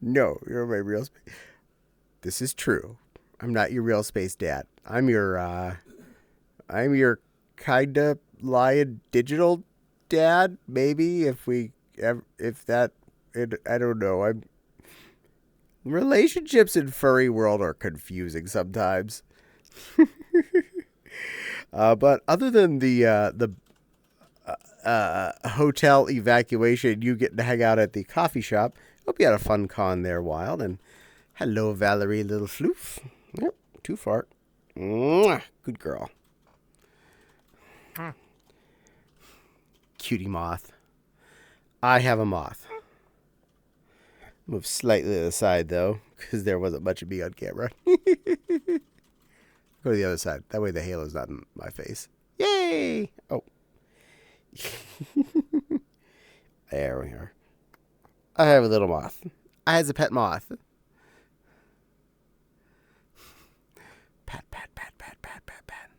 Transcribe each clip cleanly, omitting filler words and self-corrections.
No, you're my real space. This is true. I'm not your real space dad. I'm your kinda lying digital dad, maybe, if that, I don't know. Relationships in furry world are confusing sometimes. But other than the hotel evacuation, you get to hang out at the coffee shop. Hope you had a fun con there, Wild. And hello, Valerie, little floof. Yep, too far. Mwah, good girl. Cutie moth. I have a moth. Move slightly to the side, though, because there wasn't much of me on camera. Go to the other side. That way the halo's not in my face. Yay! Oh. There we are. I have a little moth. I has a pet moth. Pat, pat, pat, pat, pat, pat, pat.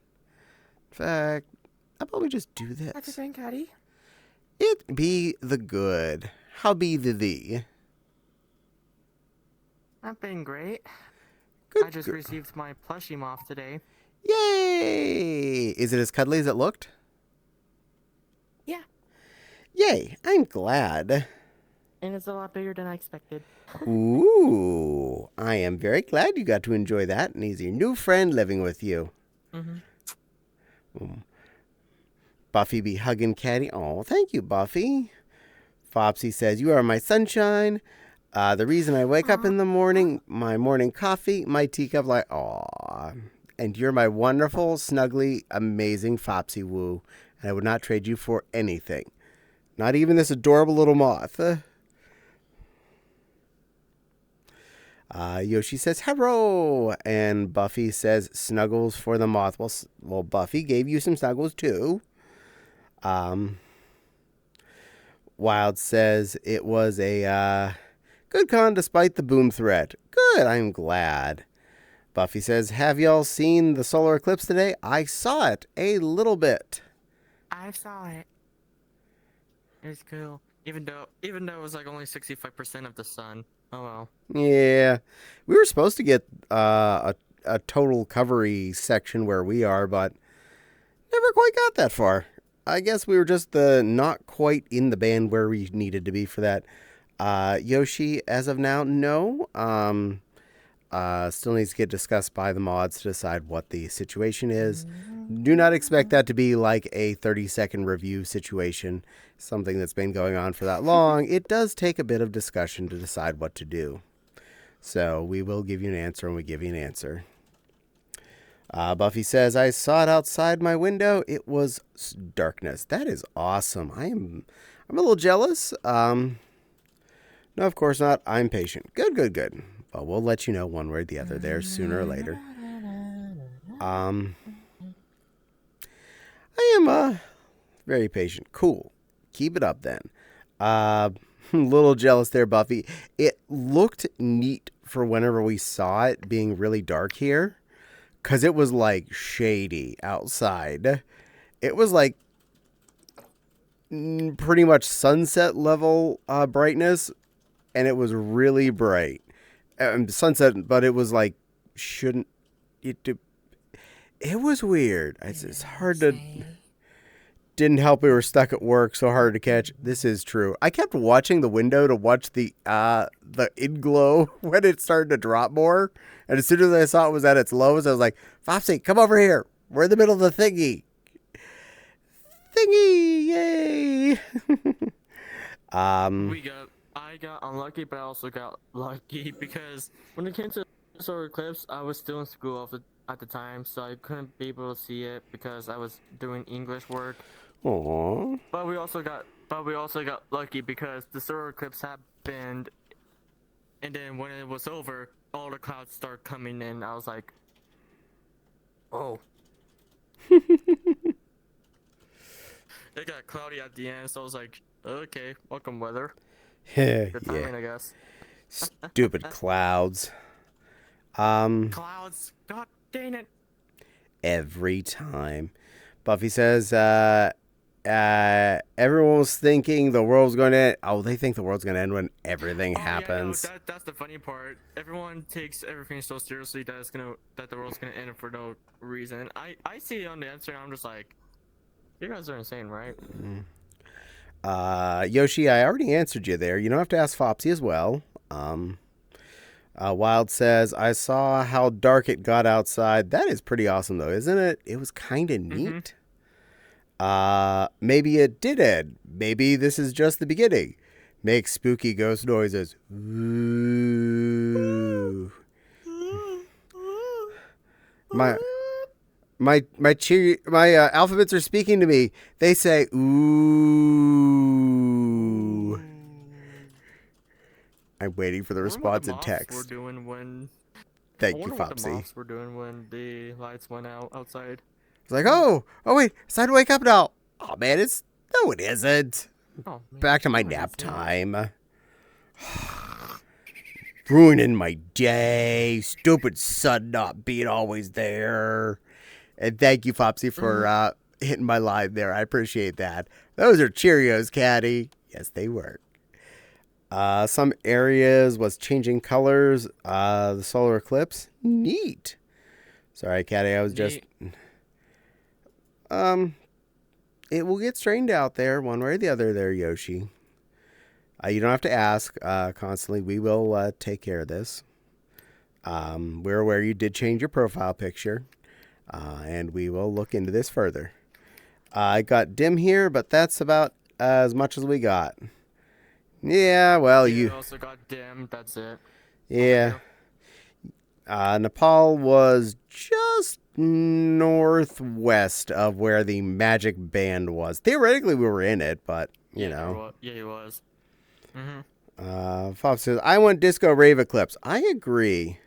In fact, how about we just do this? How's it going, Caddie? It be the good. How be the thee? I've been great. Good. I just received my plushie moth today. Yay! Is it as cuddly as it looked? Yeah. Yay! I'm glad. And it's a lot bigger than I expected. Ooh, I am very glad you got to enjoy that, and he's your new friend living with you. Buffy be hugging Caddie. Oh, thank you, Buffy. Fopsy says, you are my sunshine. The reason I wake up in the morning, my morning coffee, my teacup, like, aw. And you're my wonderful, snuggly, amazing Fopsy Woo. And I would not trade you for anything. Not even this adorable little moth. Yoshi says, hello. And Buffy says, snuggles for the moth. Well, Buffy gave you some snuggles, too. Wild says, it was a good con despite the boom threat. Good, I'm glad. Buffy says, have y'all seen the solar eclipse today? I saw it a little bit. I saw it. It was cool. Even though it was like only 65% of the sun. Oh well. Yeah. We were supposed to get a total covery section where we are, but never quite got that far. I guess we were just not quite in the band where we needed to be for that. Yoshi, as of now, no. Still needs to get discussed by the mods to decide what the situation is. Do not expect that to be like a 30-second review situation, something that's been going on for that long. It does take a bit of discussion to decide what to do. So we will give you an answer when we give you an answer. Buffy says, I saw it outside my window. It was darkness. That is awesome. I'm a little jealous. No, of course not. I'm patient. Good, good, good. Well, we'll let you know one way or the other there sooner or later. I am very patient. Cool. Keep it up then. A little jealous there, Buffy. It looked neat for whenever we saw it being really dark here, because it was like shady outside. It was like pretty much sunset level brightness, and it was really bright. Sunset, but it was like, it was weird. It's hard to, didn't help we were stuck at work, so hard to catch. This is true. I kept watching the window to watch the in-glow when it started to drop more, and as soon as I saw it was at its lowest, I was like, Fopsy, come over here. We're in the middle of the thingy. Yay! I got unlucky, but I also got lucky because when it came to the solar eclipse, I was still in school at the time, so I couldn't be able to see it because I was doing English work. Aww. But we also got lucky because the solar eclipse happened, and then when it was over, all the clouds started coming in. I was like, oh. It got cloudy at the end, so I was like, okay, welcome weather. Good timing, I guess. Stupid clouds. Clouds. God dang it. Every time. Buffy says, Everyone was thinking the world's going to end. Oh, they think the world's going to end when everything Oh yeah, no, happens. that's the funny part. Everyone takes everything so seriously that the world's gonna end for no reason. I see it on the answer and I'm just like, you guys are insane, right? Yoshi, I already answered you there. You don't have to ask Fopsy as well. Wild says, I saw how dark it got outside. That is pretty awesome, though, isn't it? It was kind of Mm-hmm. neat. Maybe it did end. Maybe this is just the beginning. Make spooky ghost noises. Ooh. My my alphabets are speaking to me. They say ooh. I'm waiting for the I wonder what the response in moths were text. doing when. I Thank you, wonder what the Fopsy. moths were doing when the lights went out outside. It's like, oh wait, it's time to wake up now. Oh man, no, it isn't. Oh man, Back to my no, it nap isn't. time. Ruining my day. Stupid sun not being always there. And thank you, Fopsy, for hitting my line there. I appreciate that. Those are Cheerios, Caddie. Yes, they were. Some areas was changing colors. The solar eclipse. Neat. Sorry, Caddie. I was just Neat. It will get strained out there one way or the other there, Yoshi. You don't have to ask constantly. We will take care of this. We're aware you did change your profile picture, and we will look into this further. I got dim here, but that's about as much as we got. Yeah, well, You also got dim. That's it. Over yeah. here. Nepal was just northwest of where the magic band was. Theoretically, we were in it, but, you know. Yeah, he was. Mm-hmm. Fox says, I want Disco Rave Eclipse. I agree.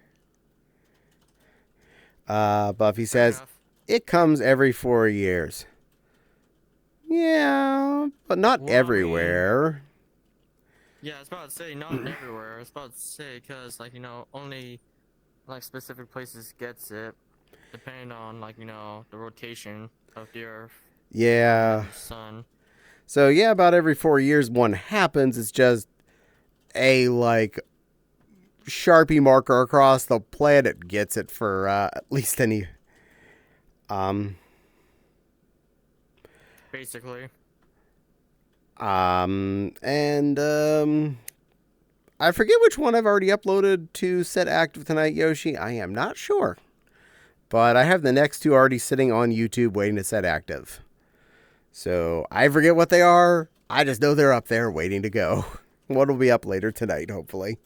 Buffy Fair says, enough. it comes every 4 years. Yeah, but not Well, I mean, everywhere. yeah, I was about to say not everywhere. I was about to say because like only like specific places gets it, depending on like the rotation of the Earth Yeah. and the Sun. So, yeah, about every 4 years one happens. It's just a, like, Sharpie marker across the planet gets it for at least any. Um, Basically. and I forget which one I've already uploaded to set active tonight, Yoshi. I am not sure. But I have the next two already sitting on YouTube waiting to set active. So I forget what they are. I just know they're up there waiting to go. One will be up later tonight, hopefully.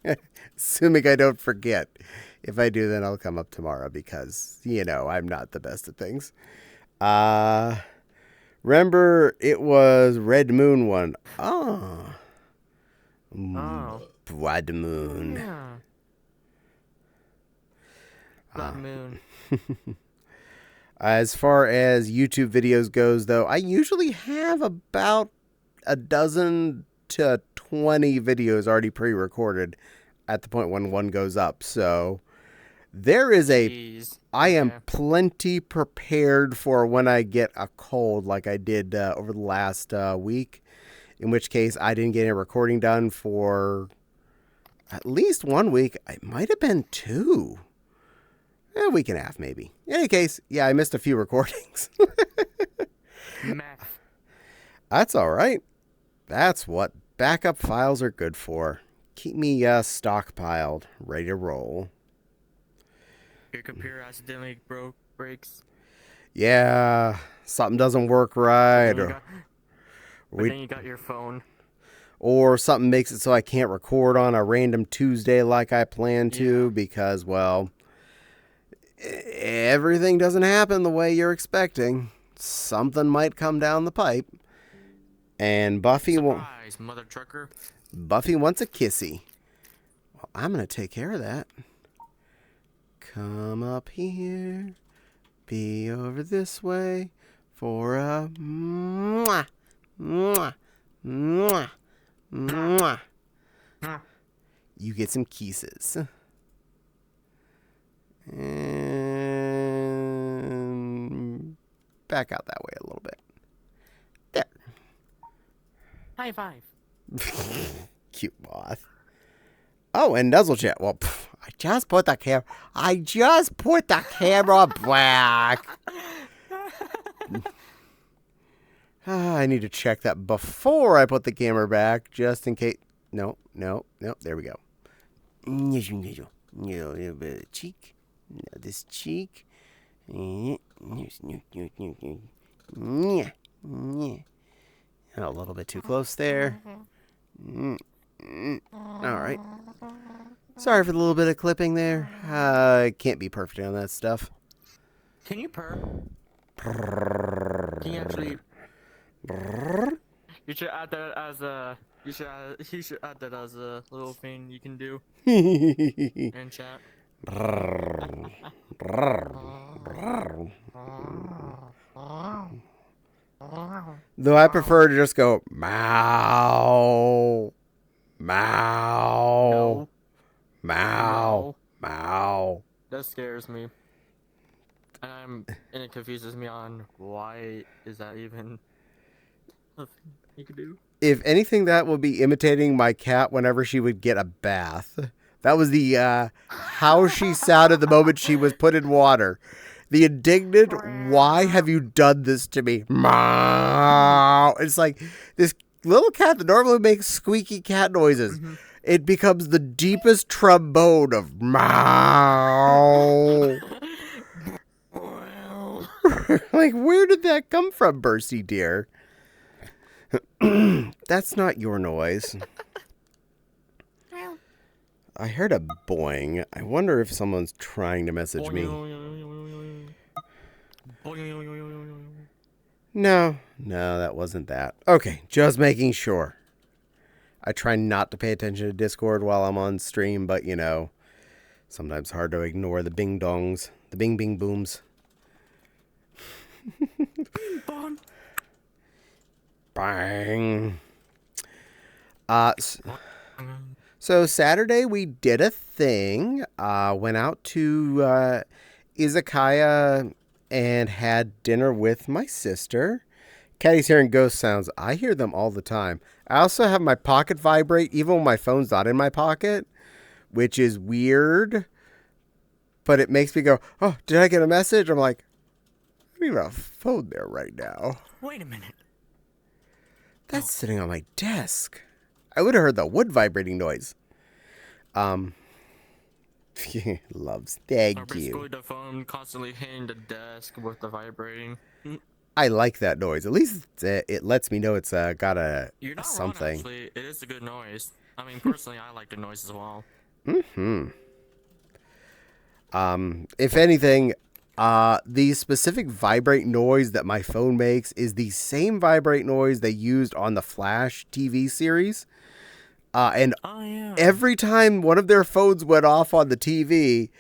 Assuming I don't forget. If I do, then I'll come up tomorrow because, I'm not the best at things. Remember, it was Red Moon one. Oh. Oh. Blood Oh Moon. yeah. Blood Moon. As far as YouTube videos goes, though, I usually have about a dozen to 20 videos already pre-recorded at the point when one goes up. So there is Jeez. I am Okay. plenty prepared for when I get a cold like I did over the last week, in which case I didn't get any recording done for at least 1 week. It might have been 2. A week and a half, maybe. In any case, yeah, I missed a few recordings. Math. That's all right. That's what backup files are good for. Keep me stockpiled, ready to roll. Your computer accidentally breaks. Yeah, something doesn't work right, But we, then you got your phone. or something makes it so I can't record on a random Tuesday like I plan to Yeah. because, well, everything doesn't happen the way you're expecting. Something might come down the pipe. And Surprise, mother trucker. Buffy wants a kissy. Well, I'm going to take care of that. Come up here. Be over this way for a mwah, mwah, mwah, mwah. You get some kisses. And back out that way a little bit. There. High five. Cute moth. Oh, and Nuzzle Chat. Well, I just put the camera back. I need to check that before I put the camera back, just in case. No. There we go. Little bit of cheek. This cheek. A little bit too close there. All right. Sorry for the little bit of clipping there. I can't be perfect on that stuff. Can you purr? Can you actually? You should add that as a. You should add that as a little thing you can do in chat. Though I prefer to just go meow, meow, meow, meow. That scares me. And it confuses me on why is that even a thing you could do. If anything, that will be imitating my cat whenever she would get a bath. That was the how she sounded the moment she was put in water. The indignant, why have you done this to me? Meow. It's like this little cat that normally makes squeaky cat noises. Mm-hmm. It becomes the deepest trombone of meow. Like, where did that come from, Bursty dear? That's not your noise. I heard a boing. I wonder if someone's trying to message me. No, that wasn't that. Okay, just making sure. I try not to pay attention to Discord while I'm on stream, but you know, sometimes hard to ignore the bing dongs, the bing bing booms. Bang. So Saturday we did a thing. Went out to izakaya and had dinner with my sister. Caddie's hearing ghost sounds. I hear them all the time. I also have my pocket vibrate even when my phone's not in my pocket, which is weird. But it makes me go, oh, did I get a message? I'm like, I don't even have a phone there right now. Wait a minute. That's sitting on my desk. I would have heard the wood vibrating noise. Loves. Thank you. Basically, the phone constantly hitting the desk with the vibrating. I like that noise. At least it lets me know it's got a You're not something. wrong, actually. It is a good noise. I mean, personally, I like the noise as well. Mm-hmm. If anything, the specific vibrate noise that my phone makes is the same vibrate noise they used on the Flash TV series. And every time one of their phones went off on the TV,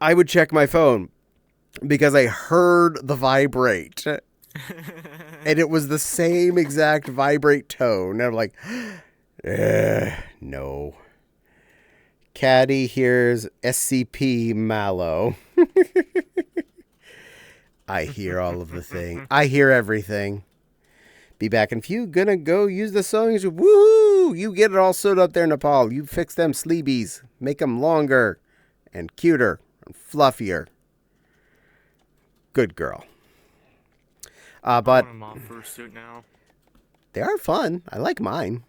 I would check my phone because I heard the vibrate. And it was the same exact vibrate tone. And I'm like, no. Caddie hears SCP Mallow. I hear all of the thing. I hear everything. Be back in a few. Gonna go use the songs. Woo! You get it all sewed up there, Nepal. You fix them sleebies. Make them longer and cuter and fluffier. Good girl. But I want a mom fursuit now. They are fun. I like mine.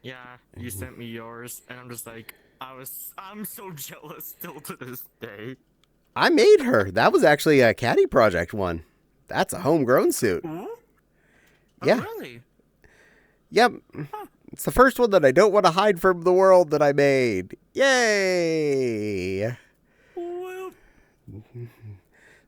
Yeah, you sent me yours, and I'm just like, I'm so jealous still to this day. I made her. That was actually a Caddie Project one. That's a homegrown suit. Ooh? Yeah. Oh, really? Yep. Huh. It's the first one that I don't want to hide from the world that I made. Yay! Well.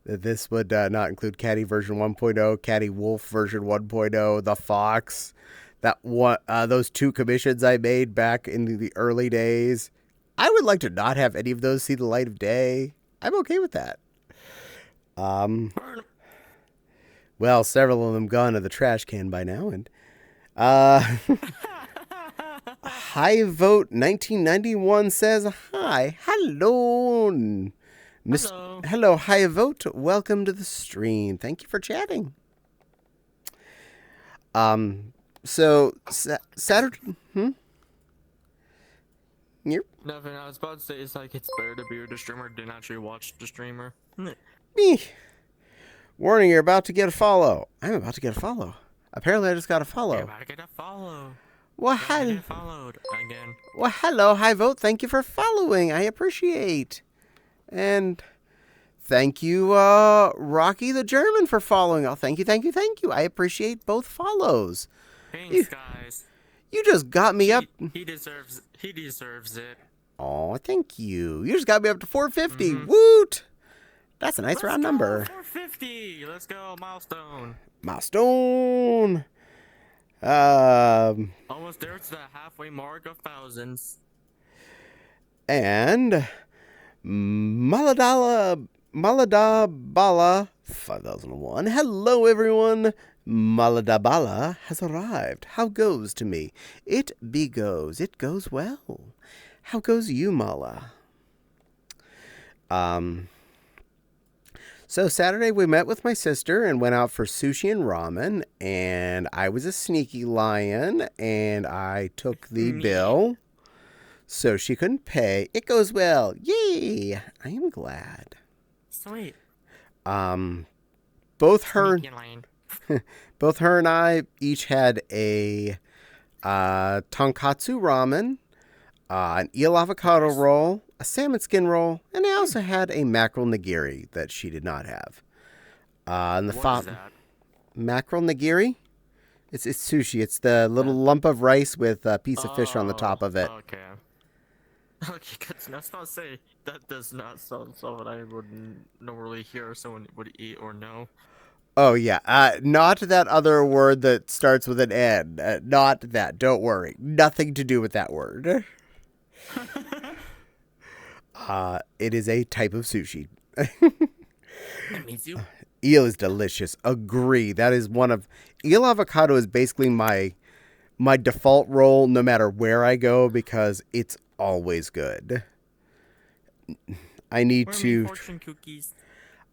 This would not include Caddie version 1.0, Caddie Wolf version 1.0, the Fox. That one, those two commissions I made back in the early days. I would like to not have any of those see the light of day. I'm okay with that. Well, several of them gone to the trash can by now, and High Vote 1991 says hi, hello, hello, High Vote. Welcome to the stream. Thank you for chatting. So Saturday. Yep. Nothing. I was about to say it's like it's better to be with the streamer than actually watch the streamer. Me. Warning, you're about to get a follow. I'm about to get a follow. Apparently, I just got a You're follow. about to get a follow. Well, You're about to hi. get followed again. Well, hello, High Vote. Thank you for following. I appreciate. And thank you, Rocky the German, for following. Oh, thank you. I appreciate both follows. Thanks, guys. You just got me up. He deserves it. Oh, thank you. You just got me up to 450. Woot! That's a nice round number. 450. Let's go, milestone. Milestone. Almost there to the halfway mark of thousands. And Maladabala 5001. Hello, everyone. Maladabala has arrived. How goes to me? It begoes. It goes well. How goes you, Mala? So Saturday we met with my sister and went out for sushi and ramen, and I was a sneaky lion, and I took the bill, so she couldn't pay. It goes well. Yay! I am glad. Sweet. Both her and I each had a tonkatsu ramen, an eel avocado roll, a salmon skin roll, and I also had a mackerel nigiri that she did not have. And What is that? Mackerel nigiri? It's sushi. It's the little lump of rice with a piece of fish on the top of it. Okay. Okay, good. I was about to say that does not sound something I would normally hear someone would eat or know. Oh yeah, not that other word that starts with an N. Not that. Don't worry. Nothing to do with that word. It is a type of sushi. That means you. Eel is delicious. Agree. That is one of eel avocado is basically my default roll no matter where I go because it's always good. I need to. Fortune cookies.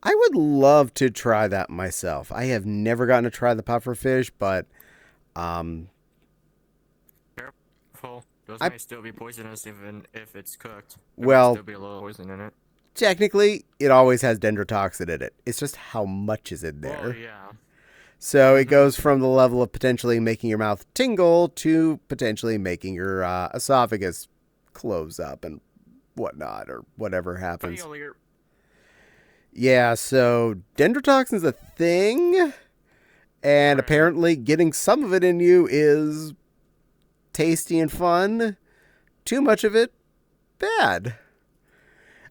I would love to try that myself. I have never gotten to try the pufferfish, but Careful. Those might still be poisonous even if it's cooked. There Well, might still be a little poison in it. technically, it always has dendrotoxin in it. It's just how much is in there. Oh yeah. So it goes from the level of potentially making your mouth tingle to potentially making your esophagus close up and whatnot, or whatever happens. Failure. Yeah, so dendrotoxin's a thing, and apparently getting some of it in you is tasty and fun. Too much of it, bad.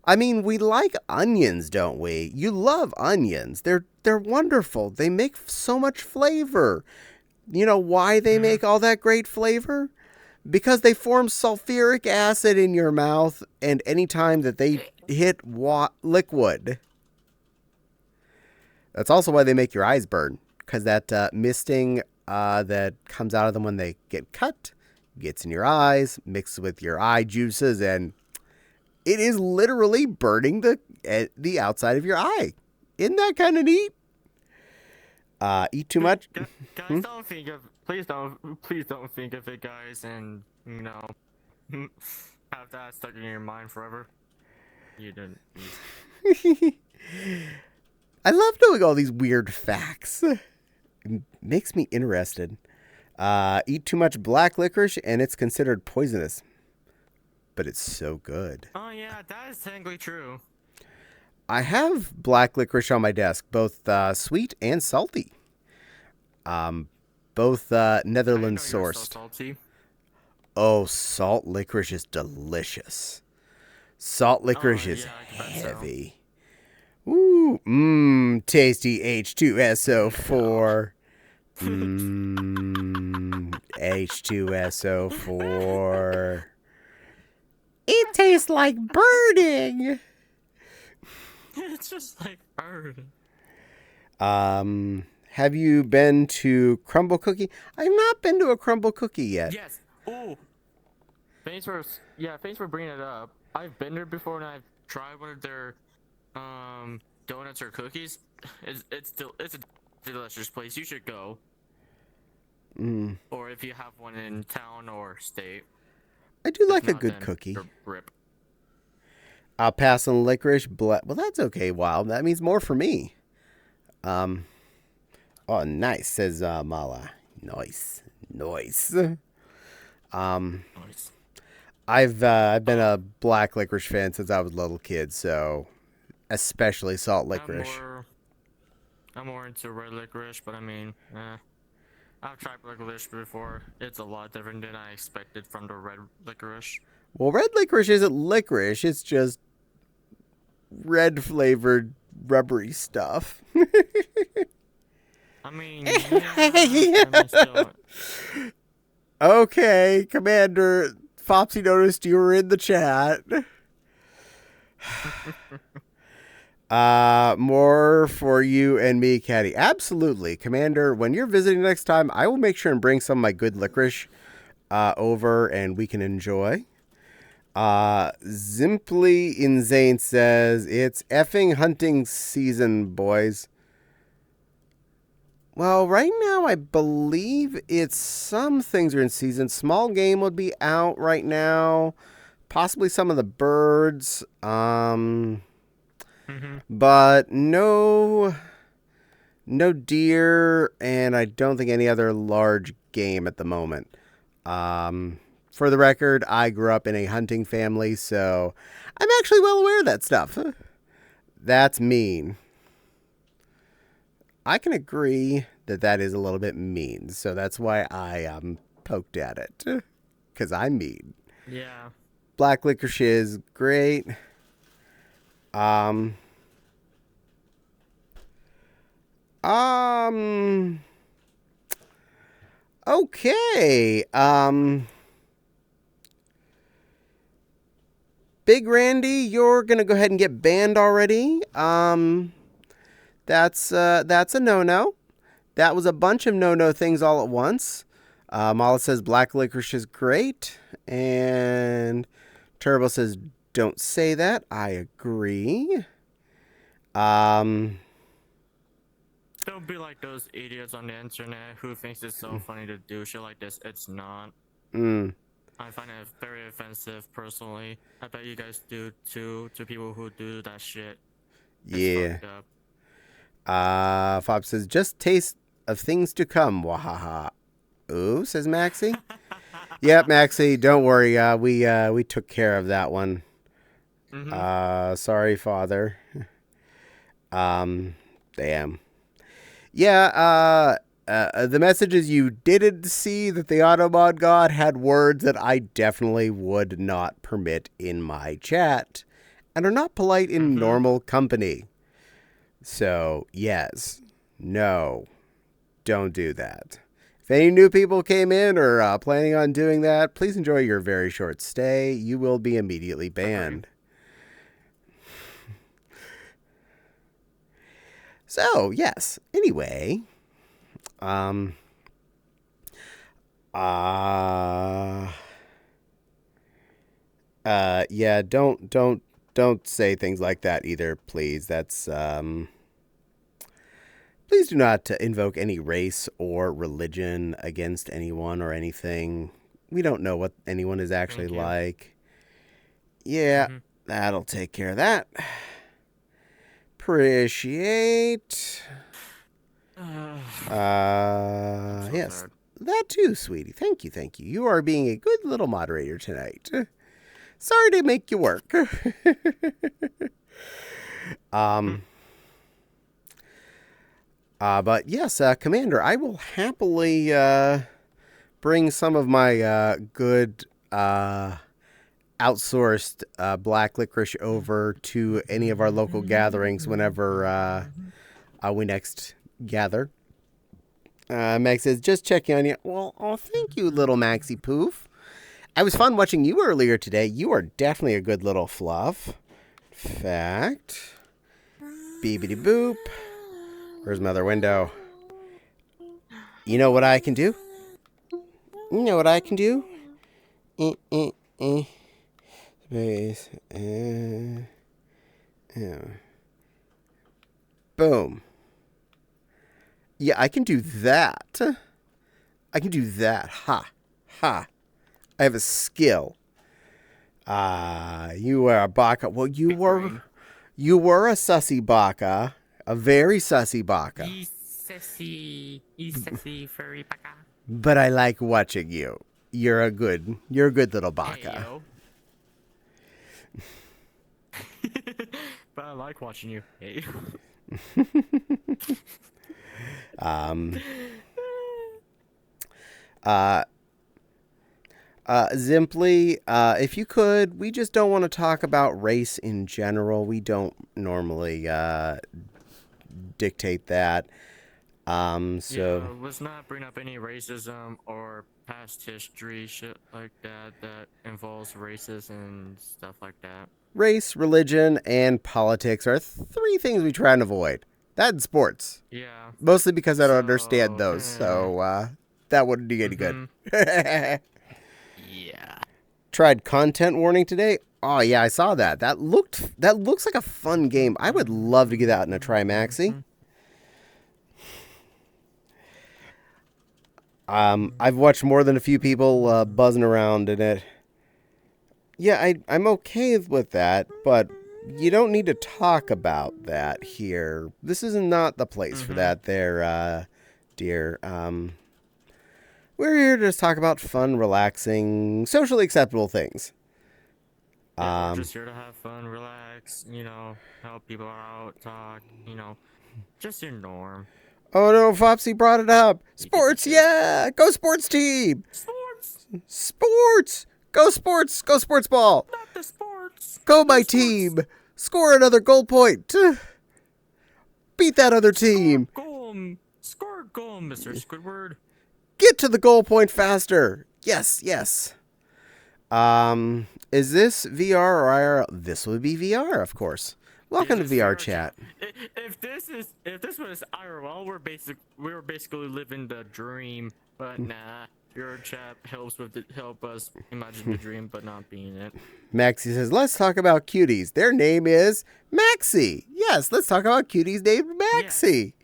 I mean, we like onions, don't we? You love onions. They're wonderful. They make so much flavor. You know why they make all that great flavor? Because they form sulfuric acid in your mouth, and anytime that they hit liquid. That's also why they make your eyes burn, because that misting that comes out of them when they get cut gets in your eyes, mixes with your eye juices, and it is literally burning the outside of your eye. Isn't that kind of neat? Eat too much? Guys, don't think of. Please don't think of it, guys, and have that stuck in your mind forever. You didn't. I love knowing all these weird facts. It makes me interested. Eat too much black licorice and it's considered poisonous. But it's so good. Oh yeah, that is technically true. I have black licorice on my desk, both sweet and salty. Both Netherlands sourced. So salty. Oh, salt licorice is delicious. Salt licorice is heavy. Ooh, tasty H2SO4. H2SO4. It tastes like burning. It's just like burning. Have you been to Crumble Cookie? I've not been to a Crumble Cookie yet. Yes. Ooh. Thanks for bringing it up. I've been there before and I've tried one of their donuts or cookies. It's a delicious place. You should go. Mm. Or if you have one in town or state. I do If like a not, good then cookie. you're rip. I'll pass on licorice. Well, that's okay. Wow, that means more for me. Um. Oh, nice, says Mala. Nice, nice. Um. Nice. I've been Oh, a black licorice fan since I was a little kid, so especially salt I'm licorice. more I'm more into red licorice, but I mean, I've tried black licorice before. It's a lot different than I expected from the red licorice. Well, red licorice isn't licorice; it's just red flavored rubbery stuff. I mean, yeah, but I mean, still. Okay, Commander Fopsy noticed you were in the chat. More for you and me, Caddie. Absolutely, Commander. When you're visiting next time, I will make sure and bring some of my good licorice over, and we can enjoy. Simply Insane says it's effing hunting season, boys. Well, right now I believe it's some things are in season. Small game would be out right now. Possibly some of the birds. But no deer, and I don't think any other large game at the moment. For the record, I grew up in a hunting family, so I'm actually well aware of that stuff. That's mean. I can agree that that is a little bit mean, so that's why I poked at it, because I'm mean. Yeah. Black licorice is great. Um. Okay. Big Randy, you're gonna go ahead and get banned already. That's a no-no. That was a bunch of no-no things all at once. Mala says black licorice is great, and Turbo says don't say that. I agree. Um, Don't be like those idiots on the internet who thinks it's so funny to do shit like this. It's not. mm, I find it very offensive personally. I bet you guys do too, to people who do that shit. It's yeah. fucked up. Fob says just taste of things to come. Wahaha. Ooh, says Maxie. Yep, Maxie. Don't worry. We took care of that one. Sorry, Father. Damn. Yeah, the messages you didn't see that the Automod God had words that I definitely would not permit in my chat and are not polite in normal company. So, yes, no, don't do that. If any new people came in or planning on doing that, please enjoy your very short stay. You will be immediately banned. So, yes. Anyway, yeah, don't say things like that either, please. That's please do not invoke any race or religion against anyone or anything. We don't know what anyone is actually like. Yeah, that'll take care of that. Appreciate. Yes. Tired. That too, sweetie. Thank you, thank you. You are being a good little moderator tonight. Sorry to make you work. But yes, Commander, I will happily bring some of my good outsourced black licorice over to any of our local gatherings whenever we next gather. Max says, just checking on you. Well, oh, thank you, little Maxie Poof. I was fun watching you earlier today. You are definitely a good little fluff. Fact. Beebity boop. Where's my other window? You know what I can do? You know what I can do? Space. Boom. Yeah, I can do that. I can do that. Ha. Ha. I have a skill. You are a baka. Well, you were a sussy baka. A very sussy baka. You sassy furry baka. But I like watching you. You're a good little baka. Hey, yo. But I like watching you. Hey. Simply, if you could, we just don't want to talk about race in general. We don't normally dictate that. Yeah, let's not bring up any racism or past history shit like that involves racism and stuff like that. Race, religion, and politics are three things we try and avoid. That and sports. Yeah. Mostly because I don't understand those, so that wouldn't do any good. Yeah. Tried content warning today. Oh yeah, I saw that. That looks like a fun game. I would love to get that in a try, Maxi. I've watched more than a few people buzzing around in it. Yeah, I'm okay with that, but you don't need to talk about that here. This is not the place for that there, dear. We're here to just talk about fun, relaxing, socially acceptable things. Yeah, we're just here to have fun, relax, help people out, talk, just your norm. Oh no, Fopsy brought it up. Sports, yeah! Go sports team! Sports! Go sports! Go sports ball! Not the sports! Go my team! Score another goal point! Beat that other team! Score a goal, Mr. Squidward! Get to the goal point faster! Yes. Is this VR or IRL? This would be VR, of course. Welcome to VR Chat. If this was IRL, we're basically living the dream, but nah. VR Chat help us imagine the dream, but not being it. Maxie says, let's talk about cuties. Their name is Maxie. Yes, let's talk about cuties named Maxie.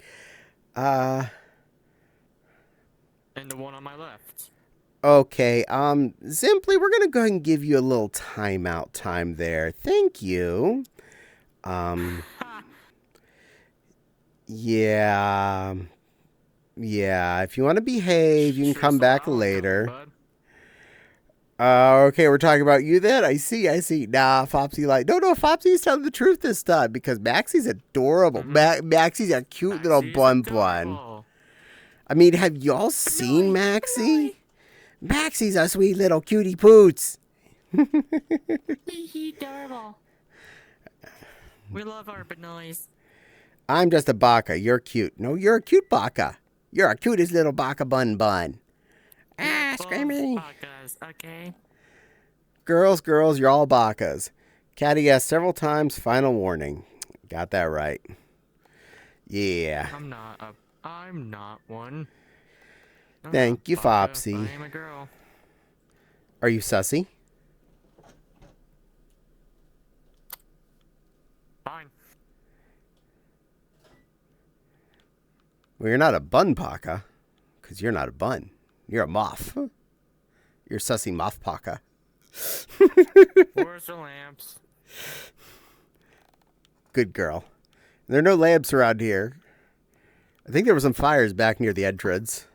Yes. And the one on my left. Okay, simply, we're going to go ahead and give you a little timeout time there. Thank you. Yeah, if you want to behave, you can come back later. Okay, we're talking about you then? I see. Nah, Fopsy no, Fopsy's telling the truth this time because Maxie's adorable. Maxie's a cute little bun. I mean, have y'all seen Maxie? Maxie's a sweet little cutie poots. He's adorable. We love our Benoist. I'm just a baka. You're cute. No, you're a cute baka. You're a cutest little baka bun. Screaming. Bakas, okay. Girls, you're all bakas. Caddie asked several times, final warning. Got that right. Yeah. I'm not one. Thank you, Fopsy. I am a girl. Are you sussy? Fine. Well, you're not a bun paka, because you're not a bun. You're a moth. You're sussy moth paka. Where's the lamps? Good girl. There are no lamps around here. I think there were some fires back near the entrance.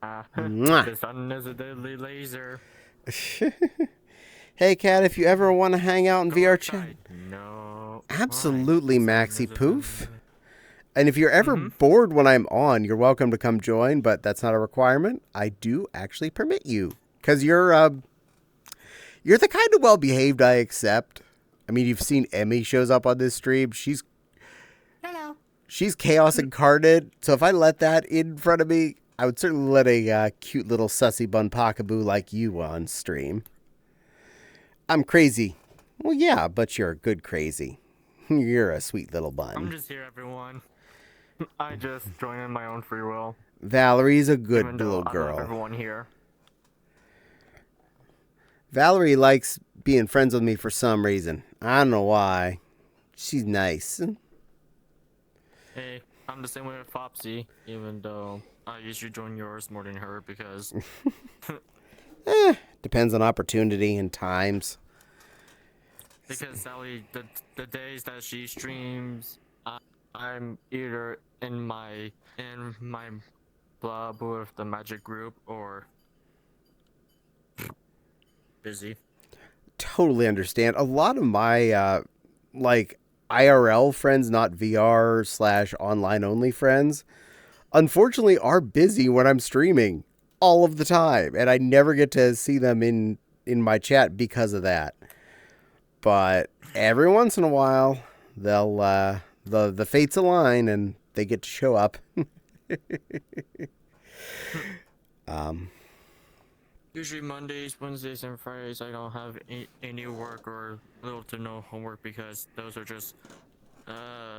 The sun is a deadly laser. Hey, Cat, if you ever want to hang out in VR Chat. No. Absolutely, Maxi Poof. And if you're ever bored when I'm on, you're welcome to come join, but that's not a requirement. I do actually permit you. Because you're the kind of well-behaved I accept. I mean, you've seen Emmy shows up on this stream. Hello. She's chaos incarnate, so if I let that in front of me, I would certainly let a cute little sussy bun pockaboo like you on stream. I'm crazy. Well, yeah, but you're a good crazy. You're a sweet little bun. I'm just here, everyone. I just joined in my own free will. Valerie's a good little girl. I love everyone here. Valerie likes being friends with me for some reason. I don't know why. She's nice. Hey, I'm I'm the same way with Fopsy, even though I usually join yours more than her because Depends on opportunity and times. Sally, the days that she streams, I'm either in my club with the magic group or busy. Totally understand. A lot of my like IRL friends, not VR/online only friends, unfortunately are busy when I'm streaming all of the time, and I never get to see them in my chat because of that. But every once in a while, they'll the fates align and they get to show up. um, Usually Mondays, Wednesdays, and Fridays I don't have any work or little to no homework because those are just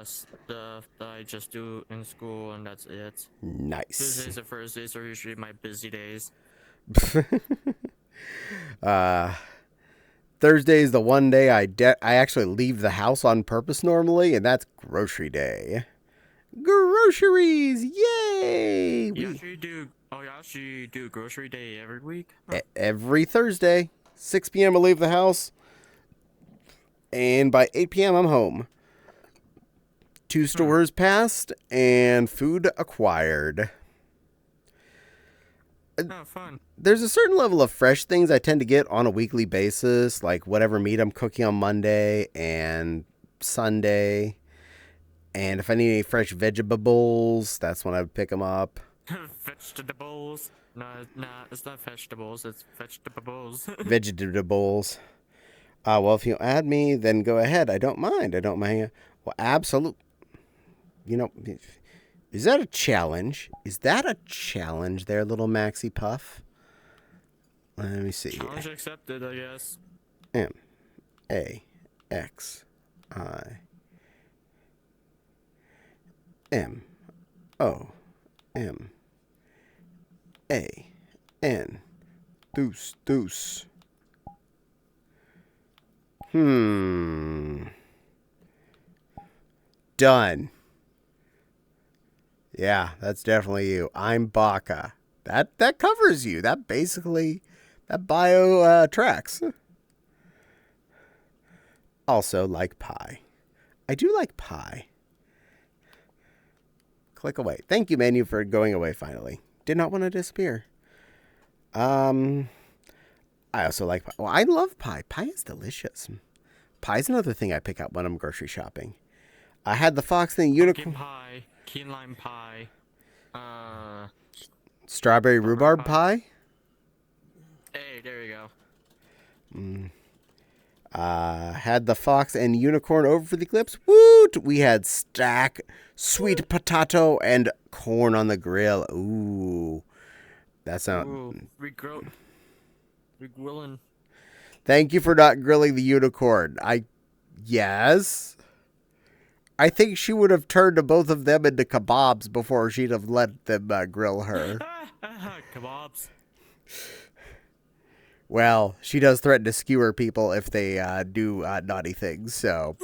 stuff that I just do in school and that's it. nice. Tuesdays and Thursdays are usually my busy days. Thursday is the one day I actually leave the house on purpose normally, and that's grocery day. Groceries, yay! You actually do grocery day every week? Huh. Every Thursday, 6 p.m. I leave the house, and by 8 p.m. I'm home. 2 stores passed, and food acquired. Oh, fun. There's a certain level of fresh things I tend to get on a weekly basis, like whatever meat I'm cooking on Monday and Sunday. And if I need any fresh vegetables, that's when I would pick them up. Vegetables? Nah, it's not vegetables, it's vegetables. Vegetables. Well, if you add me, then go ahead. I don't mind. Well, absolute. You know, is that a challenge? Is that a challenge there, little Maxi Puff? Let me see. Challenge accepted, I guess. MAXIMOMAN. Deuce. Done. Yeah, that's definitely you. I'm Baka. That covers you. That bio tracks. Also like pie. I do like pie. Click away. Thank you, menu, for going away finally. Did not want to disappear. I also like pie. Well, I love pie. Pie is delicious. Pie's another thing I pick up when I'm grocery shopping. I had the fox and the unicorn. Pumpkin pie, key lime pie, strawberry rhubarb pie. Hey, there you go. Had the fox and unicorn over for the eclipse. Woot! We had stack, sweet potato, and corn on the grill. Ooh. That sounds... We grilling. Thank you for not grilling the unicorn. Yes. I think she would have turned both of them into kebabs before she'd have let them grill her. Kebabs. Well, she does threaten to skewer people if they do naughty things, so...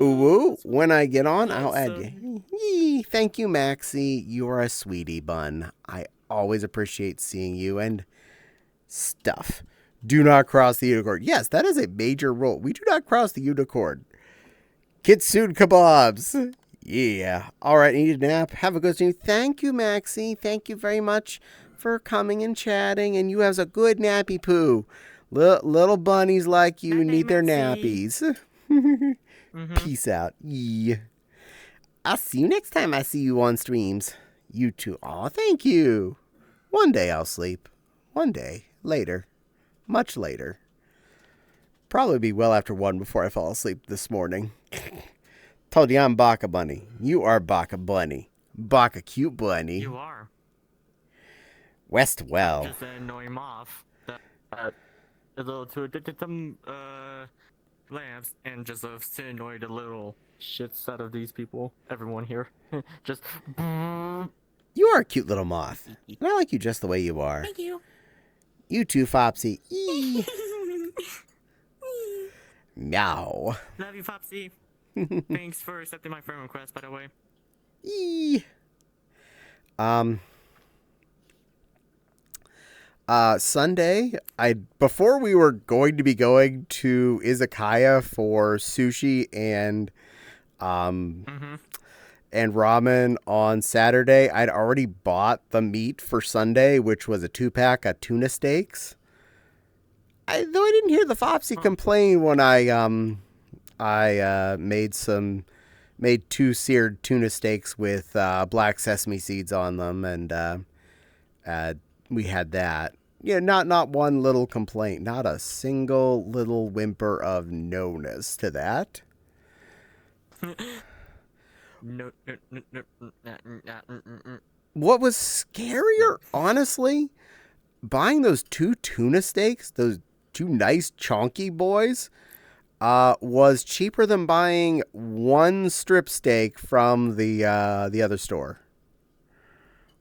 Ooh, when I get on, I'll add you. Yee, thank you, Maxie. You are a sweetie bun. I always appreciate seeing you and stuff. Do not cross the unicorn. Yes, that is a major rule. We do not cross the unicorn. Kitsune kebabs. Yeah. All right, need a nap. Have a good stream. Thank you, Maxie. Thank you very much for coming and chatting. And you have a good nappy poo. Little bunnies like you need their nappies. Peace out. Yeah. I'll see you next time I see you on streams. You too. Aw, thank you. One day I'll sleep. One day. Later. Much later. Probably be well after 1 before I fall asleep this morning. Told you I'm Baka Bunny. You are Baka Bunny. Baka Cute Bunny. You are. Westwell. Just annoy him off. A little too addicted to lamps and just to annoy the little shits out of these people. Everyone here. Just. You are a cute little moth. And I like you just the way you are. Thank you. You too, Fopsy. Meow. Love you, Popsy. Thanks for accepting my friend request, by the way. Yee. Sunday, before we were going to be going to izakaya for sushi Mm-hmm. and ramen on Saturday, I'd already bought the meat for Sunday, which was a 2-pack of tuna steaks. Though I didn't hear the Fopsy complain when I made 2 seared tuna steaks with black sesame seeds on them, and we had that. Yeah, not one little complaint, not a single little whimper of no-ness to that. No. What was scarier, honestly, buying those 2 tuna steaks, those 2 nice chonky boys, was cheaper than buying 1 strip steak from the other store.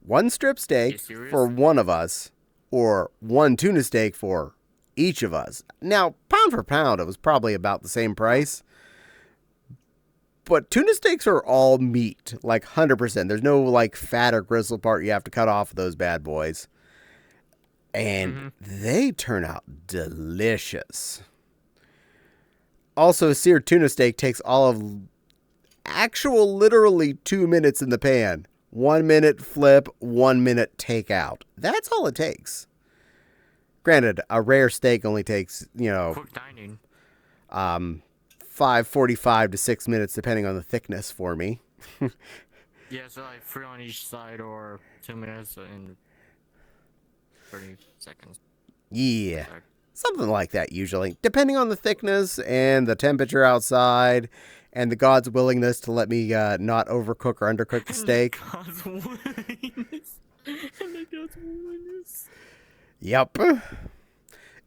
1 strip You steak for serious? one of us, or 1 tuna steak for each of us. Now, pound for pound, it was probably about the same price. But tuna steaks are all meat, like 100%. There's no like fat or gristle part you have to cut off of those bad boys. And they turn out delicious. Also, seared tuna steak takes all of actual literally 2 minutes in the pan. 1 minute flip, 1 minute take out. That's all it takes. Granted, a rare steak only takes, Quick dining. 5:45 to 6 minutes, depending on the thickness for me. Yeah, so like 3 on each side or 2 minutes and 30 seconds. Yeah. Something like that, usually. Depending on the thickness and the temperature outside and the god's willingness to let me not overcook or undercook the steak. God's willingness. And the God's willingness. Yep.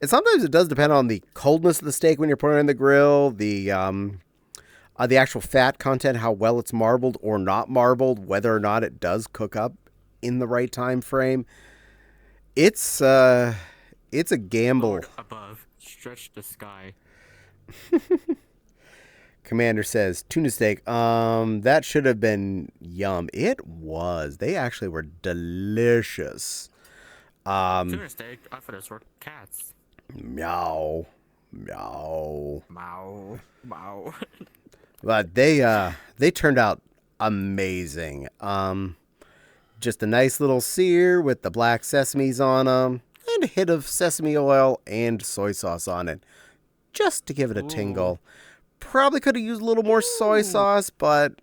And sometimes it does depend on the coldness of the steak when you're putting it in the grill, the actual fat content, how well it's marbled or not marbled, whether or not it does cook up in the right time frame. It's a gamble. Lord above, stretch the sky. Commander says, tuna steak, that should have been yum. It was. They actually were delicious. Tuna steak, I thought those were cats. Meow. Meow. Mow. Mow. But they turned out amazing. Just a nice little sear with the black sesames on them, and a hit of sesame oil and soy sauce on it, just to give it a tingle. Probably could have used a little more soy sauce, but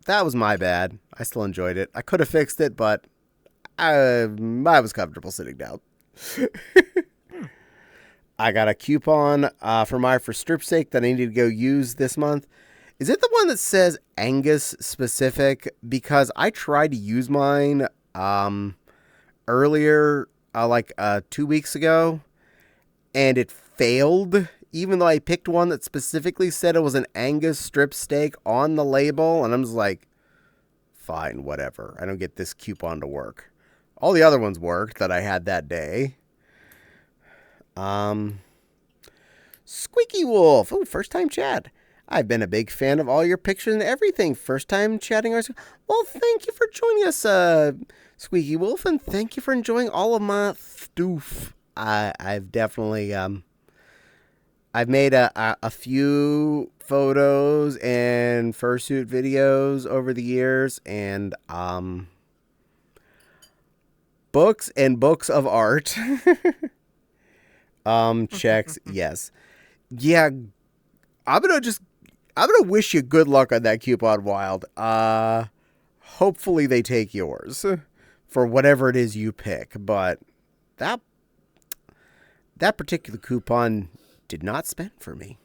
that was my bad. I still enjoyed it. I could have fixed it, but I was comfortable sitting down. I got a coupon for strip steak that I need to go use this month. Is it the one that says Angus specific? Because I tried to use mine earlier, 2 weeks ago, and it failed, even though I picked one that specifically said it was an Angus strip steak on the label, and I'm just like, fine, whatever. I don't get this coupon to work. All the other ones worked that I had that day. Squeaky Wolf. Oh, first time chat. I've been a big fan of all your pictures and everything. First time chatting. Well, thank you for joining us, Squeaky Wolf, and thank you for enjoying all of my stuff. I've definitely I've made a few photos and fursuit videos over the years, and books and books of art. Checks, yes. Yeah, I'm gonna wish you good luck on that coupon, Wild. Hopefully they take yours for whatever it is you pick, but that particular coupon did not spend for me.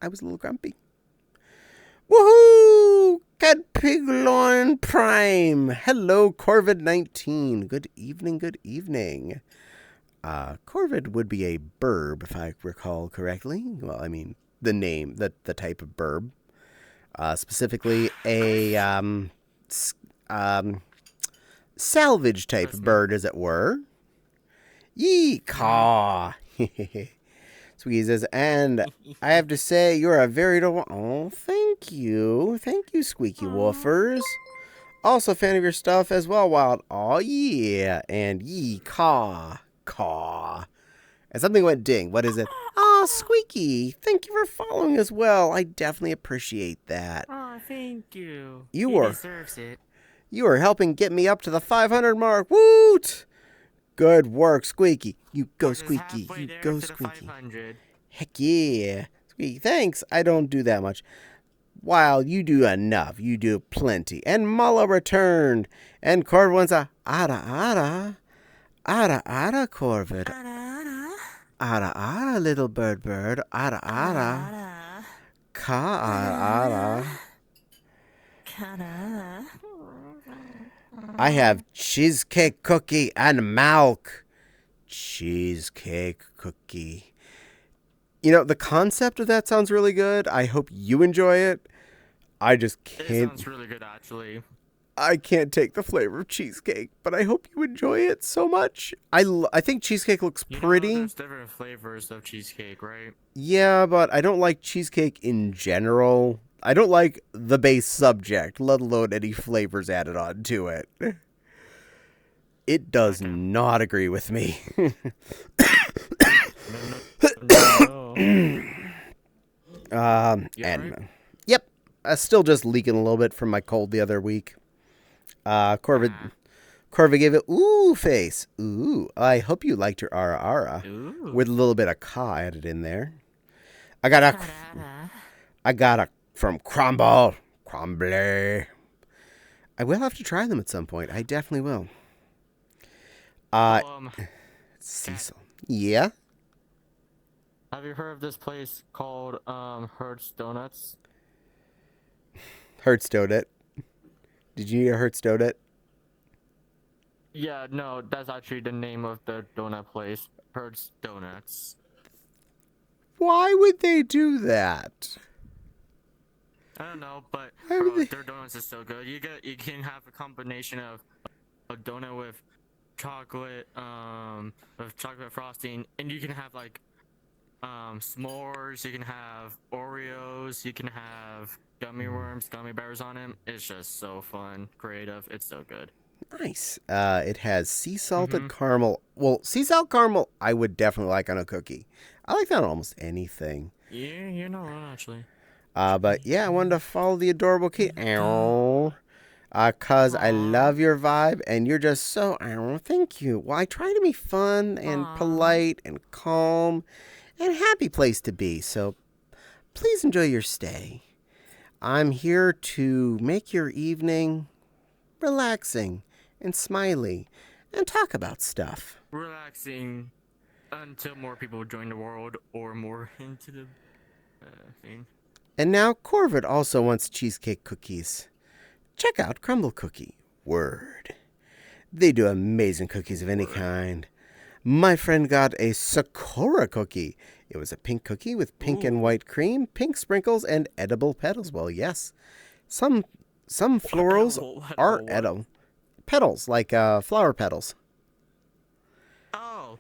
I was a little grumpy. Woohoo! Cat Pigloin Prime. Hello, Corvid19. Good evening, good evening. Corvid would be a burb, if I recall correctly. Well, I mean, the name, the type of burb. Specifically a salvage type bird, as it were. Yee-caw. Squeaky says, and I have to say, you're a very adorable. Oh, thank you. Thank you, Squeaky Woofers. Also a fan of your stuff as well, Wild. Oh, yeah. And yee, caw, caw. And something went ding. What is it? Oh, Squeaky. Thank you for following as well. I definitely appreciate that. Oh, thank you. You He were deserves it. You are helping get me up to the 500 mark. Woot! Good work, Squeaky. You go, We're just Squeaky. halfway You there go, to the Squeaky. 500. Heck yeah. Squeaky, thanks. I don't do that much. While you do enough. You do plenty. And Mala returned. And Corvid wants a ada ada. Ada ada, Corvid. Ada ada, little bird bird. Ada ada. Ka ada ada. I have cheesecake cookie and milk. Cheesecake cookie. You know, the concept of that sounds really good. I hope you enjoy it. I just can't. It sounds really good, actually. I can't take the flavor of cheesecake, but I hope you enjoy it so much. I think cheesecake looks pretty. There's different flavors of cheesecake, right? Yeah, but I don't like cheesecake in general. I don't like the base subject, let alone any flavors added on to it. It does not agree with me. No. And yep, still just leaking a little bit from my cold the other week. Corvid gave it ooh face. Ooh, I hope you liked your ara ara with a little bit of ka added in there. I got a from Crumbly. I will have to try them at some point. I definitely will. Cecil. Yeah? Have you heard of this place called Hertz Donuts? Hertz Donut. Did you need a Hertz Donut? Yeah, no, that's actually the name of the donut place. Hertz Donuts. Why would they do that? I don't know, but bro, their donuts is so good. You can have a combination of a donut with chocolate frosting, and you can have like s'mores, you can have Oreos, you can have gummy worms, gummy bears on them. It's just so fun, creative. It's so good. Nice. It has sea salted caramel. Well, sea salt caramel I would definitely like on a cookie. I like that on almost anything. Yeah, you know what, actually. But yeah, I wanted to follow the adorable kid. Cause I love your vibe and you're just so thank you. Well, I try to be fun and polite and calm and happy place to be. So please enjoy your stay. I'm here to make your evening relaxing and smiley and talk about stuff. Relaxing until more people join the world or more into the thing. And now Corvid also wants cheesecake cookies. Check out Crumble Cookie. Word. They do amazing cookies of any kind. My friend got a Sakura cookie. It was a pink cookie with pink and white cream, pink sprinkles, and edible petals. Well, yes. Some florals are edible. Petals, like flower petals. Oh.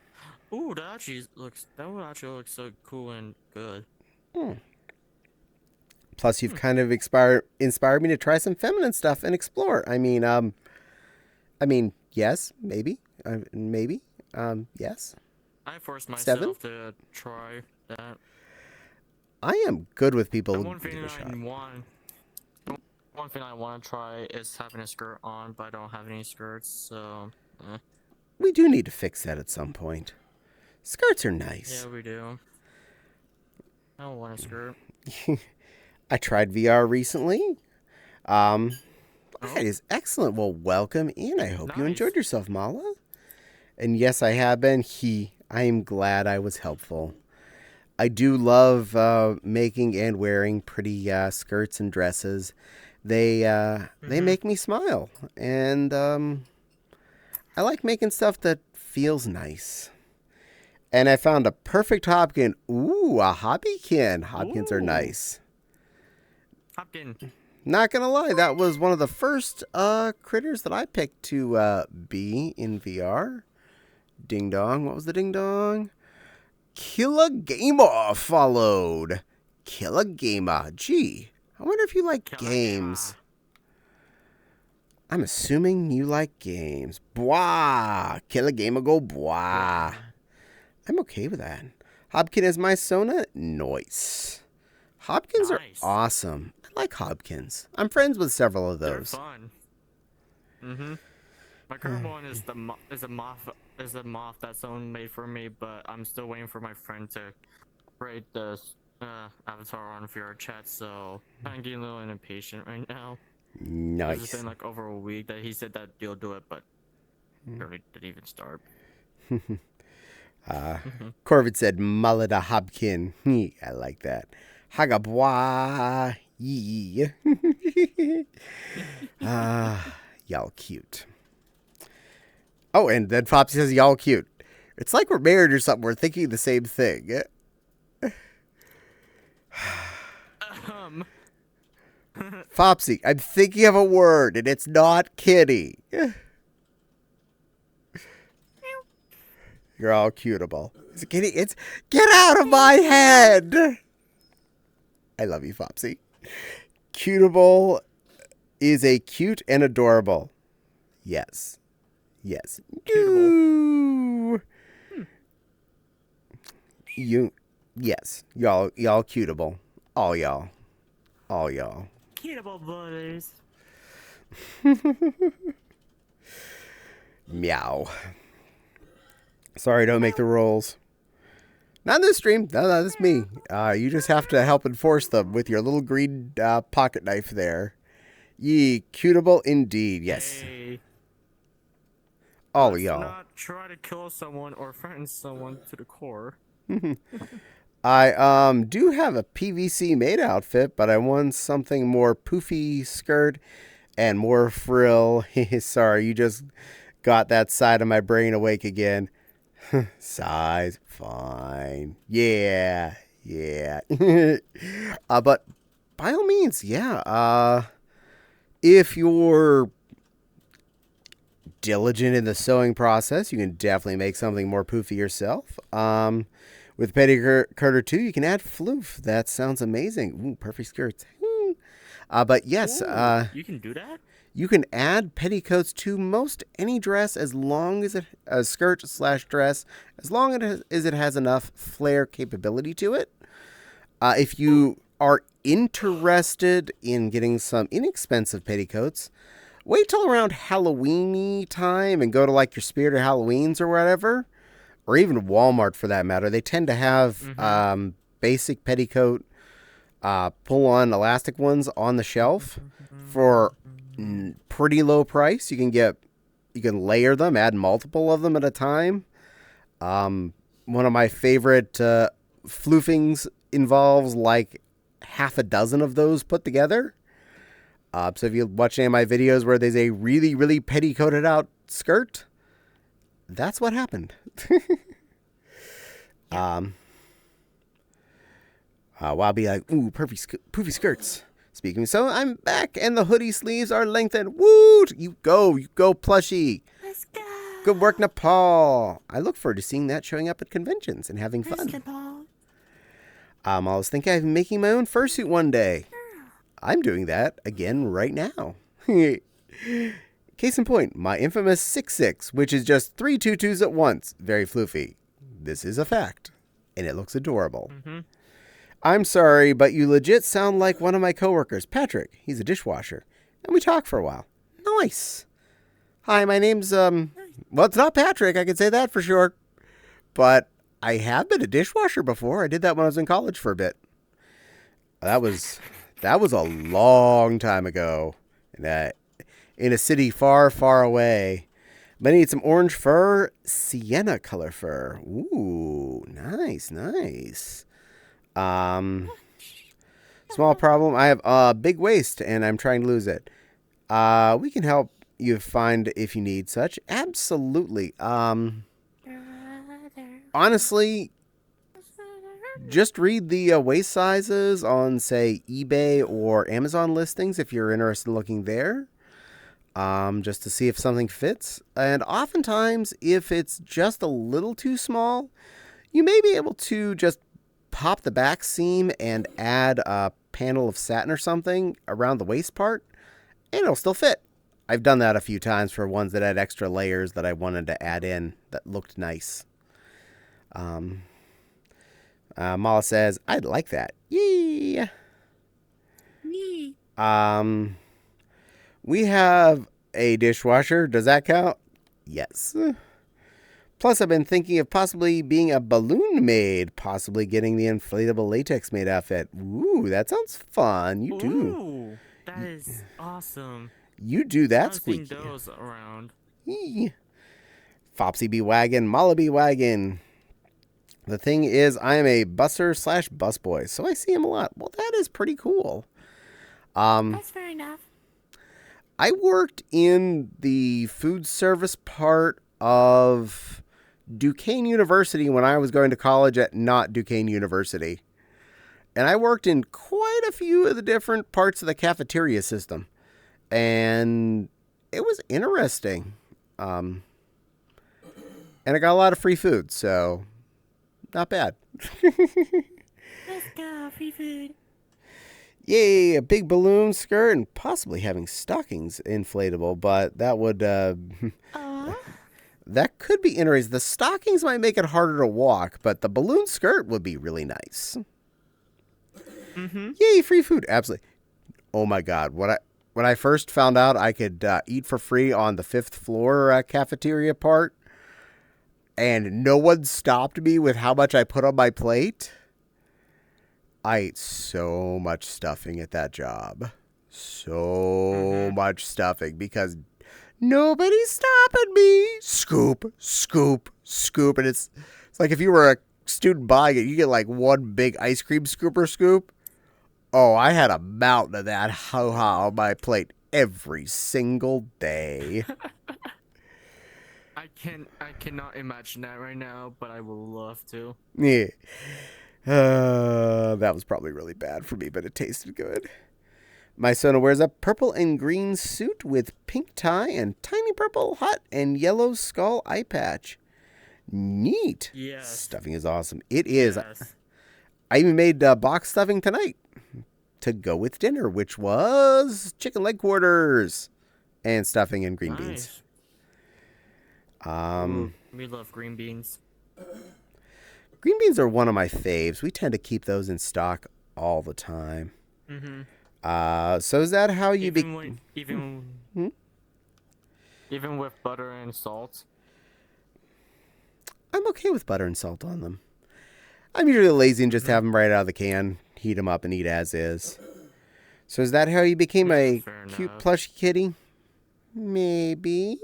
Ooh, that would actually look so cool and good. Plus, you've kind of inspired me to try some feminine stuff and explore. I mean, yes, maybe, yes. I forced myself to try that. I am good with people. One thing I want to try is having a skirt on, but I don't have any skirts, so. We do need to fix that at some point. Skirts are nice. Yeah, we do. I don't want a skirt. I tried VR recently. That is excellent. Well, welcome in. I hope you enjoyed yourself, Mala. And yes, I have been. I am glad I was helpful. I do love making and wearing pretty skirts and dresses. They make me smile, and I like making stuff that feels nice. And I found a perfect Hopkin. Ooh, a Hobbykin. Hopkins are nice. Hopkin. Not gonna lie, that was one of the first critters that I picked to be in VR. Ding dong. What was the ding dong? Killer Gamer followed. Killer Gamer. Gee, I wonder if you like games. I'm assuming you like games. Bwah! Killer Gamer go bwah. I'm okay with that. Hobkin is my Sona? Nice. Hobkins are awesome. I like Hobkins. I'm friends with several of those. They're fun. Mm-hmm. My current one is a moth that someone made for me, but I'm still waiting for my friend to create the avatar on VR Chat, so I'm getting a little impatient right now. Nice. It's been like over a week that he said that he'll do it, but barely didn't even start. Corvid said, Mullida Hobkin. I like that. Hagabwa. Yee. Y'all cute. Oh, and then Popsy says, y'all cute. It's like we're married or something. We're thinking the same thing. Fopsy, I'm thinking of a word, and it's not kitty. You're all cutable. Is it kitty? It's get out of my head. I love you, Fopsy. Cutable is a cute and adorable. Yes. Yes. Cutable. You. Yes. Y'all cutable. All y'all. Cutable brothers. Meow. Sorry, don't make the rules. Not in this stream. No, that's me. You just have to help enforce them with your little green pocket knife there. Ye cutable indeed. Yes. Hey. All Let's y'all. not try to kill someone or threaten someone to the core. I do have a PVC maid outfit, but I want something more poofy skirt and more frill. Sorry, you just got that side of my brain awake again. Size, fine. Yeah. But by all means, yeah. If you're diligent in the sewing process, you can definitely make something more poofy yourself. With Petticoat 2, you can add floof. That sounds amazing. Ooh, perfect skirts. But yes, you can do that? You can add petticoats to most any dress as long as a skirt/dress, as long as it has enough flare capability to it. If you are interested in getting some inexpensive petticoats, wait till around Halloween-y time and go to like your Spirit of Halloweens or whatever, or even Walmart for that matter. They tend to have basic petticoat pull-on elastic ones on the shelf for pretty low price. You can layer them, add multiple of them at a time. One of my favorite floofings involves like half a dozen of those put together. So if you watch any of my videos where there's a really, really petticoated out skirt, that's what happened. I'll be like, ooh, poofy skirts. Speaking so, I'm back, and the hoodie sleeves are lengthened. Woo! You go, plushie. Let's go. Good work, Nepal. I look forward to seeing that showing up at conventions and having fun. Nepal. I was thinking of making my own fursuit one day. I'm doing that again right now. Case in point, my infamous 6'6", which is just 3 tutus at once. Very floofy. This is a fact, and it looks adorable. I'm sorry, but you legit sound like one of my coworkers, Patrick. He's a dishwasher, and we talked for a while. Nice. Hi, my name's, well, it's not Patrick, I can say that for sure. But I have been a dishwasher before. I did that when I was in college for a bit. That was a long time ago. In a city far, far away. I'm gonna need some orange fur, sienna color fur. Ooh, nice. Small problem. I have a big waist and I'm trying to lose it. We can help you find if you need such. Absolutely. Honestly, just read the waist sizes on, say, eBay or Amazon listings if you're interested in looking there. Just to see if something fits. And oftentimes, if it's just a little too small, You may be able to just pop the back seam and add a panel of satin or something around the waist part, and it'll still fit. I've done that a few times for ones that had extra layers that I wanted to add in that looked nice. Mala says, I'd like that. Yee! Yee. We have a dishwasher. Does that count? Yes. Plus, I've been thinking of possibly being a balloon maid, possibly getting the inflatable latex maid outfit. Ooh, that sounds fun. You do. Ooh, that is awesome. You do that, I've seen Squeaky. those around. Fopsy B Wagon, Mala B Wagon. The thing is, I am a busser / busboy, so I see him a lot. Well, that is pretty cool. That's fair enough. I worked in the food service part of Duquesne University when I was going to college at not Duquesne University. And I worked in quite a few of the different parts of the cafeteria system. And it was interesting. And I got a lot of free food, so not bad. Let's go, free food. Yay, a big balloon skirt and possibly having stockings inflatable, but that would that could be interesting. The stockings might make it harder to walk, but the balloon skirt would be really nice. Mm-hmm. Yay, free food. Absolutely. Oh my God. When I first found out I could eat for free on the 5th floor cafeteria part, and no one stopped me with how much I put on my plate, I ate so much stuffing at that job. So much stuffing because nobody's stopping me. Scoop, scoop, scoop. And it's like if you were a student buying it, you get like one big ice cream scooper scoop. Oh, I had a mountain of that ho-ha on my plate every single day. I cannot imagine that right now, but I would love to. Yeah. That was probably really bad for me, but it tasted good. My Sona wears a purple and green suit with pink tie and tiny purple hot and yellow skull eye patch. Neat. Yes. Stuffing is awesome. It is. Yes. I even made box stuffing tonight to go with dinner, which was chicken leg quarters and stuffing and green beans. Ooh, we love green beans. Green beans are one of my faves. We tend to keep those in stock all the time. Mm-hmm. So is that how you Even with butter and salt? I'm okay with butter and salt on them. I'm usually lazy and just have them right out of the can, heat them up, and eat as is. So is that how you became a cute plush kitty? Maybe.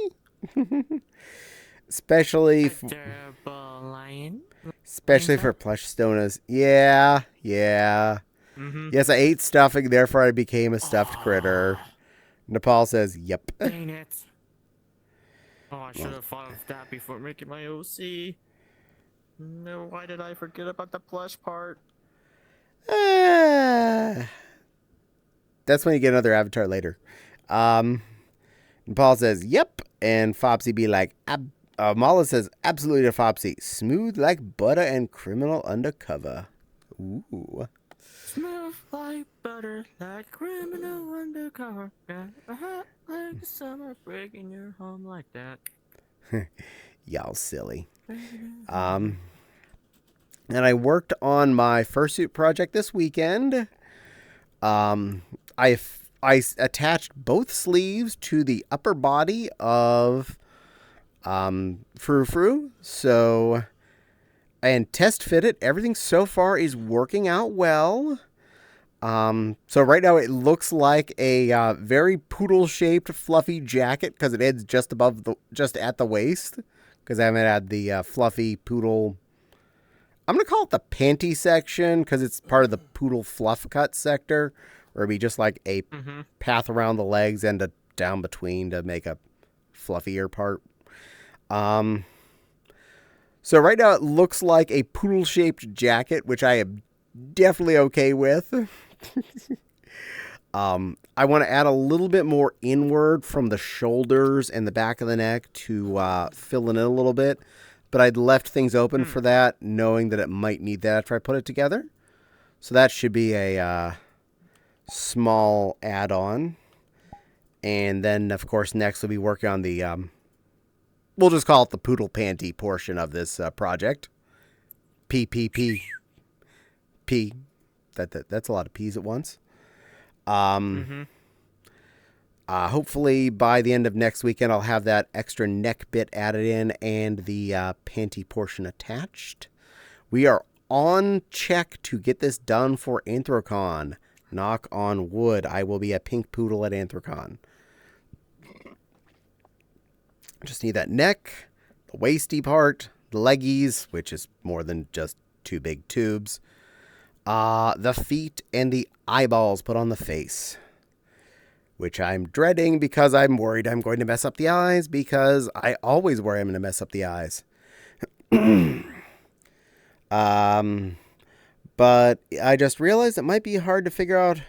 Especially for plush stonas. Yeah. Mm-hmm. Yes, I ate stuffing, therefore I became a stuffed critter. Nepal says, yep. Dang it. Oh, I should have thought of that before making my OC. No, why did I forget about the plush part? That's when you get another avatar later. Nepal says, yep. And Fopsy be like, Mala says, absolutely to Fopsy. Smooth like butter and criminal undercover. Ooh. Smooth like butter, like criminal undercover. Got a hat like a summer breaking your home like that. Y'all silly. And I worked on my fursuit project this weekend. I attached both sleeves to the upper body of Frou Frou. So, and test fit it. Everything so far is working out well. So right now it looks like a very poodle-shaped fluffy jacket because it ends just at the waist. Because I haven't had the fluffy poodle. I'm gonna call it the panty section because it's part of the poodle fluff cut sector, where it'd be just like a path around the legs and a down between to make a fluffier part. So right now it looks like a poodle-shaped jacket, which I am definitely okay with. I want to add a little bit more inward from the shoulders and the back of the neck to fill it in a little bit. but I'd left things open for that, knowing that it might need that after I put it together. So that should be a small add-on. And then, of course, next we'll be working on the, we'll just call it the poodle panty portion of this project. PPP. P. That's a lot of P's at once. Hopefully by the end of next weekend, I'll have that extra neck bit added in and the panty portion attached. We are on check to get this done for Anthrocon. Knock on wood. I will be a pink poodle at Anthrocon. Just need that neck, the waisty part, the leggies, which is more than just two big tubes, the feet, and the eyeballs put on the face, which I'm dreading because I'm worried I'm going to mess up the eyes, because I always worry I'm going to mess up the eyes. But I just realized it might be hard to figure out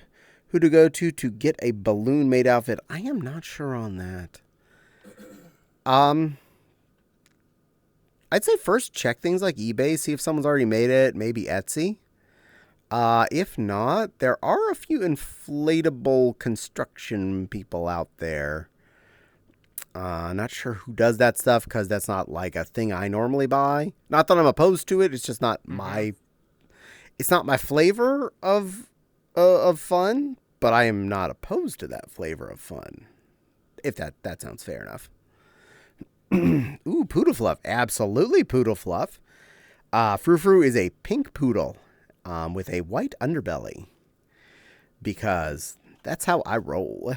who to go to get a balloon made outfit. I am not sure on that. I'd say first check things like eBay, see if someone's already made it, maybe Etsy. If not, there are a few inflatable construction people out there. Not sure who does that stuff, because that's not like a thing I normally buy. Not that I'm opposed to it, it's just not it's not my flavor of fun, but I am not opposed to that flavor of fun. If that sounds fair enough. Ooh, poodle fluff. Absolutely poodle fluff. Frou Frou is a pink poodle with a white underbelly, because that's how I roll.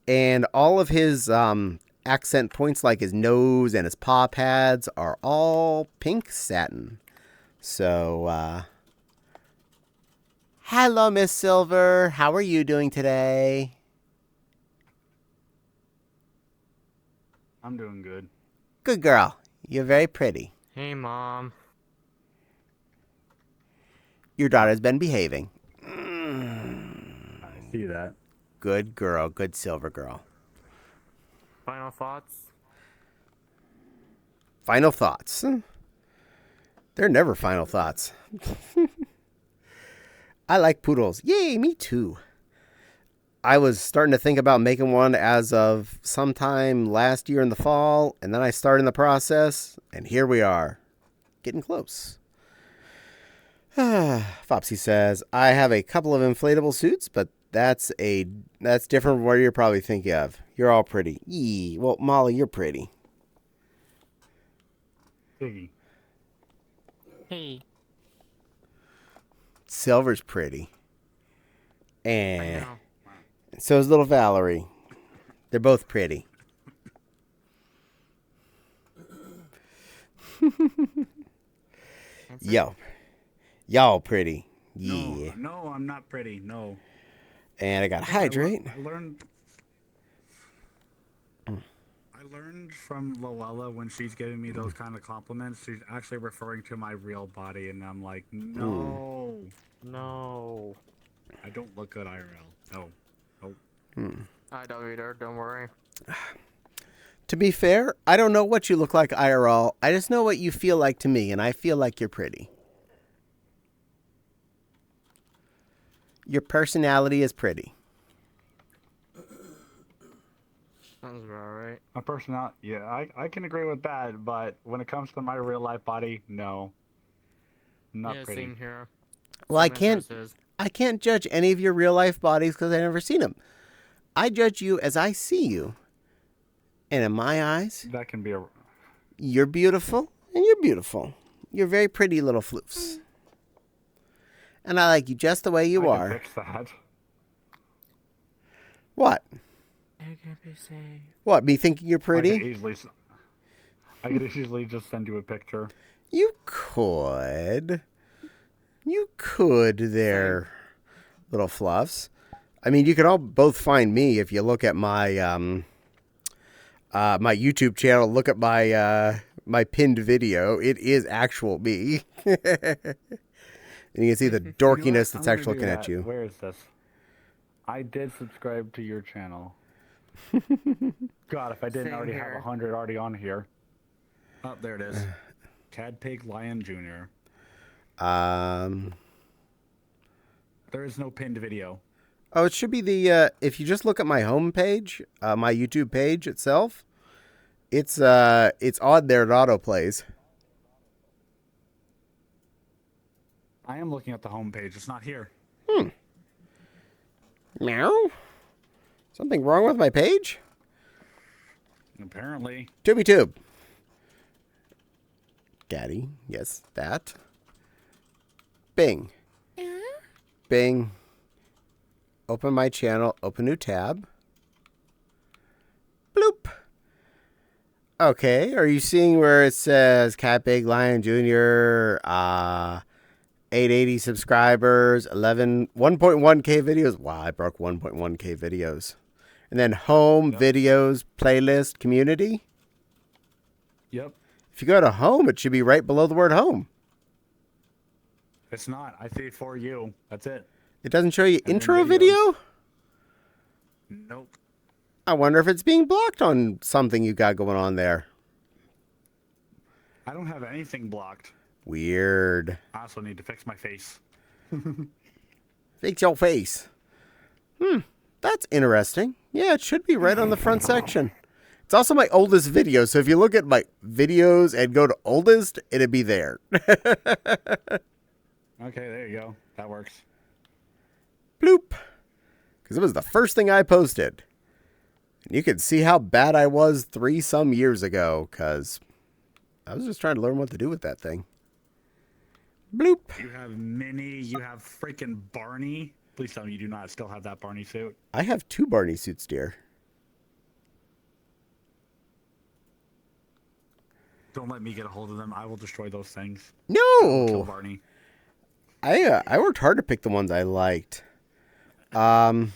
And all of his accent points, like his nose and his paw pads, are all pink satin. So, hello, Miss Silver. How are you doing today? I'm doing good. Good girl. You're very pretty. Hey, Mom. Your daughter's been behaving. I see that. Good girl. Good Silver girl. Final thoughts? Final thoughts. They're never final thoughts. I like poodles. Yay, me too. I was starting to think about making one as of sometime last year in the fall, and then I started in the process, and here we are, getting close. Fopsy says, I have a couple of inflatable suits, but that's different from what you're probably thinking of. You're all pretty. Yee. Well, Molly, you're pretty. Piggy. Hey. Silver's pretty. I And know. so is little Valerie. They're both pretty. Yo. Y'all pretty. Yeah. No, I'm not pretty. No. And I got hydrate. I learned from Luella when she's giving me those kind of compliments. She's actually referring to my real body, and I'm like, no, No. I don't look good IRL. No. I don't either. Don't worry. To be fair, I don't know what you look like IRL. I just know what you feel like to me, and I feel like you're pretty. Your personality is pretty. Sounds about right. My personality, yeah, I can agree with that, but when it comes to my real life body, no. I'm not Yeah, pretty. same here. Well, Same interests. I can't judge any of your real life bodies because I've never seen them. I judge you as I see you. And in my eyes, That can be a... you're beautiful, and you're beautiful. You're very pretty little floofs. And I like you just the way you I can are. fix that. What? I can be safe. What, me thinking you're I pretty? could easily just send you a picture. You could. You could there, little fluffs. I mean, you could all both find me if you look at my my YouTube channel. Look at my my pinned video. It is actual me. And you can see the dorkiness You know what? that's I'm gonna actually do looking at that. you. Where is this? I did subscribe to your channel. God, if I didn't Same already here. have 100 already on here. Oh, there it is. Cad Pig Lion Jr. There is no pinned video. Oh, it should be the, if you just look at my home page, my YouTube page itself, it's on there, it autoplays. I am looking at the home page. It's not here. Meow? Something wrong with my page? Apparently. TubeTube. Daddy, yes, that. Bing. Bing. Open my channel, open new tab. Bloop. Okay, are you seeing where it says Cat Big Lion Jr., 880 subscribers, 1.1k videos? Wow, I broke 1.1k videos. And then home, videos, playlist, community. Yep. If you go to home, it should be right below the word home. It's not. I see for you. That's it. It doesn't show you And then intro videos. video? Nope. I wonder if it's being blocked on something you got going on there. I don't have anything blocked. Weird. I also need to fix my face. Fix your face. That's interesting. Yeah, it should be right on the front section. It's also my oldest video, so if you look at my videos and go to oldest, it'd be there. Okay, there you go. That works. Bloop. Because it was the first thing I posted. And you can see how bad I was 3-some years ago, because I was just trying to learn what to do with that thing. Bloop. You have Minnie. You have freaking Barney. Please tell me you do not still have that Barney suit. I have 2 Barney suits, dear. Don't let me get a hold of them. I will destroy those things. No! Kill Barney. I worked hard to pick the ones I liked. Oh,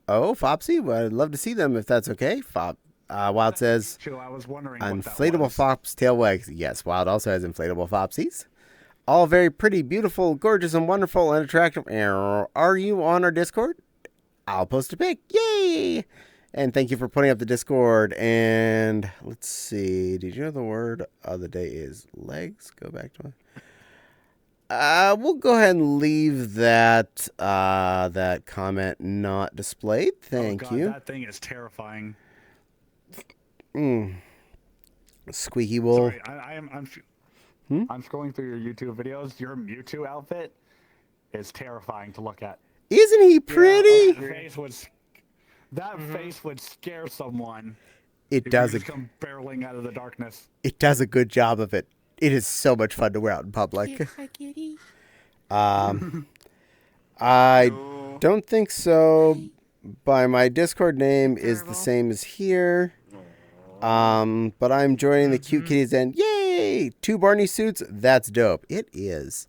Fopsy, well, I'd love to see them if that's okay. Wild says, True, I was wondering what that inflatable was. fox tail wags. Yes, Wild also has inflatable Fopsies. All very pretty, beautiful, gorgeous, and wonderful, and attractive. Are you on our Discord? I'll post a pic. Yay! And thank you for putting up the Discord. And let's see. Did you know the word of the day is legs? Go back to it. We'll go ahead and leave that that comment not displayed. Thank Oh God, you. That thing is terrifying. Squeaky wool. Sorry, I'm scrolling through your YouTube videos. Your Mewtwo outfit is terrifying to look at. Isn't he pretty? That face would scare someone. It If does. you just come barreling out of the darkness. It does a good job of it. It is so much fun to wear out in public. I don't think so. By my Discord name is the same as here. But I'm joining the cute kitties and yay! 2 Barney suits. That's dope. It is.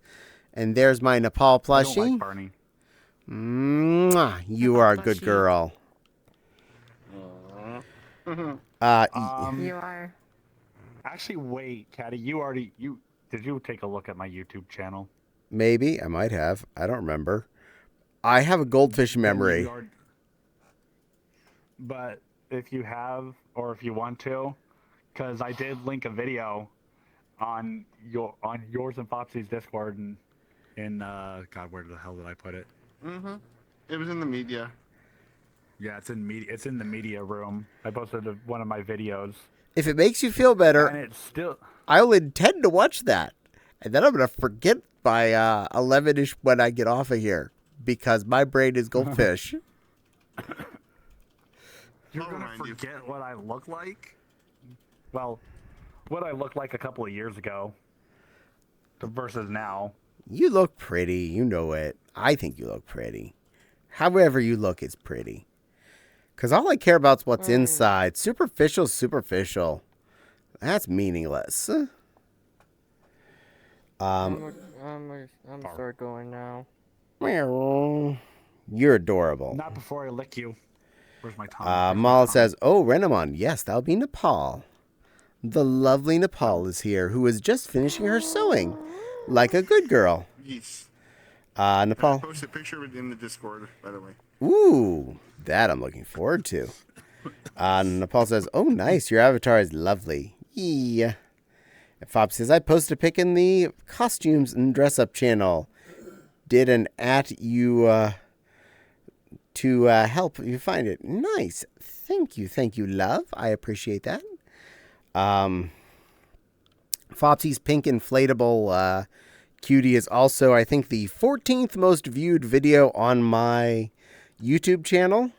And there's my Nepal I don't like plushie. Barney. Mwah, you are a good girl. You are. Actually, wait, Caddie. Did you take a look at my YouTube channel? Maybe. I might have. I don't remember. I have a goldfish memory. But if you have, or if you want to, because I did link a video on yours and Fopsy's Discord and in God, where the hell did I put it? It was in the media. Yeah, it's in media. It's in the media room. I posted one of my videos, If it makes you feel better, and it's still. I'll intend to watch that. And then I'm going to forget by 11-ish when I get off of here. Because my brain is goldfish. You're I'll gonna remind you. forget what I look like? Well, what I looked like a couple of years ago versus now. You look pretty. You know it. I think you look pretty. However you look is pretty. Because all I care about is what's inside. Superficial. That's meaningless. I'm start going now. You're adorable. Not before I lick you. Where's my tongue? Mal says, oh, Renamon. Yes, that'll be Nepal. The lovely Nepal is here, who is just finishing her sewing. Like a good girl. Yes. I Nepal. posted a picture of it in the Discord, by the way. Ooh, that I'm looking forward to. Nepal says, "Oh, nice. Your avatar is lovely." Yeah. And Fob says, "I posted a pic in the costumes and dress up channel. Did an at you to help you find it. Nice. Thank you, love. I appreciate that." Fopsy's pink inflatable cutie is also, I think, the 14th most viewed video on my YouTube channel.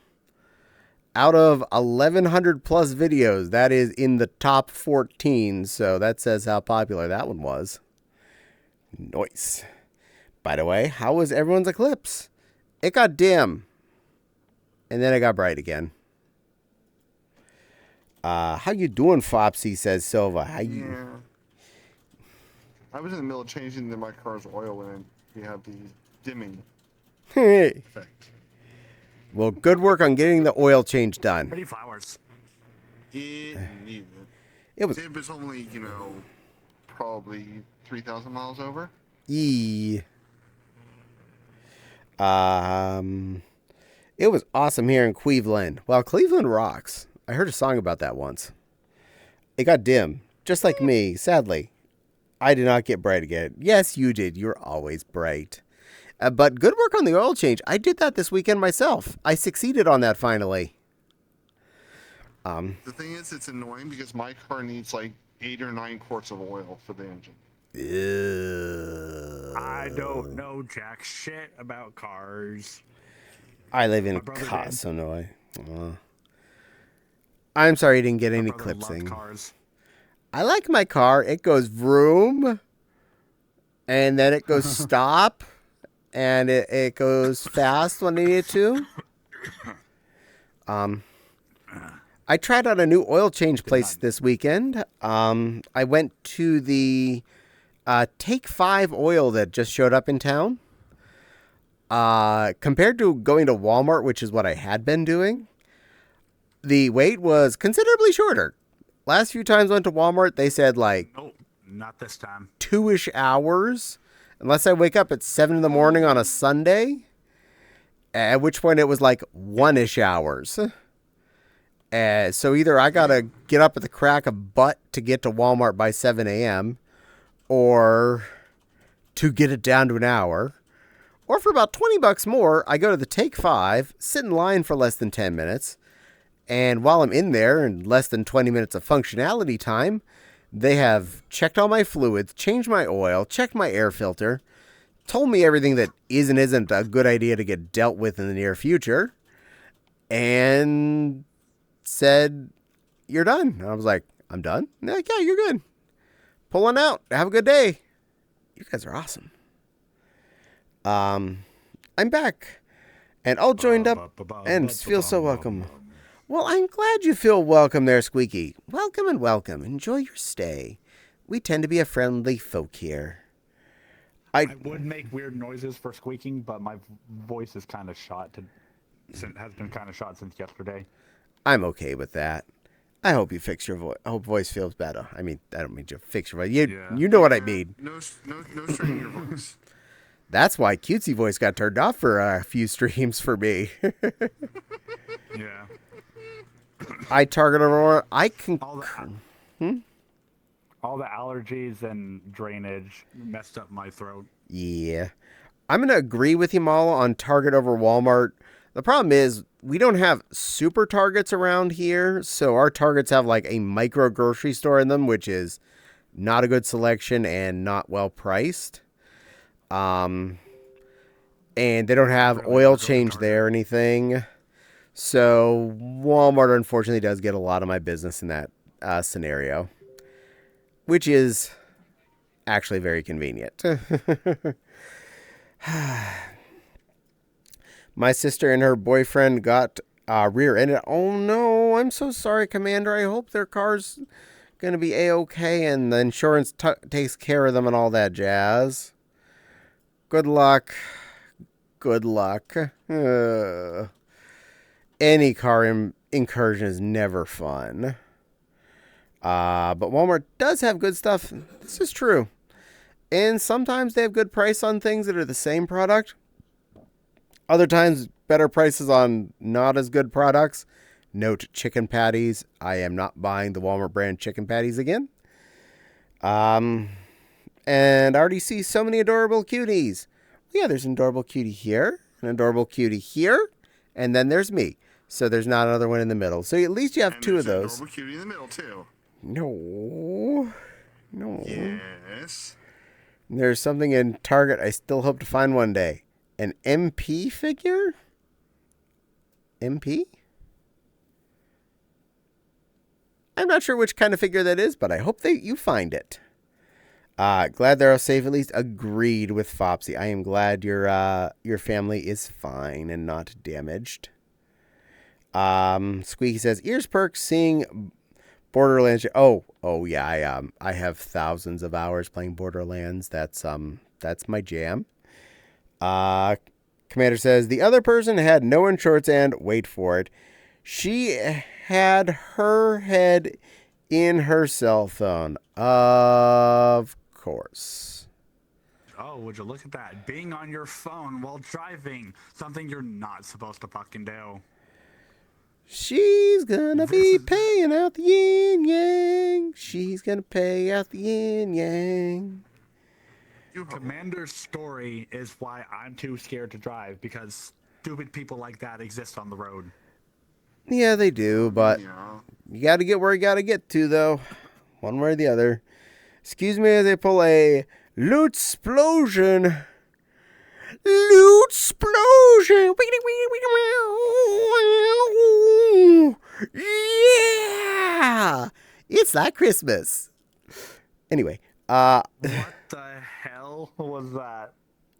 Out of 1,100 plus videos, that is in the top 14, so that says how popular that one was. Nice. By the way, how was everyone's eclipse? It got dim, and then it got bright again. How you doing, Fopsy, says Silva. How you... Yeah. I was in the middle of changing my car's oil and we have the dimming effect. Well, good work on getting the oil change done. Pretty flowers. It needed It was... It was only, probably 3,000 miles over. It was awesome here in Cleveland. Well, Cleveland rocks. I heard a song about that once. It got dim, just like me, sadly. I did not get bright again. Yes, you did. You're always bright. But good work on the oil change. I did that this weekend myself. I succeeded on that finally. The thing is, it's annoying because my car needs like 8 or 9 quarts of oil for the engine. I don't know jack shit about cars. I live in Casa, Illinois. I'm sorry you didn't get any clipsing. Cars. I like my car. It goes vroom, and then it goes stop, and it goes fast when I need it to. I tried out a new oil change place this weekend. I went to the Take 5 oil that just showed up in town. Compared to going to Walmart, which is what I had been doing, the wait was considerably shorter. Last few times I went to Walmart, they said like... Nope, not this time. 2-ish hours. Unless I wake up at 7 in the morning on a Sunday. At which point it was like 1-ish hours. So either I got to get up at the crack of butt to get to Walmart by 7 a.m. Or to get it down to an hour. Or for about $20 more, I go to the Take 5, sit in line for less than 10 minutes. And while I'm in there, in less than 20 minutes of functionality time, they have checked all my fluids, changed my oil, checked my air filter, told me everything that is and isn't a good idea to get dealt with in the near future, and said, "You're done." And I was like, "I'm done?" And they're like, "Yeah, you're good. Pull on out. Have a good day." You guys are awesome. I'm back, and all joined up, and feel so welcome. Well, I'm glad you feel welcome there, Squeaky. Welcome and welcome. Enjoy your stay. We tend to be a friendly folk here. I would make weird noises for squeaking, but my voice is kind of shot. Has been kind of shot since yesterday. I'm okay with that. I hope you fix your voice. I hope voice feels better. I mean, I don't mean to fix your voice. You know what I mean. No straining your voice. That's why Cutesy voice got turned off for a few streams for me. Yeah. I target Aurora. I can. All the allergies and drainage messed up my throat. Yeah. I'm going to agree with you, Mala, on Target over Walmart. The problem is we don't have super Targets around here, so our Targets have like a micro grocery store in them, which is not a good selection and not well priced. And they don't have oil change there or anything. So Walmart, unfortunately, does get a lot of my business in that scenario, which is actually very convenient. My sister and her boyfriend got rear-ended. Oh, no, I'm so sorry, Commander. I hope their car's going to be A-okay and the insurance takes care of them and all that jazz. Good luck. Good luck. Any car incursion is never fun. But Walmart does have good stuff. This is true. And sometimes they have good price on things that are the same product. Other times, better prices on not as good products. Note chicken patties. I am not buying the Walmart brand chicken patties again. And I already see so many adorable cuties. Yeah, there's an adorable cutie here, an adorable cutie here, and then there's me. So there's not another one in the middle. So at least you have two of those. There's an adorable cutie in the middle too. No. Yes. There's something in Target I still hope to find one day. An MP figure? MP? I'm not sure which kind of figure that is, but I hope that you find it. Glad they're all safe. At least agreed with Fopsy. I am glad your family is fine and not damaged. Squeaky says ears perk seeing Borderlands. Oh yeah. I have thousands of hours playing Borderlands. That's my jam. Commander says the other person had no insurance and wait for it. She had her head in her cell phone. Of course. Oh, would you look at that? Being on your phone while driving. Something you're not supposed to fucking do. She's gonna be paying out the yin yang. She's gonna pay out the yin yang. Commander's story is why I'm too scared to drive, because stupid people like that exist on the road. Yeah, they do, but you gotta get where you gotta get to, though. One way or the other. Excuse me as I pull a loot explosion. Loot explosion. Yeah, it's like Christmas. Anyway, What the hell was that?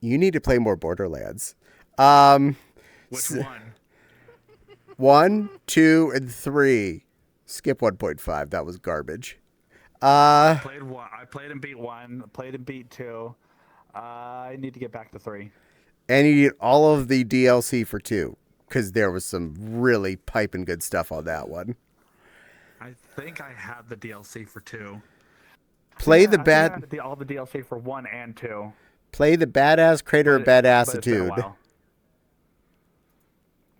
you need to play more Borderlands. Which one? 1, 2, and 3. Skip 1.5. That was garbage. Played one. I played and beat 1. Played and beat 2. I need to get back to 3. And you need all of the DLC for 2, because there was some really piping good stuff on that one. I think I have the DLC for 2. Play I the think I bad. had all the DLC for 1 and 2. Play the badass Crater of But it's been a Badassitude. while.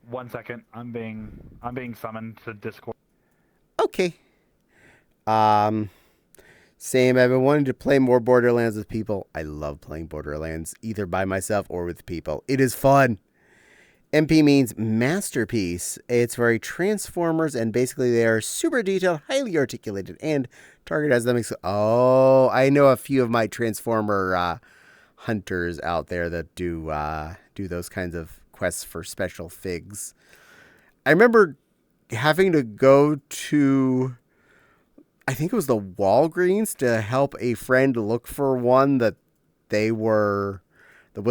1 second. I'm being summoned to Discord. Okay. Same. I've been wanting to play more Borderlands with people. I love playing Borderlands, either by myself or with people. It is fun. MP means masterpiece. It's very Transformers, and basically they are super detailed, highly articulated, and Target has them. Oh, I know a few of my Transformer hunters out there that do those kinds of quests for special figs. I remember having to go to, I think it was the Walgreens, to help a friend look for one that was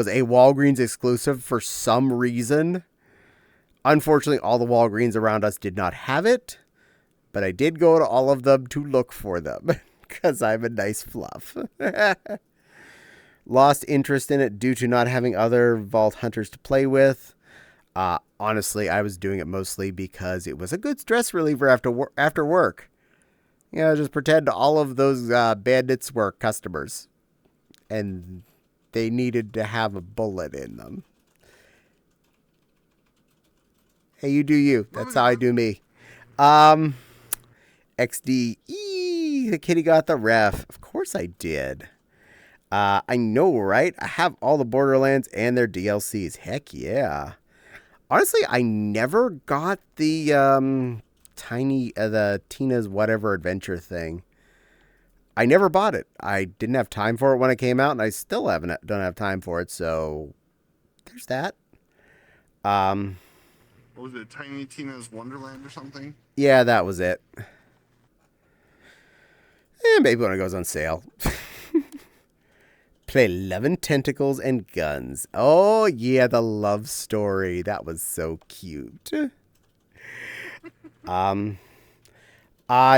a Walgreens exclusive for some reason. Unfortunately, all the Walgreens around us did not have it, but I did go to all of them to look for them because I'm a nice fluff. Lost interest in it due to not having other Vault Hunters to play with. Honestly, I was doing it mostly because it was a good stress reliever after work. Just pretend all of those bandits were customers, and they needed to have a bullet in them. Hey, you do you. That's how I do me. XDE, the kitty got the ref. Of course I did. I know, right? I have all the Borderlands and their DLCs. Heck yeah. Honestly, I never got the the Tina's Whatever Adventure thing. I never bought it. I didn't have time for it when it came out, and I still don't have time for it. So there's that. What was it? Tiny Tina's Wonderland or something? Yeah, that was it. Maybe when it goes on sale. Play Love and Tentacles and Guns. Oh, yeah, the love story. That was so cute. I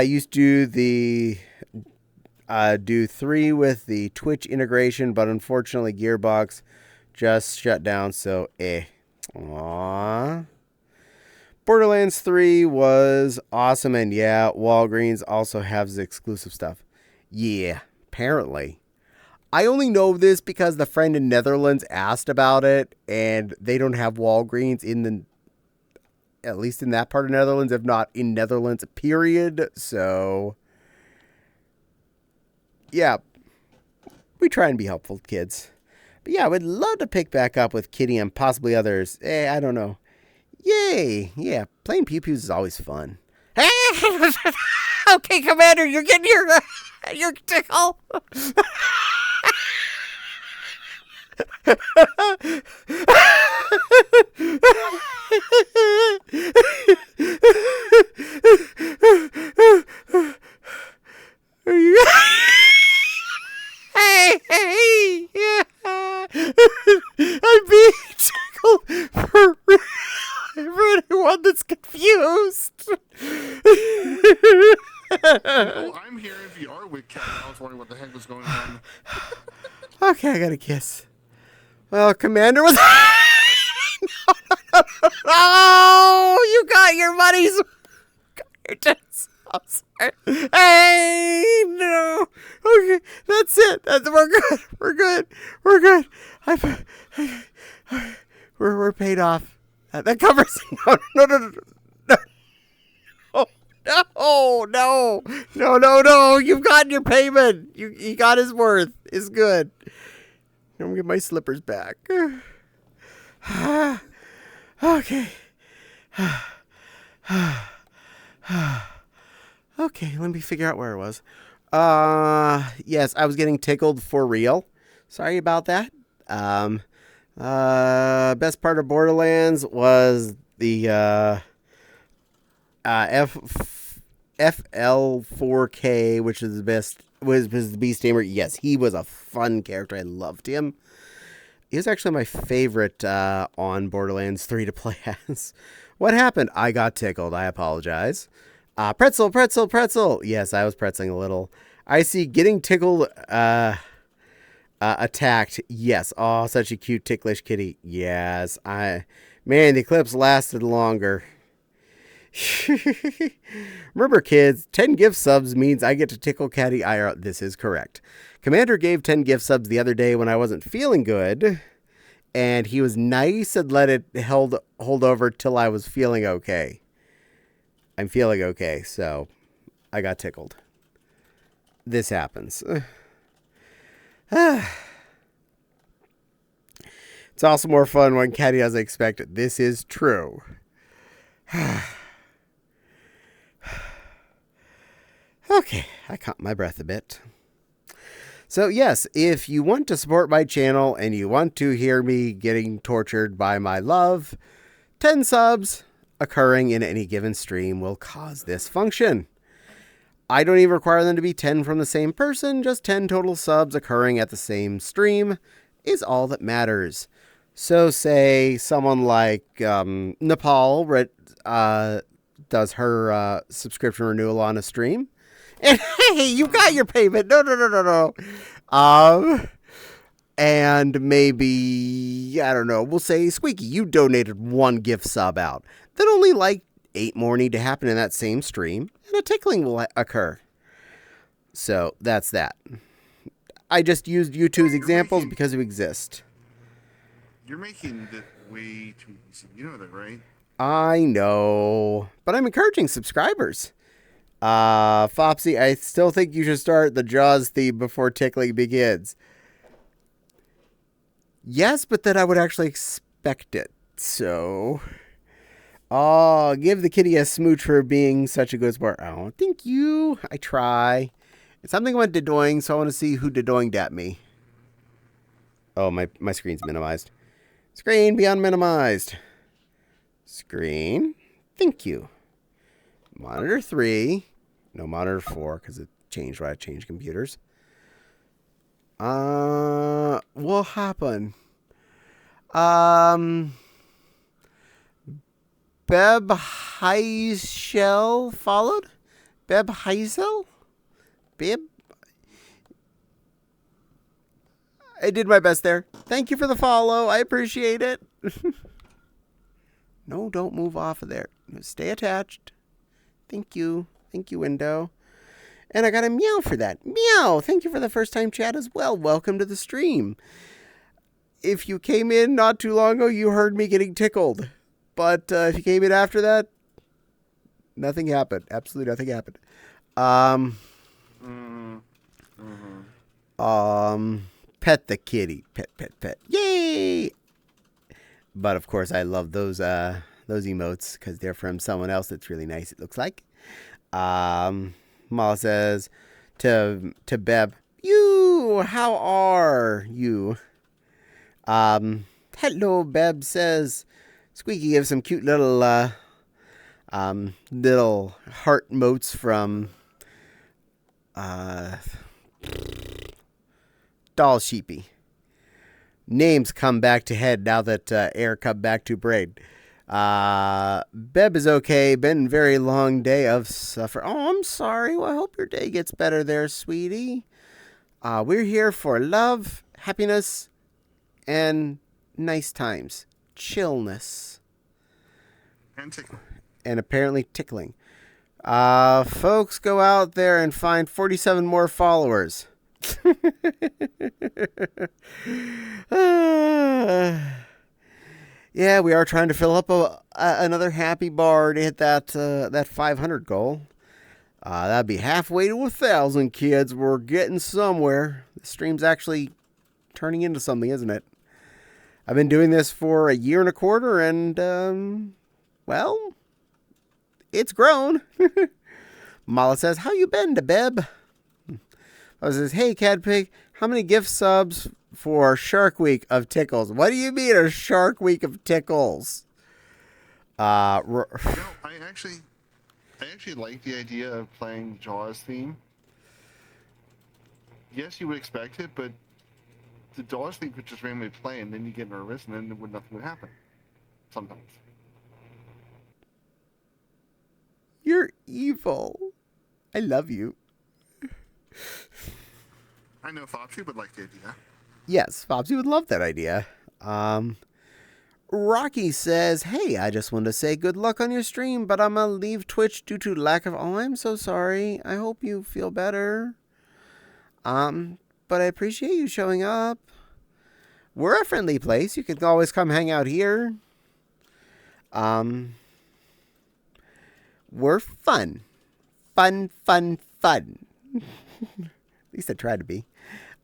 used to do 3 with the Twitch integration, but unfortunately Gearbox just shut down, so Aww. Borderlands 3 was awesome, and yeah, Walgreens also has exclusive stuff. Yeah, apparently. I only know this because the friend in Netherlands asked about it, and they don't have Walgreens at least in that part of Netherlands, if not in Netherlands, period. So, yeah, we try and be helpful kids. But yeah, I would love to pick back up with Kitty and possibly others. I don't know. Yay! Yeah, playing Pew Pews is always fun. Okay, Commander, you're getting your tickle. Hey, yeah. I'm being tickled for anyone that's confused. No, I'm here if you are with Caddie. I was wondering what the heck was going on. Okay, I got a kiss. Well, Commander was... No, you got your money's... Got your tits. I'm sorry. Hey, no. Okay, that's it. We're good. We're good. We're good. We're paid off. That covers... No. You've gotten your payment. He got his worth. It's good. I'm gonna get my slippers back. Okay. Okay, let me figure out where I was. Yes, I was getting tickled for real. Sorry about that. Best part of Borderlands was the FL4K, which is the best, was the Beast Tamer. Yes, he was a fun character. I loved him. He was actually my favorite on Borderlands 3 to play as. What happened? I got tickled. I apologize. Pretzel. Yes, I was pretzeling a little. I see getting tickled attacked. Yes. Oh, such a cute ticklish kitty. Yes. Man, the eclipse lasted longer. Remember, kids, 10 gift subs means I get to tickle Caddie IRL. This is correct. Commander gave 10 gift subs the other day when I wasn't feeling good, and he was nice and let it hold over till I was feeling okay. I'm feeling okay, so I got tickled. This happens. It's also more fun when Caddie doesn't expect it. This is true. Okay, I caught my breath a bit. So yes, if you want to support my channel and you want to hear me getting tortured by my love, 10 subs occurring in any given stream will cause this function. I don't even require them to be 10 from the same person, just 10 total subs occurring at the same stream is all that matters. So say someone like Nepal does her subscription renewal on a stream. And hey, you got your payment. No. And maybe, I don't know, we'll say, Squeaky, you donated 1 gift sub out. Then only like 8 more need to happen in that same stream, and a tickling will occur. So that's that. I just used YouTube's examples because they exist. You're making it way too easy. You know that, right? I know, but I'm encouraging subscribers. Fopsy, I still think you should start the Jaws theme before tickling begins. Yes, but then I would actually expect it. So, give the kitty a smooch for being such a good sport. Oh, thank you. I try. It's something about dedoing, so I want to see who dedoinged at me. Oh, my screen's minimized. Screen beyond minimized. Screen. Thank you. Monitor 3. No, monitor 4, because it changed when I changed computers. What happened? Beb Heisel followed? Beb Heisel? Beb? I did my best there. Thank you for the follow. I appreciate it. No, don't move off of there. Stay attached. Thank you. Thank you, window. And I got a meow for that. Meow. Thank you for the first time chat as well. Welcome to the stream. If you came in not too long ago, you heard me getting tickled. But if you came in after that, nothing happened. Absolutely nothing happened. Pet the kitty. Pet. Yay! But of course, I love those emotes because they're from someone else that's really nice. It looks like. Mala says to Beb, "You, how are you?" Hello, Beb says. Squeaky gives some cute little heart motes from Doll Sheepy. Names come back to head now that air come back to brain. Beb is okay. Been a very long day of suffer. Oh, I'm sorry. Well, I hope your day gets better there, sweetie. We're here for love, happiness, and nice times. Chillness. And tickle. And apparently tickling. Folks, go out there and find 47 more followers. Yeah, we are trying to fill up another happy bar to hit that 500 goal. That'd be halfway to 1,000, kids. We're getting somewhere. The stream's actually turning into something, isn't it? I've been doing this for 1.25 years, and well, it's grown. Mala says, "How you been, Beb?" I says, "Hey, Cadpig, how many gift subs for Shark Week of Tickles?" What do you mean a Shark Week of Tickles? I actually like the idea of playing Jaws theme. Yes, you would expect it, but the Jaws theme could just randomly play, and then you get nervous, and then nothing would happen. Sometimes. You're evil. I love you. I know Fopsy would like the idea. Yes, Fopsy would love that idea. Rocky says, "Hey, I just wanted to say good luck on your stream, but I'm going to leave Twitch due to lack of..." Oh, I'm so sorry. I hope you feel better. But I appreciate you showing up. We're a friendly place. You can always come hang out here. We're fun. Fun. At least I try to be.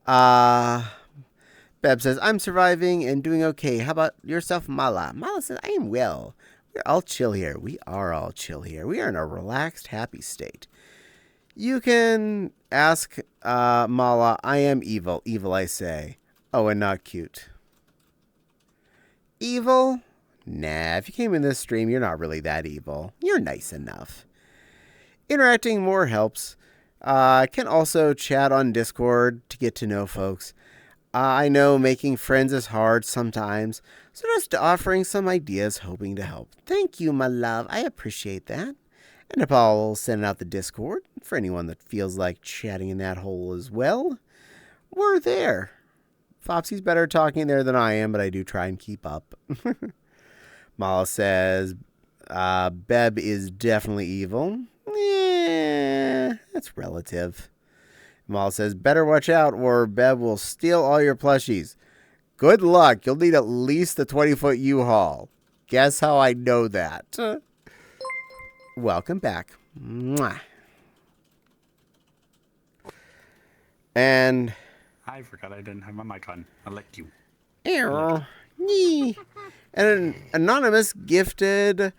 Beb says, "I'm surviving and doing okay. How about yourself, Mala?" Mala says, "I am well. We're all chill here. We are all chill here. We are in a relaxed, happy state. You can ask Mala. I am evil. Evil, I say. Oh, and not cute. Evil? Nah, if you came in this stream, you're not really that evil. You're nice enough. Interacting more helps. Can also chat on Discord to get to know folks. I know making friends is hard sometimes, so just offering some ideas, hoping to help. Thank you, my love. I appreciate that. And Nepal will send out the Discord for anyone that feels like chatting in that hole as well. We're there. Fopsy's better talking there than I am, but I do try and keep up. Mala says, Beb is definitely evil. Yeah, that's relative. Mala says, "Better watch out or Beb will steal all your plushies. Good luck. You'll need at least the 20-foot U-Haul. Guess how I know that?" Welcome back. Mwah. And... I forgot I didn't have my mic on. I like you. Error. And an anonymous gifter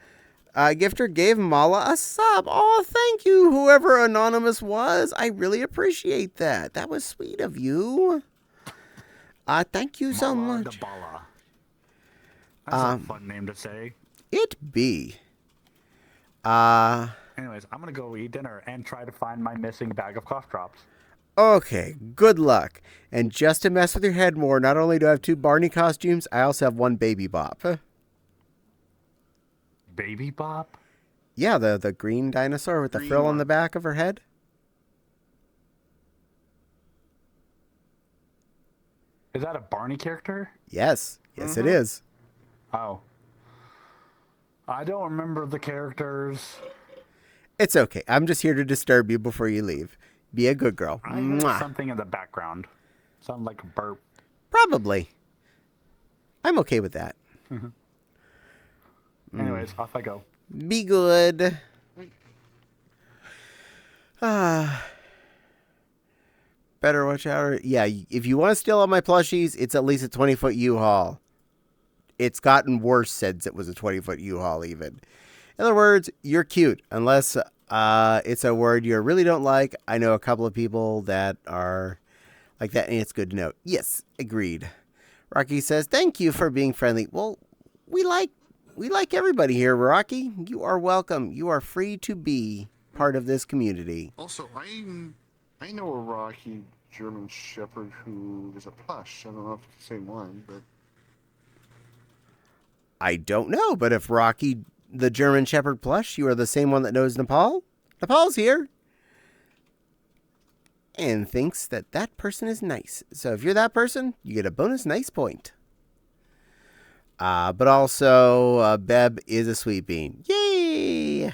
gave Mala a sub. Oh, thank you, whoever anonymous was. I really appreciate that. That was sweet of you. Thank you so Mala much. the Bala. That's a fun name to say. It be. Anyways, I'm gonna go eat dinner and try to find my missing bag of cough drops. Okay, good luck. And just to mess with your head more, not only do I have 2 Barney costumes, I also have 1 Baby Bop. Baby Bop? Yeah, the green dinosaur with the frill on the back of her head. Is that a Barney character? Yes. Yes, it is. Oh. I don't remember the characters. It's okay. I'm just here to disturb you before you leave. Be a good girl. I heard something in the background. Sounded like a burp. Probably. I'm okay with that. Anyways, off I go. Be good. Better watch out. Yeah, if you want to steal all my plushies, it's at least a 20-foot U-Haul. It's gotten worse since it was a 20-foot U-Haul even. In other words, you're cute. Unless it's a word you really don't like. I know a couple of people that are like that, and it's good to know. Yes, agreed. Rocky says, thank you for being friendly. Well, we like everybody here, Rocky. You are welcome. You are free to be part of this community. Also, I know a Rocky German Shepherd who is a plush. I don't know if it's the same one, but I don't know, but if Rocky, the German Shepherd plush, you are the same one that knows Nepal, Nepal's here and thinks that that person is nice. So if you're that person, you get a bonus nice point. But also, Beb is a sweet bean. Yay!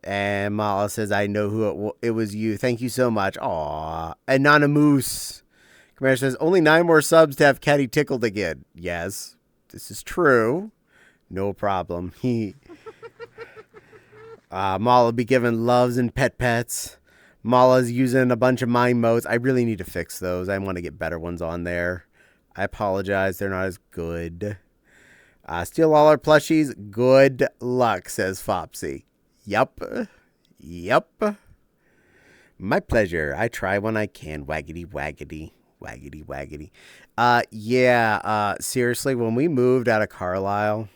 And Mala says, I know who it was you. Thank you so much. Aw. Anonymous. Commander says, only 9 more subs to have Caddie tickled again. Yes, this is true. No problem. Mala be giving loves and pets. Mala's using a bunch of mind modes. I really need to fix those. I want to get better ones on there. I apologize. They're not as good. Steal all our plushies. Good luck, says Fopsy. Yup. My pleasure. I try when I can. Waggity, waggity. Waggity, waggity. Seriously, when we moved out of Carlisle,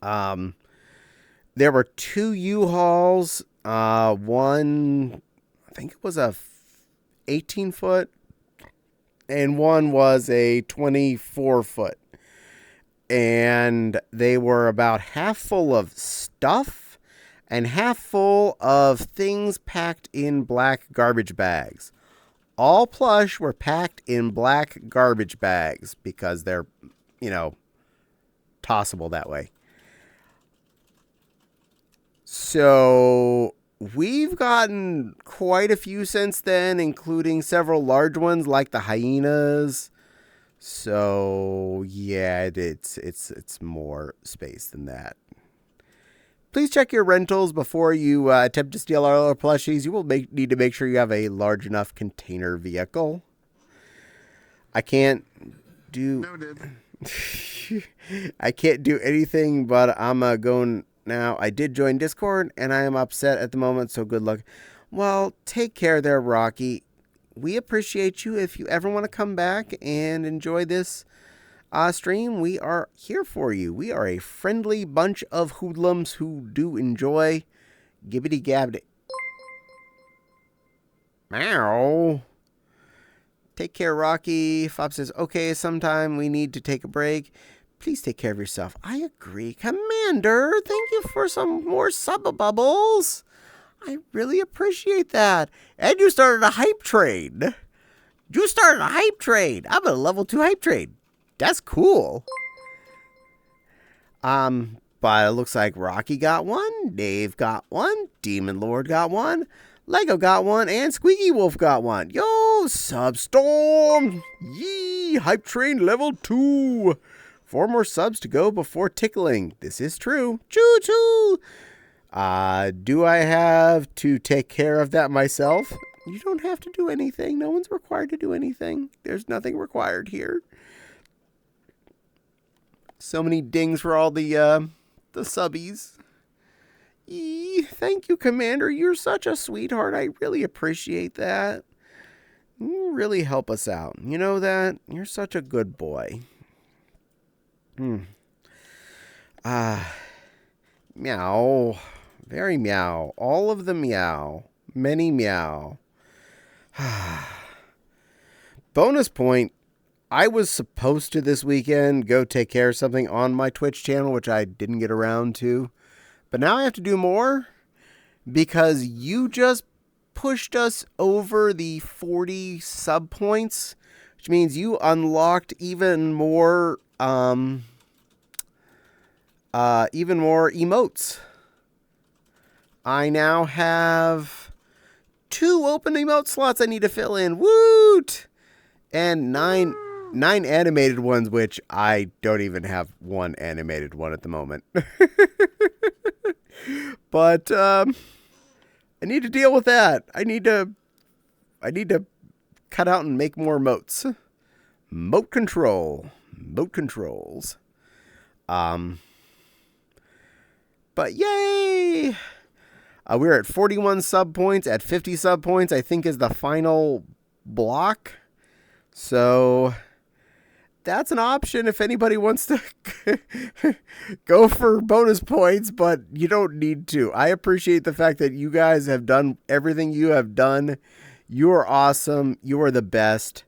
there were 2 U-Hauls. One, I think it was a 18-foot, and one was a 24-foot. And they were about half full of stuff and half full of things packed in black garbage bags. All plush were packed in black garbage bags because they're, tossable that way. So we've gotten quite a few since then, including several large ones like the hyenas. So yeah, it's more space than that. Please check your rentals before you attempt to steal our other plushies. You will need to make sure you have a large enough container vehicle. I can't do... noted. I can't do anything, but I'm going now. I did join Discord, and I am upset at the moment, so good luck. Well, take care there, Rocky. We appreciate you. If you ever want to come back and enjoy this stream, we are here for you. We are a friendly bunch of hoodlums who do enjoy gibbity gabbity. Meow. Take care, Rocky. Fob says, okay, sometime we need to take a break. Please take care of yourself. I agree. Commander, thank you for some more sub-bubbles. I really appreciate that. And you started a hype train. I'm a level 2 hype train. That's cool. But it looks like Rocky got one, Dave got one, Demon Lord got one, Lego got one, and Squeaky Wolf got one. Yo, Substorm! Yee! Hype train level 2. 4 more subs to go before tickling. This is true. Choo-choo! Do I have to take care of that myself? You don't have to do anything. No one's required to do anything. There's nothing required here. So many dings for all the subbies. Thank you, Commander. You're such a sweetheart. I really appreciate that. You really help us out. You know that? You're such a good boy. Meow. Very meow. All of the meow. Many meow. Bonus point. I was supposed to this weekend go take care of something on my Twitch channel, which I didn't get around to. But now I have to do more because you just pushed us over the 40 sub points, which means you unlocked even more emotes. I now have 2 open emote slots I need to fill in. Woot! And 9 9 animated ones, which I don't even have one animated one at the moment. But I need to deal with that. I need to cut out and make more moats. Moat control. Moat controls. But yay! We're at 41 sub points. At 50 sub points, I think is the final block. So that's an option if anybody wants to go for bonus points, but you don't need to. I appreciate the fact that you guys have done everything you have done. You are awesome. You are the best.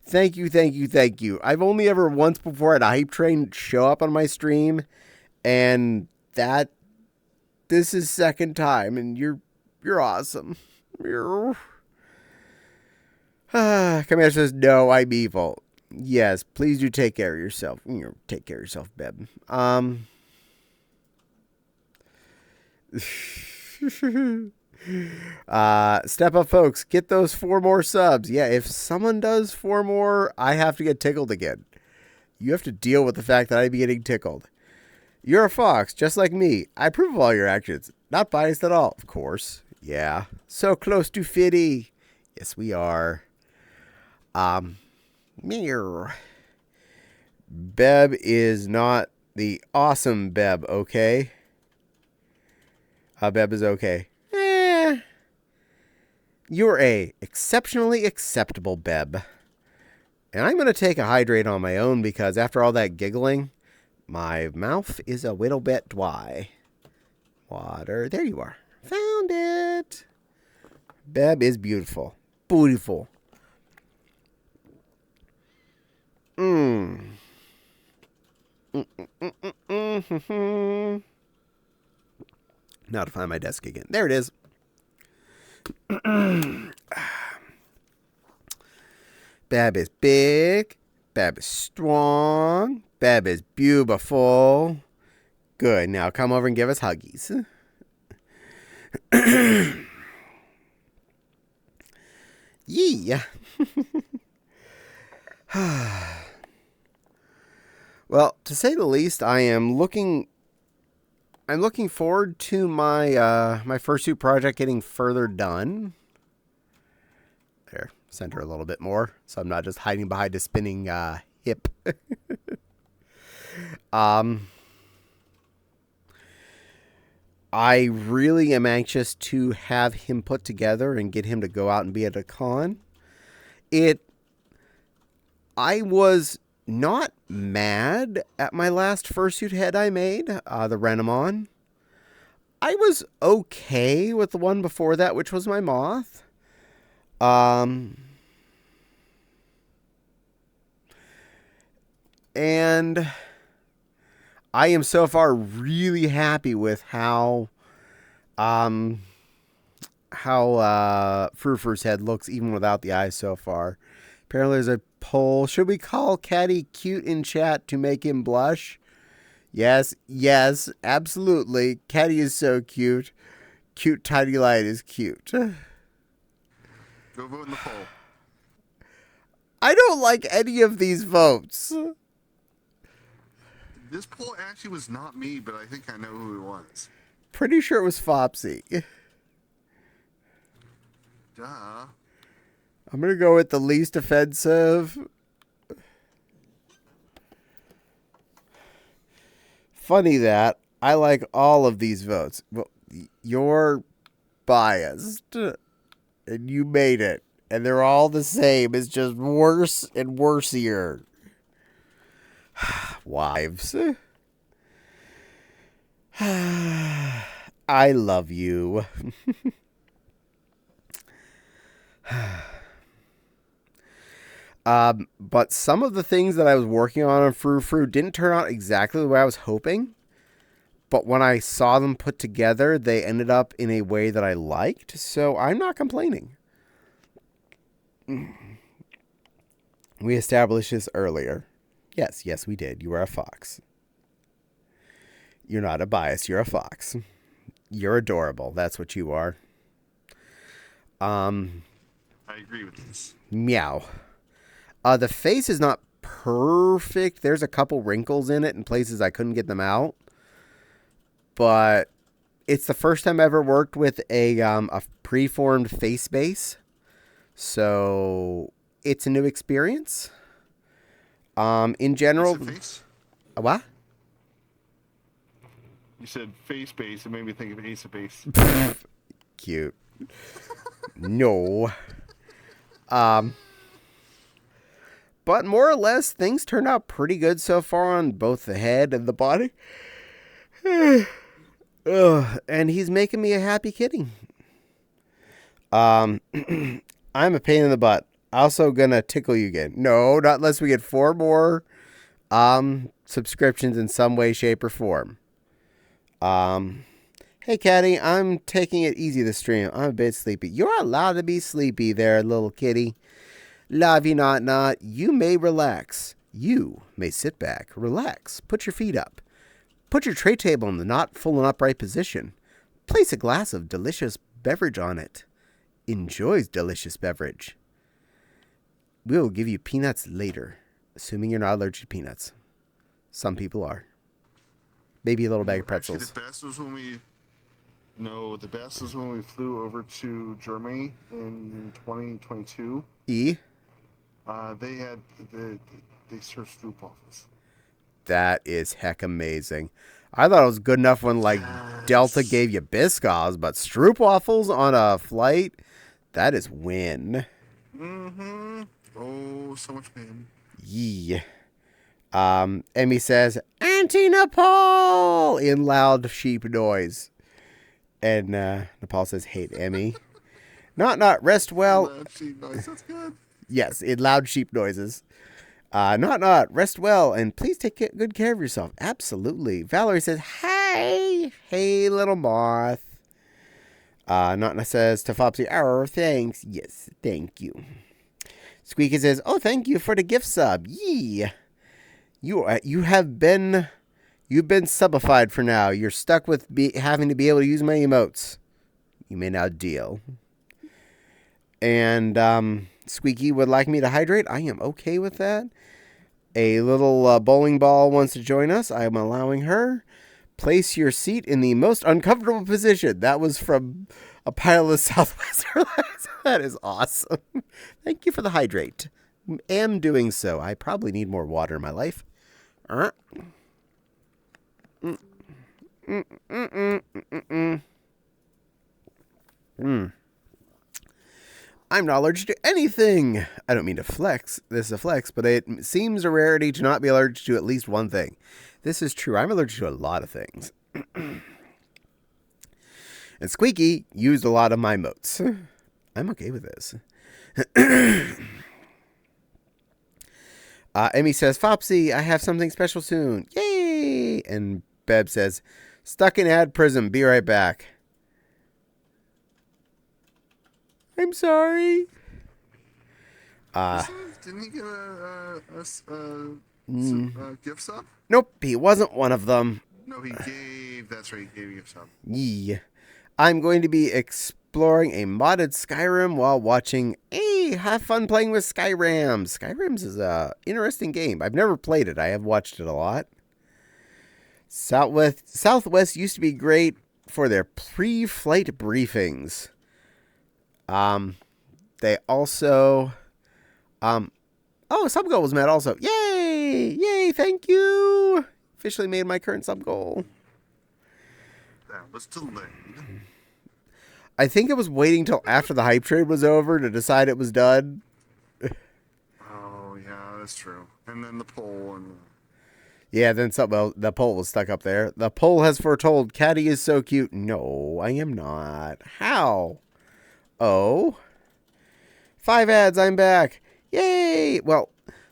Thank you, thank you, thank you. I've only ever once before had a hype train show up on my stream, and this is second time, and you're awesome. Commander says, no, I'm evil. Yes, please do take care of yourself. Take care of yourself, Beb. Step up, folks. Get those 4 more subs. Yeah, if someone does 4 more, I have to get tickled again. You have to deal with the fact that I'd be getting tickled. You're a fox, just like me. I approve of all your actions. Not biased at all, of course. Yeah. So close to Fiddy. Yes, we are. Meow. Beb is not the awesome Beb, okay? Beb is okay. You're a exceptionally acceptable Beb. And I'm going to take a hydrate on my own because after all that giggling, my mouth is a little bit dry. Water. There you are. Found it. Beb is beautiful. Beautiful. Now to find my desk again. There it is. Beb is big. Beb is strong. Beb is beautiful. Good. Now come over and give us huggies. Yeah. Well, to say the least, I'm looking forward to my my fursuit project getting further done. There, center a little bit more, so I'm not just hiding behind a spinning hip. I really am anxious to have him put together and get him to go out and be at a con. I was not mad at my last fursuit head I made, the Renamon. I was okay with the one before that, which was my moth. And I am so far really happy with how Frou-Frou's head looks even without the eyes so far. Apparently there's a poll. Should we call Caddie cute in chat to make him blush? Yes, absolutely. Caddie is so cute. Cute Tiny Light is cute. Go vote in the poll. I don't like any of these votes. This poll actually was not me, but I think I know who it was. Pretty sure it was Fopsy. Duh. I'm going to go with the least offensive. Funny that I like all of these votes. Well, you're biased, and you made it. And they're all the same. It's just worse and worsier. Wives. I love you. But some of the things that I was working on Frou-Frou didn't turn out exactly the way I was hoping. But when I saw them put together, they ended up in a way that I liked. So I'm not complaining. We established this earlier. Yes, we did. You are a fox. You're not a bias. You're a fox. You're adorable. That's what you are. I agree with this. Meow. The face is not perfect. There's a couple wrinkles in it in places I couldn't get them out. But it's the first time I ever worked with a preformed face base. So it's a new experience. In general, You said face? what? You said face base. It made me think of Ace of Base. Cute. No. But more or less, things turned out pretty good so far on both the head and the body. Ugh, and he's making me a happy kitty. I'm a pain in the butt. Also gonna tickle you again. No, not unless we get 4 more subscriptions in some way, shape, or form. Hey, Caddie, I'm taking it easy this stream. I'm a bit sleepy. You're allowed to be sleepy there, little kitty. Love you not. You may relax. You may sit back, relax, put your feet up. Put your tray table in the not full and upright position. Place a glass of delicious beverage on it. Enjoys delicious beverage. We'll give you peanuts later, assuming you're not allergic to peanuts. Some people are. Maybe a little bag of pretzels. Actually, the best was when we flew over to Germany in 2022. They served stroopwafels. That is heck amazing. I thought it was good enough when Delta gave you Biscoffs, but stroopwafels on a flight, that is win. Mm-hmm. Oh, so much pain. Yeah. Emmy says, Auntie Nepal in loud sheep noise. And Nepal says, hate Emmy. Not, rest well. That's good. Yes, in loud sheep noises. Not, rest well, and please take good care of yourself. Absolutely. Valerie says, hey, little moth. Not says to Fopsy, oh, thanks. Yes, thank you. Squeaky says, oh, thank you for the gift sub. Yee. You've been subified for now. You're stuck with having to be able to use my emotes. You may now deal. And Squeaky would like me to hydrate. I am okay with that. A little bowling ball wants to join us. I am allowing her. Place your seat in the most uncomfortable position. That was from a pilot of Southwest Airlines. That is awesome. Thank you for the hydrate. Am doing so. I probably need more water in my life. I'm not allergic to anything. I don't mean to flex. This is a flex, but it seems a rarity to not be allergic to at least one thing. This is true. I'm allergic to a lot of things. And Squeaky used a lot of my motes. I'm okay with this. Emmy says, Fopsy, I have something special soon. Yay! And Beb says, stuck in ad prism. Be right back. I'm sorry. Didn't he get a gift sub? Nope, he wasn't one of them. No, he gave. That's right, he gave a gift sub. Yeah. I'm going to be exploring a modded Skyrim while watching. Hey, have fun playing with Skyrim. Skyrim is a interesting game. I've never played it. I have watched it a lot. Southwest used to be great for their pre-flight briefings. They also, sub goal was met also. Yay, thank you. Officially made my current sub goal. That was delayed. I think it was waiting till after the hype trade was over to decide it was done. Oh, yeah, that's true. And then the poll and... Yeah, then the poll was stuck up there. The poll has foretold Caddie is so cute. No, I am not. How? Oh. 5 ads, I'm back. Yay! Well,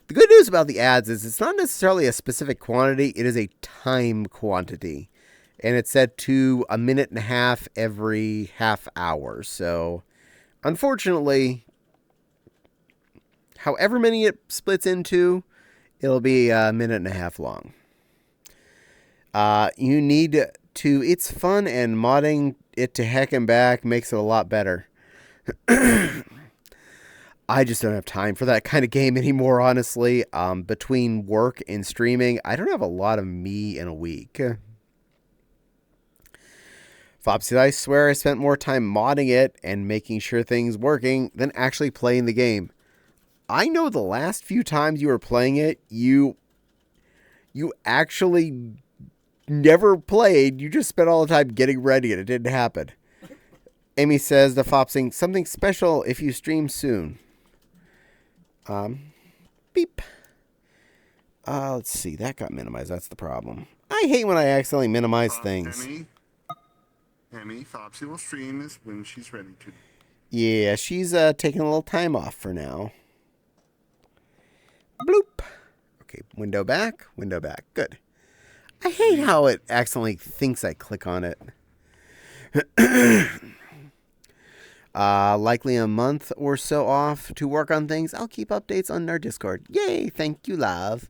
the good news about the ads is it's not necessarily a specific quantity. It is a time quantity. And it's set to 1.5 minutes every half hour. So, unfortunately, however many it splits into, it'll be 1.5 minutes long. You need to... It's fun, and modding it to heck and back makes it a lot better. I just don't have time for that kind of game anymore, honestly. Between work and streaming, I don't have a lot of me in a week. Fopsy, I swear I spent more time modding it and making sure things working than actually playing the game. I know the last few times you were playing it, you actually never played. You just spent all the time getting ready and it didn't happen. Amy says to Fopsing, something special if you stream soon. Beep. Let's see. That got minimized. That's the problem. I hate when I accidentally minimize things. Emmy, Fopsy will stream is when she's ready to. Yeah, she's taking a little time off for now. Bloop. Okay, window back. Window back. Good. I hate how it accidentally thinks I click on it. Likely a month or so off to work on things. I'll keep updates on our Discord. Yay, thank you, love.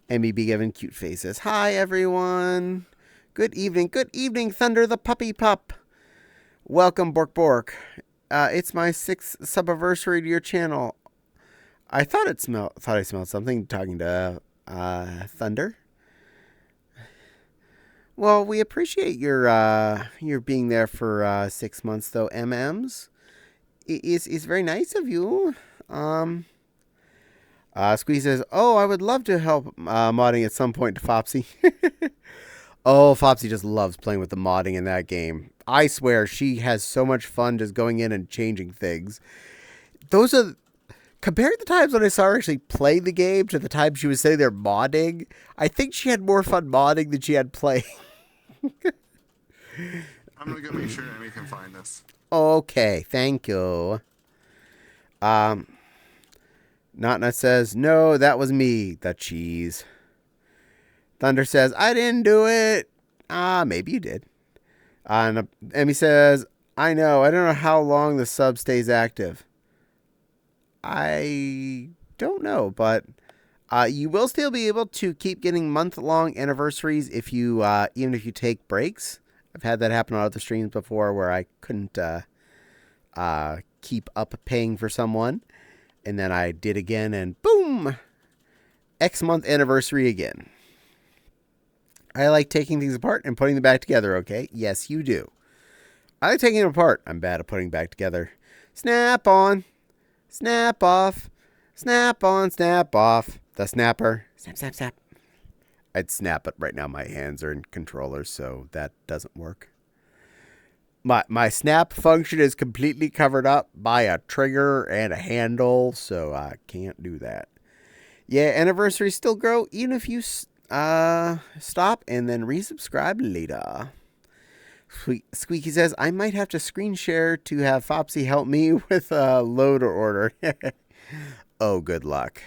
Emmy be giving cute faces. Hi, everyone. Good evening, Thunder the puppy pup. Welcome, Bork Bork. It's my 6th subiversary to your channel. I thought I smelled something talking to Thunder. Well, we appreciate your being there for 6 months, though, MMs. It's very nice of you. Squeeze says, oh, I would love to help modding at some point to Fopsy. Oh, Fopsy just loves playing with the modding in that game. I swear, she has so much fun just going in and changing things. Those are... Compared to the times when I saw her actually play the game to the times she was sitting there modding, I think she had more fun modding than she had playing. I'm going to go make sure Emmy can find us. Okay, thank you. Not says, no, that was me, the cheese. Thunder says, I didn't do it. Maybe you did. And Emmy says, I know. I don't know how long the sub stays active. I don't know, but you will still be able to keep getting month-long anniversaries if you, even if you take breaks. I've had that happen on other streams before where I couldn't keep up paying for someone, and then I did again, and boom, X month anniversary again. I like taking things apart and putting them back together, okay? Yes, you do. I like taking them apart. I'm bad at putting back together. Snap on. Snap off. Snap on, snap off. The snapper. Snap, snap, snap. I'd snap it right now. My hands are in controllers, so that doesn't work. My snap function is completely covered up by a trigger and a handle, so I can't do that. Yeah, anniversaries still grow even if you stop and then resubscribe later. Squeaky says, I might have to screen share to have Fopsy help me with a loader order. Oh, good luck.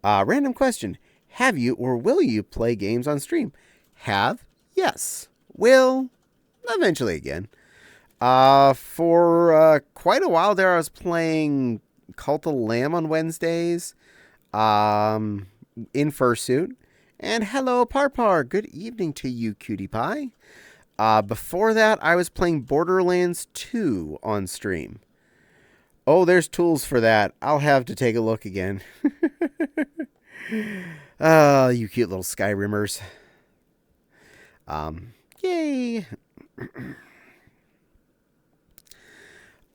Random question. Have you or will you play games on stream? Have? Yes. Will? Eventually again. For quite a while there, I was playing Cult of Lamb on Wednesdays. In fursuit. And hello, Parpar. Good evening to you, cutie pie. Before that, I was playing Borderlands 2 on stream. Oh, there's tools for that. I'll have to take a look again. Oh, you cute little Skyrimmers. Yay.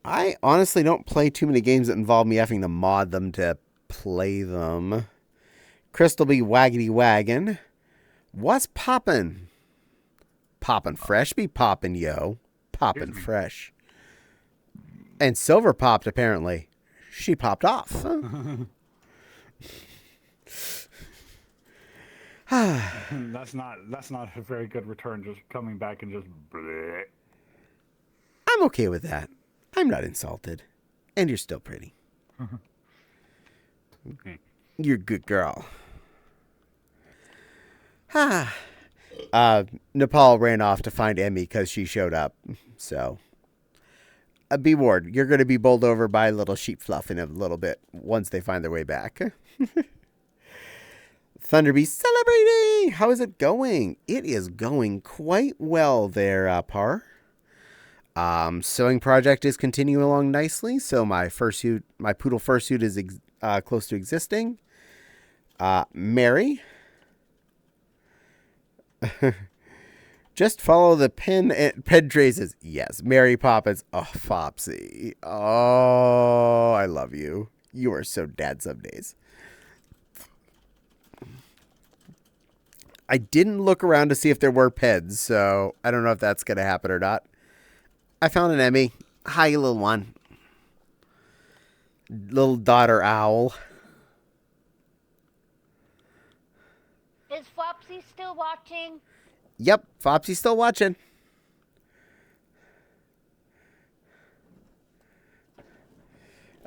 I honestly don't play too many games that involve me having to mod them to play them. Crystal be waggity waggin'. What's poppin'? Poppin' fresh be poppin', yo. Poppin' fresh. And Silver popped, apparently. She popped off. That's not a very good return, just coming back and just bleh. I'm okay with that. I'm not insulted. And you're still pretty. Okay. You're a good girl. Nepal ran off to find Emmy because she showed up. So, be warned. You're going to be bowled over by little sheep fluff in a little bit once they find their way back. Thunderbee celebrating! How is it going? It is going quite well there, Par. Sewing project is continuing along nicely. So my poodle fursuit is close to existing. Mary. Just follow the pin traces. Yes, Mary Poppins. Oh, Fopsy. Oh, I love you. You are so dad some days. I didn't look around to see if there were peds, so I don't know if that's going to happen or not. I found an Emmy. Hi, little one. Little daughter owl. Is Flopsy still watching? Yep, Fopsy's still watching.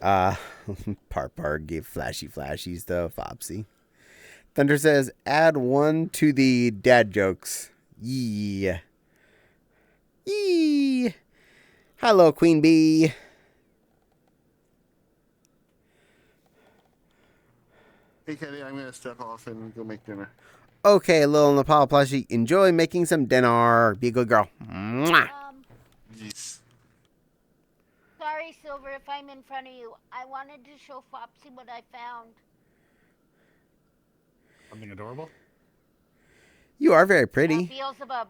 Parpar gave flashies to Fopsy. Thunder says, add one to the dad jokes. Yeah. Yee. Hello, Queen Bee. Hey, Caddie, I'm going to step off and go make dinner. Okay, little Nepal plushie. Enjoy making some dinner. Be a good girl. Mwah. Yes. Sorry, Silver, if I'm in front of you. I wanted to show Flopsy what I found. Something adorable? You are very pretty. Beelzebub.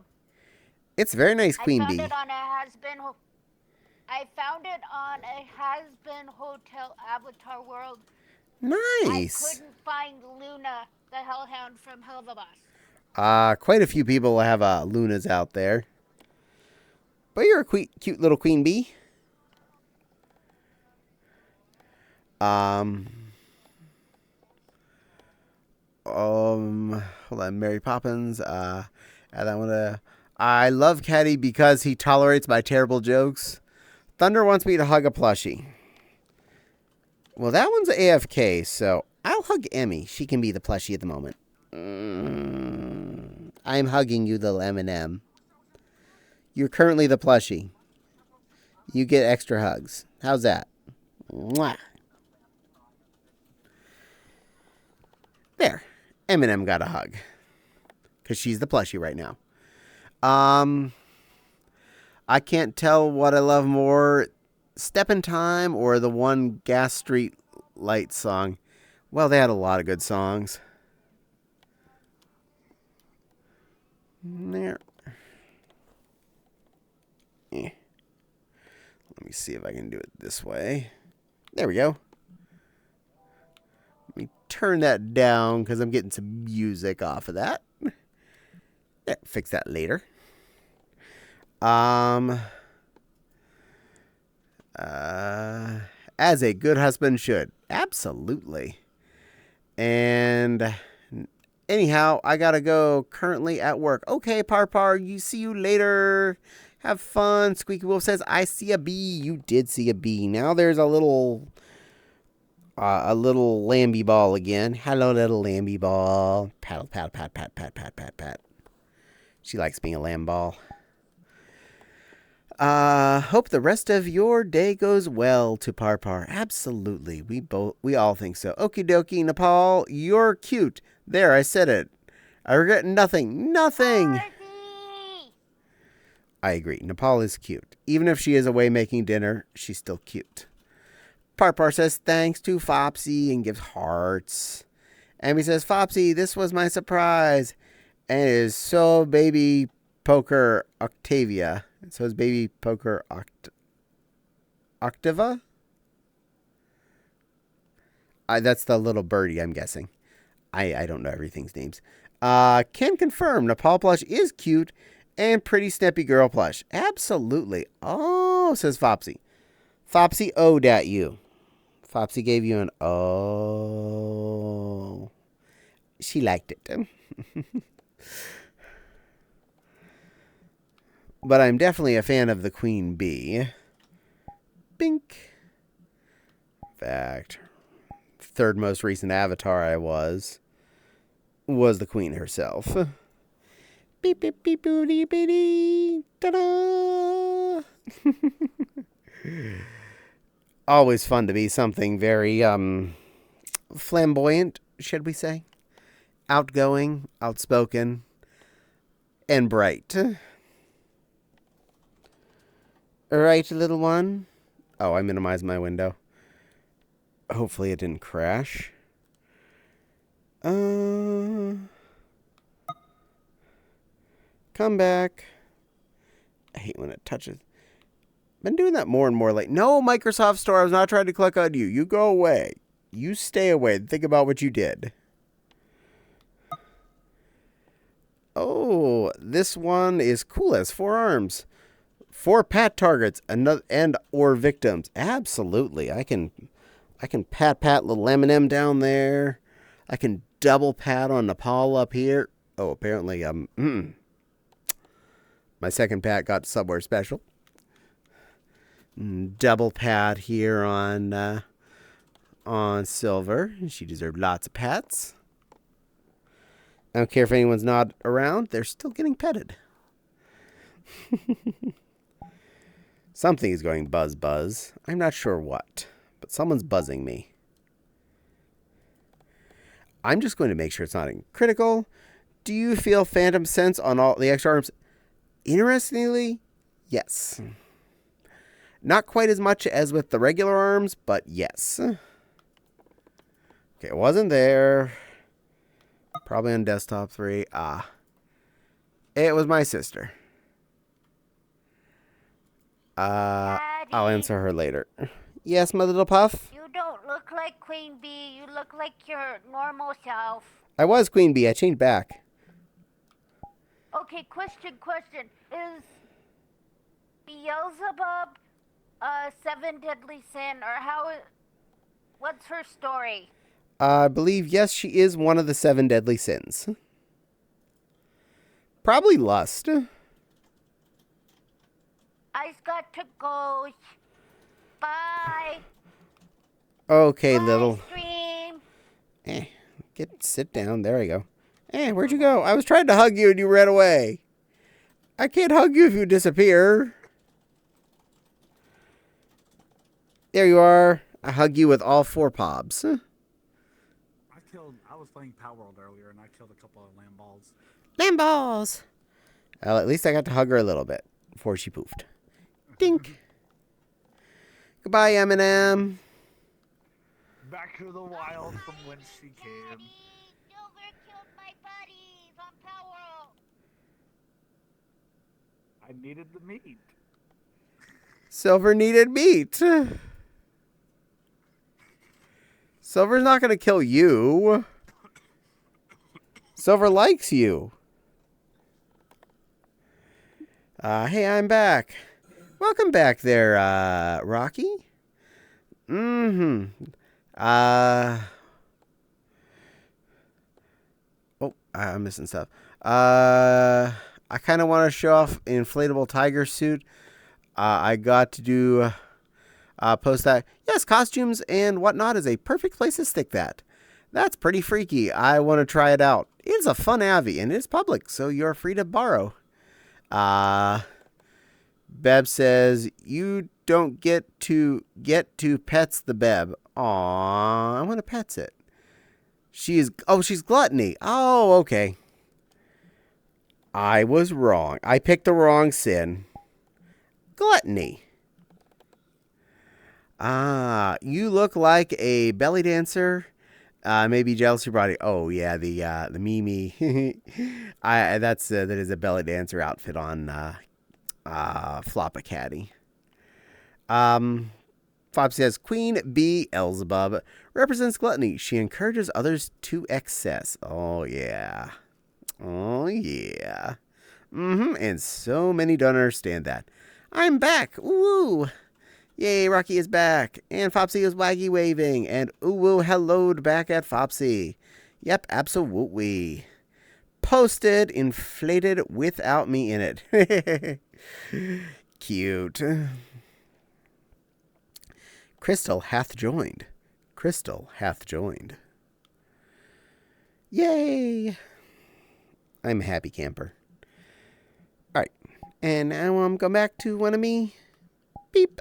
It's very nice, Queen I found Bee. it on I found it on a has-been hotel Avatar World. Nice. I couldn't find Luna, the hellhound from Helvabas. Quite a few people have Lunas out there. But you're a cute little Queen Bee. Hold on, Mary Poppins. And I want I love Caddie because he tolerates my terrible jokes. Thunder wants me to hug a plushie. Well, that one's AFK, so I'll hug Emmy. She can be the plushie at the moment. I'm hugging you, little M&M. You're currently the plushie. You get extra hugs. How's that? Mwah. There. M&M got a hug. Because she's the plushie right now. I can't tell what I love more, Step in Time or the one Gas Street Light song. Well, they had a lot of good songs. There. Let me see if I can do it this way. There we go. Let me turn that down because I'm getting some music off of that. Yeah, fix that later. As a good husband should. Absolutely. And anyhow, I gotta go currently at work. Okay, Parpar, see you later. Have fun. Squeaky Wolf says, I see a bee. You did see a bee. Now there's a little Lambie ball again. Hello, little Lambie ball. Paddle, paddle, pat, pat, pat, pat, pat, pat. She likes being a lamb ball. Hope the rest of your day goes well, to Parpar. Absolutely. We all think so. Okie dokie, Nepal, you're cute. There, I said it. I regret nothing. Nothing. Dorothy! I agree. Nepal is cute. Even if she is away making dinner, she's still cute. Parpar says thanks to Fopsy and gives hearts. Amy says, Fopsy, this was my surprise. And it is so baby poker Octavia. So is baby poker Octava? That's the little birdie, I'm guessing. I don't know everything's names. Can confirm Nepal plush is cute and pretty snippy girl plush. Absolutely. Oh, says Fopsy. Fopsy owed at you. Fopsy gave you an oh. She liked it. But I'm definitely a fan of the Queen Bee. Bink. In fact, third most recent avatar I was the Queen herself. Beep, beep, beep, booty, bitty. Ta-da! Always fun to be something very, flamboyant, should we say? Outgoing, outspoken, and bright. All right, little one. Oh, I minimized my window. Hopefully it didn't crash. Come back. I hate when it touches. Been doing that more and more. Like, no, Microsoft Store, I was not trying to click on you. You go away. You stay away. Think about what you did. Oh, this one is cool. It has 4 arms. 4 pat targets and or victims. Absolutely. I can pat little M&M down there. I can double pat on Nepal up here. Oh, apparently my second pat got somewhere special. Double pat here on Silver. She deserved lots of pats. I don't care if anyone's not around. They're still getting petted. Something is going buzz. I'm not sure what, but someone's buzzing me. I'm just going to make sure it's not in critical. Do you feel phantom sense on all the extra arms? Interestingly, yes. Not quite as much as with the regular arms, but yes. Okay, it wasn't there. Probably on desktop 3. It was my sister. Daddy, I'll answer her later. Yes, my little puff? you don't look like Queen Bee. You look like your normal self. I was Queen Bee. I changed back. Okay, question. Is Beelzebub a 7 deadly sin, or what's her story? I believe, yes, she is one of the 7 deadly sins. Probably lust. I's got to go. Bye. Okay, Bye, little. stream. Sit down. There we go. Where'd you go? I was trying to hug you and you ran away. I can't hug you if you disappear. There you are. I hug you with all 4 pobs. I was playing Power World earlier and I killed a couple of lamb balls. Lamb balls. Well, at least I got to hug her a little bit before she poofed. Dink. Goodbye, Eminem. Back to the wild from whence she came. Daddy, Silver killed my buddies on Power. I needed the meat. Silver needed meat. Silver's not going to kill you. Silver likes you. Hey, I'm back. Welcome back there, Rocky. Oh, I'm missing stuff. I kind of want to show off inflatable tiger suit. I got to do post that. Yes, costumes and whatnot is a perfect place to stick that. That's pretty freaky. I want to try it out. It's a fun Avi, and it's public, so you're free to borrow. Beb says, you don't get to pets the Beb. Aw, I want to pets it. She's gluttony. Oh, okay. I was wrong. I picked the wrong sin. Gluttony. You look like a belly dancer. Maybe jealous of your body. Oh yeah, the Mimi. That is a belly dancer outfit on Floppa Caddy. Fob says Queen Beelzebub represents gluttony. She encourages others to excess. Oh yeah. And so many don't understand that. I'm back. Woo! Yay, Rocky is back. And Fopsy is waggy waving. And ooh, helloed back at Fopsy. Yep, absolutely. Posted, inflated without me in it. Cute. Crystal hath joined. Yay! I'm a happy camper. Alright. And now I'm going back to one of me. Beep.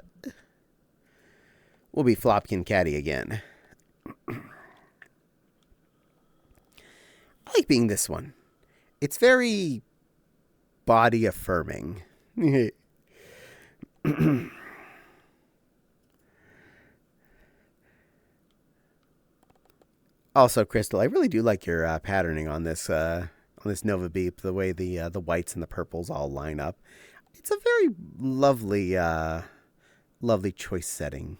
We'll be Flopkin Caddy again. I like being this one. It's very body affirming. Also, Crystal, I really do like your patterning on this Nova Beep. The way the whites and the purples all line up. It's a very lovely, lovely choice setting.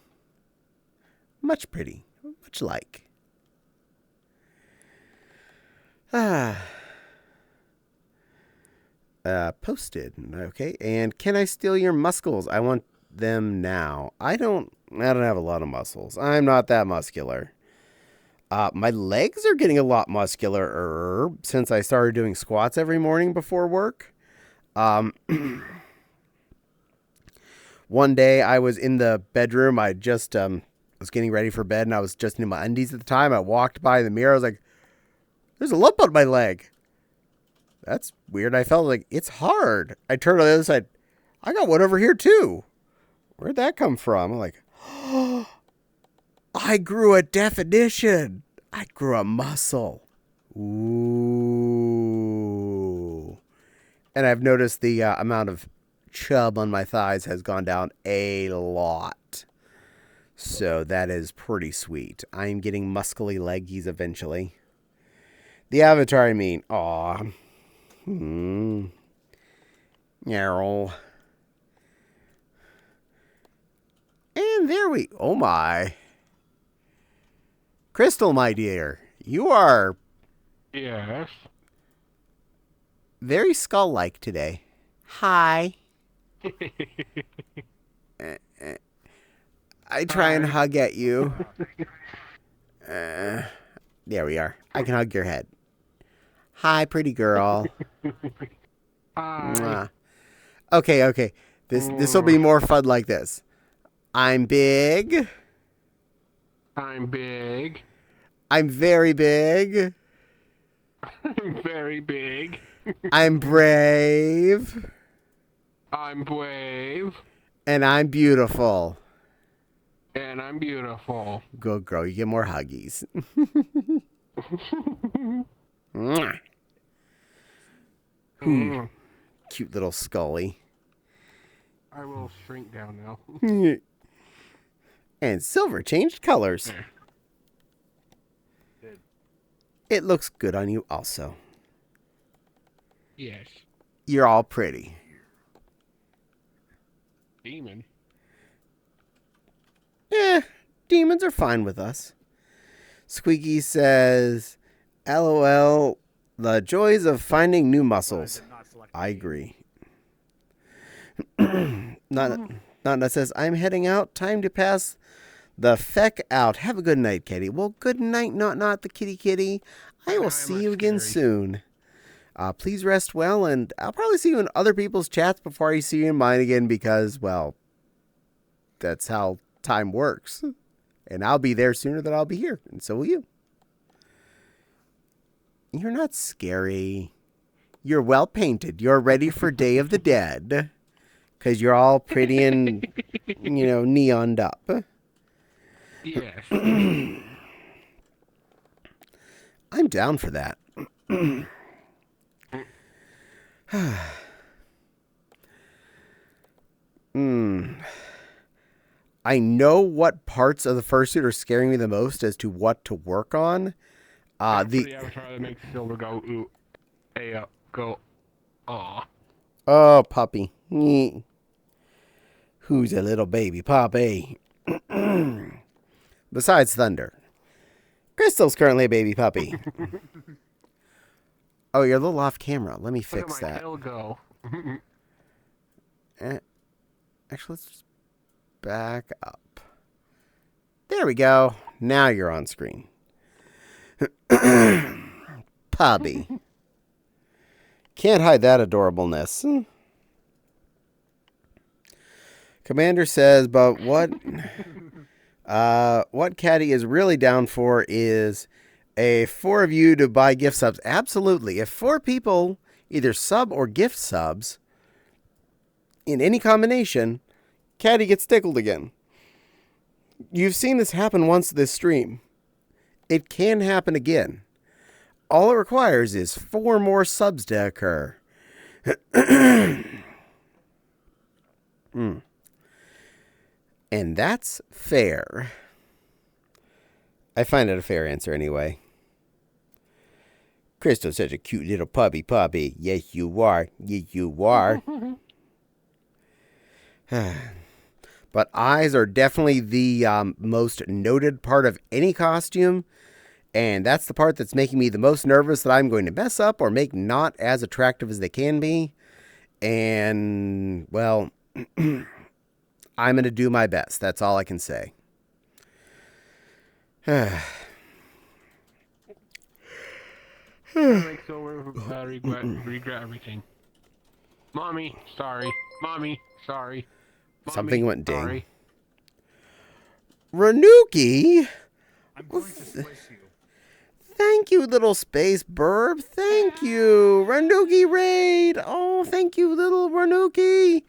Much pretty, much like. Posted. Okay. And can I steal your muscles? I want them now. I don't have a lot of muscles. I'm not that muscular. My legs are getting a lot muscular since I started doing squats every morning before work. One day I was in the bedroom. I just was getting ready for bed, and I was just in my undies at the time. I walked by the mirror. I was like, there's a lump on my leg. That's weird. I felt like it's hard. I turned on the other side. I got one over here too. Where'd that come from? I'm like, oh, I grew a definition. I grew a muscle. Ooh. And I've noticed the amount of chub on my thighs has gone down a lot. So that is pretty sweet. I'm getting muscly leggies eventually. The avatar, I mean. Aw. Yarrow. And there we... Oh, my. Crystal, my dear. You are... Yes. very skull-like today. Hi. I try and hug at you. There we are. I can hug your head. Hi, pretty girl. Hi. Mwah. Okay. This will be more fun like this. I'm big. I'm big. I'm very big. I'm very big. I'm brave. I'm brave. And I'm beautiful. And I'm beautiful. Good girl. You get more huggies. Mwah. Cute little Scully. I will shrink down now. And Silver changed colors. It looks good on you also. Yes. You're all pretty. Demon. Demons are fine with us. Squeaky says, LOL, the joys of finding new muscles. I agree. Nana says, I'm heading out. Time to pass the feck out. Have a good night, Kitty. Well, good night, not the kitty. I will see you again soon. Please rest well, and I'll probably see you in other people's chats before I see you in mine again because, well, that's how time works. And I'll be there sooner than I'll be here, and so will you. You're not scary. You're well painted. You're ready for Day of the Dead. Because you're all pretty and, neoned up. Yes. I'm down for that. I know what parts of the fursuit are scaring me the most as to what to work on. The avatar that makes Silver go, ooh, go, aw. Oh, puppy. Who's a little baby puppy? Besides Thunder. Crystal's currently a baby puppy. Oh, you're a little off camera. Let me fix Look at my that. tail go. Actually, let's just back up. There we go. Now you're on screen. Puppy. Can't hide that adorableness. Commander says, but what Caddie is really down for is a 4 of you to buy gift subs. Absolutely. If 4 people either sub or gift subs in any combination, Caddie gets tickled again. You've seen this happen once this stream. It can happen again. All it requires is 4 more subs to occur. And that's fair. I find it a fair answer anyway. Crystal's such a cute little puppy. Yes, you are. Yes, you are. But eyes are definitely the most noted part of any costume. And that's the part that's making me the most nervous that I'm going to mess up or make not as attractive as they can be. And, well, I'm going to do my best. That's all I can say. Make Silver regret everything. Mommy, sorry. Mommy, sorry. Mommy, Something went ding. sorry. Ranuki? I'm going to squish you. Thank you, little space burb. Thank you. Ranuki raid. Oh, thank you, little Ranuki.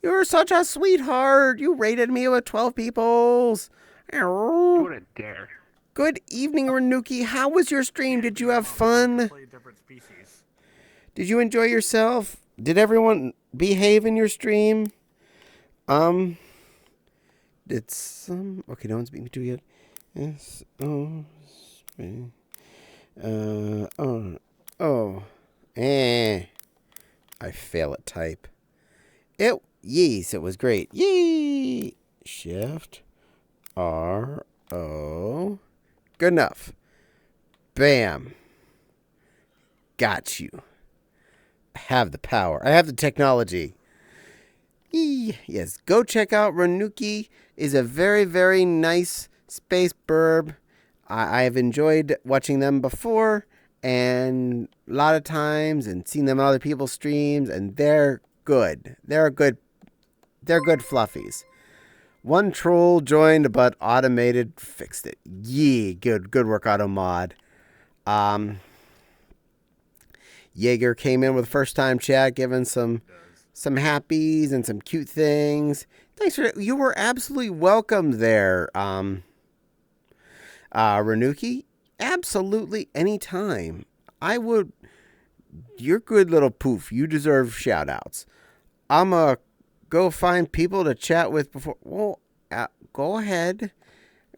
You're such a sweetheart. You raided me with 12 peoples. You wouldn't dare. Good evening, Ranuki. How was your stream? Did you have fun? Play different species. Did you enjoy yourself? Did everyone behave in your stream? Did some... Okay, no one's beat me to yet. Yes. Oh. I fail at type. Yes, it was great. Yee! Shift. R-O. Good enough. Bam. Got you. I have the power. I have the technology. Yee. Yes, go check out Ranuki. Is a very, very nice space burb. I've enjoyed watching them before and a lot of times and seen them on other people's streams, and they're good. They're good fluffies. One troll joined, but automated fixed it. Yee, good work, AutoMod. Jaeger came in with first time chat, giving some happies and some cute things. Thanks for you were absolutely welcome there, Ranuki. Absolutely anytime. You're good little poof. You deserve shout outs. I'ma go find people to chat with before. Well, go ahead.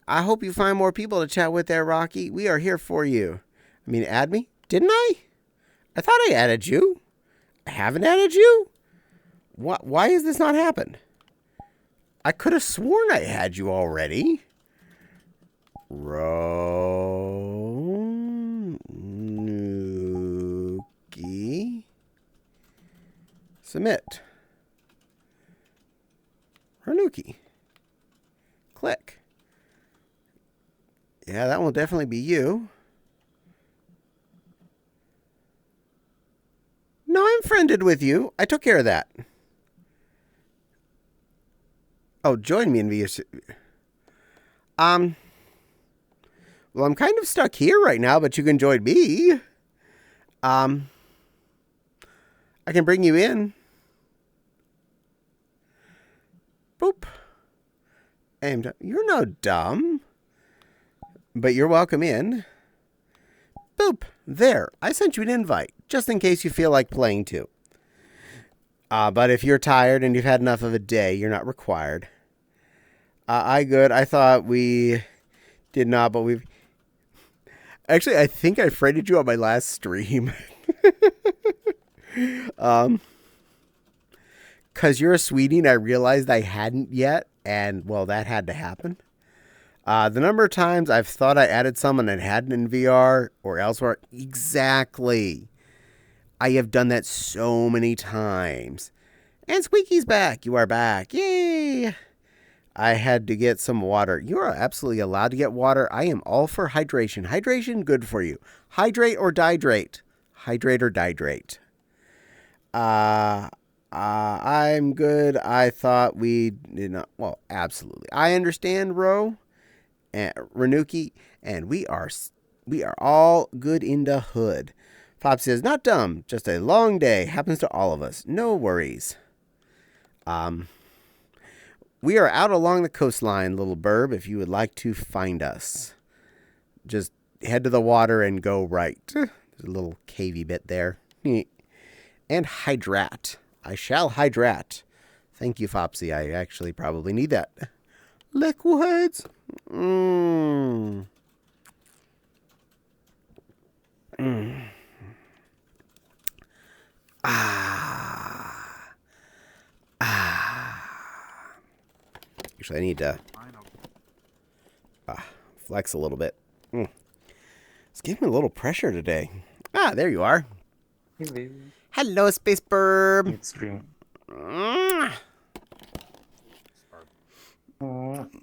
I hope you find more people to chat with there, Rocky. We are here for you. I mean, add me? Didn't I? I thought I added you. I haven't added you? Why has this not happened? I could have sworn I had you already. Ranuki. Submit. Ranuki. Click. Yeah, that will definitely be you. No, I'm friended with you. I took care of that. Oh, join me in VS. Well, I'm kind of stuck here right now, but you can join me. I can bring you in. Boop. And you're no dumb. But you're welcome in. Boop. There. I sent you an invite, just in case you feel like playing too. But if you're tired and you've had enough of a day, you're not required. I thought we did not, but we've... Actually, I think I friended you on my last stream. Because you're a sweetie and I realized I hadn't yet. And, well, that had to happen. The number of times I've thought I added someone and hadn't in VR or elsewhere. Exactly. I have done that so many times. And Squeaky's back. You are back. Yay. I had to get some water. You are absolutely allowed to get water. I am all for hydration. Hydration, good for you. Hydrate or dihydrate. Hydrate or dihydrate. I'm good. I thought we did not. Well, absolutely. I understand, Ro. And Ranuki. And we are all good in the hood. Pop says, not dumb, just a long day. Happens to all of us. No worries. We are out along the coastline, little burb, if you would like to find us. Just head to the water and go right. There's a little cavey bit there. And hydrate. I shall hydrate. Thank you, Fopsy. I actually probably need that. Liquids. Mmm. Mm. Ah. Ah. Actually, I need to flex a little bit. It's giving me a little pressure today. Ah, there you are. Hello. Hello, Space Burb. It's stream.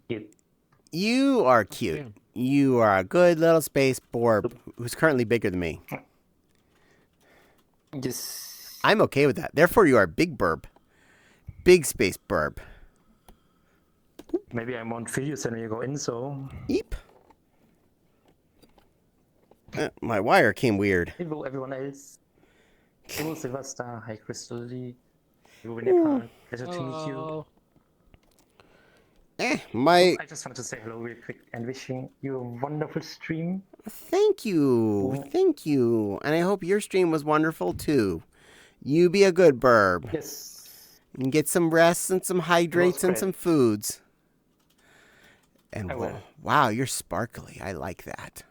Cute. You are cute. You are a good little space Burb who's currently bigger than me. Yes. I'm okay with that. Therefore, you are Big Burb. Big Space Burb. Maybe I'm on videos and when you go in, so. Eep. My wire came weird. Hello, everyone else. Hello, Sylvester. Hi, Crystal Lee. Hello, Winnie. Pleasure to meet you. My... I just wanted to say hello real quick and wishing you a wonderful stream. Thank you. Thank you. And I hope your stream was wonderful, too. You be a good Burb. Yes. And get some rest and some hydrates and great. some foods. And I will. wow, you're sparkly. I like that.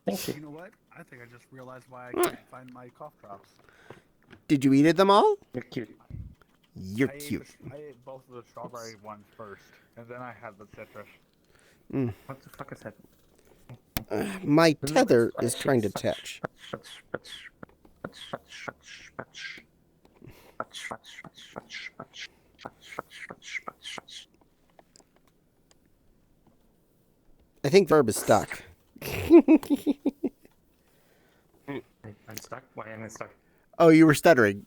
Thank You you. know what? I think I just realized why I can't find my cough drops. Did you eat them all? You're cute. You're I cute. I ate both of the strawberry ones first, and then I had the citrus. What the fuck is that? My tether is trying to touch. I think Verb is stuck. I'm stuck. Why am I stuck? Oh, you were stuttering.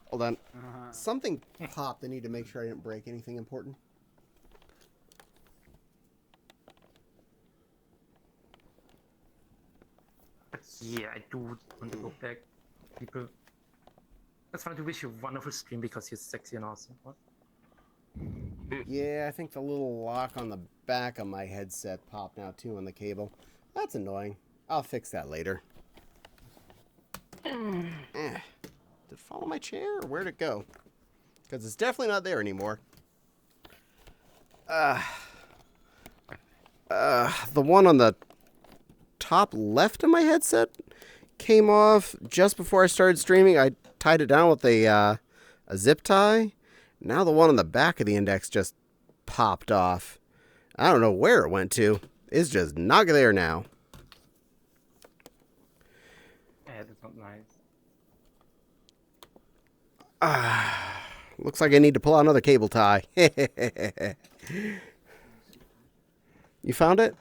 Hold on. Something popped. I need to make sure I didn't break anything important. But yeah, I do want to go back. People, I just want to wish you a wonderful stream because you're sexy and awesome. What? Yeah, I think the little lock on the back of my headset popped now too on the cable. That's annoying. I'll fix that later. Did it fall on my chair or where'd it go? Because it's definitely not there anymore. The one on the top left of my headset came off just before I started streaming. I tied it down with a zip tie. Now the one on the back of the index just popped off. I don't know where it went to. It's just not there now. Yeah, that's not nice. Looks like I need to pull out another cable tie. You found it?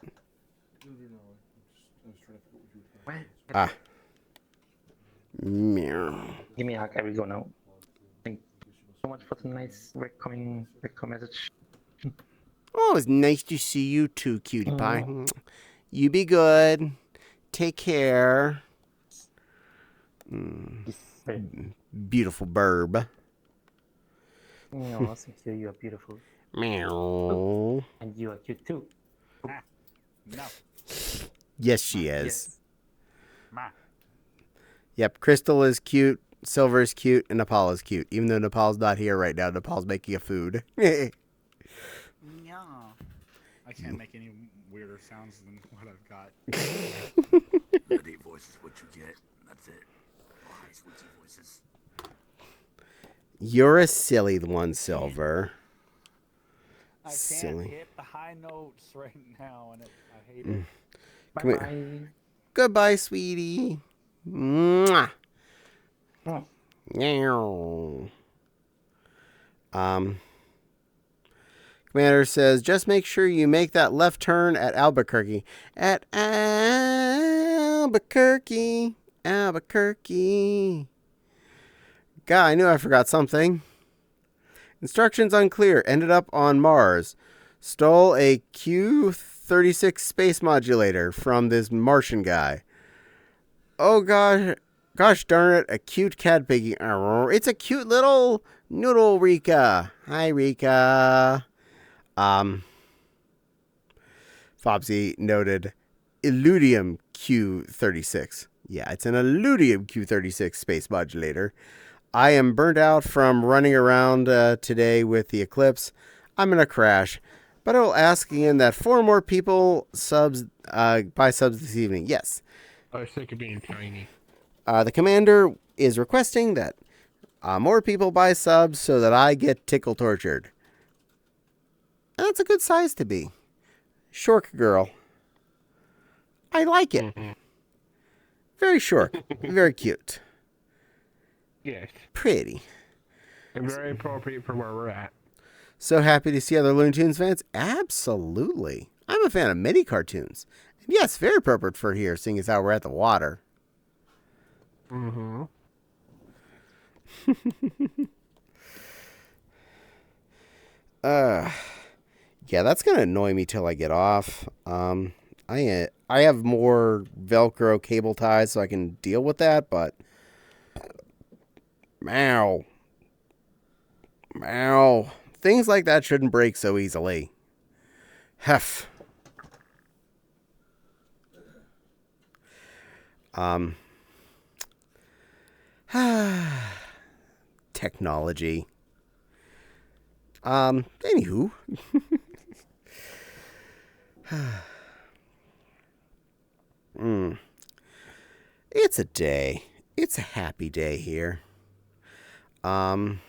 What? Ah. Meow. Give me a hug. I will go now. Thank you so much for the nice welcoming message. Oh, it's nice to see you too, cutie pie. You be good. Take care. Beautiful Burb. No, thank you. You are beautiful. Meow. And you are cute too. No. Yes, she is. Yes. Ma. Yep, Crystal is cute, Silver is cute, and Nepal is cute. Even though Nepal's not here right now, Nepal's making a food. Yeah. I can't make any weirder sounds than what I've got. The deep voice is what you get. That's it. High switchy voices. You're a silly one, Silver. I can't Silly. hit the high notes right now, and I hate it. Come here. Bye. Goodbye, sweetie. Mwah. Oh. Meow. Commander says, just make sure you make that left turn at Albuquerque. At Albuquerque. Albuquerque. God, I knew I forgot something. Instructions unclear. Ended up on Mars. Stole a Q-36 space modulator from this Martian guy. Oh, God. Gosh darn it. A cute cat piggy. It's a cute little noodle, Rika. Hi, Rika. Fopsy noted Illudium Q-36. Yeah, it's an Illudium Q-36 space modulator. I am burnt out from running around today with the Eclipse. I'm gonna crash. But I will ask again that 4 more people buy subs this evening. Yes. I was sick of being tiny. The commander is requesting that more people buy subs so that I get tickle tortured. And that's a good size to be. Shork girl. I like it. Mm-hmm. Very short. Very cute. Yes. Pretty. And very appropriate for where we're at. So happy to see other Looney Tunes fans. Absolutely. I'm a fan of many cartoons. And yes, very appropriate for here, seeing as how we're at the water. Mm-hmm. Yeah, that's gonna annoy me till I get off. I have more Velcro cable ties so I can deal with that, but meow, things like that shouldn't break so easily. Hef. Technology. Anywho. It's a day. It's a happy day here. I'm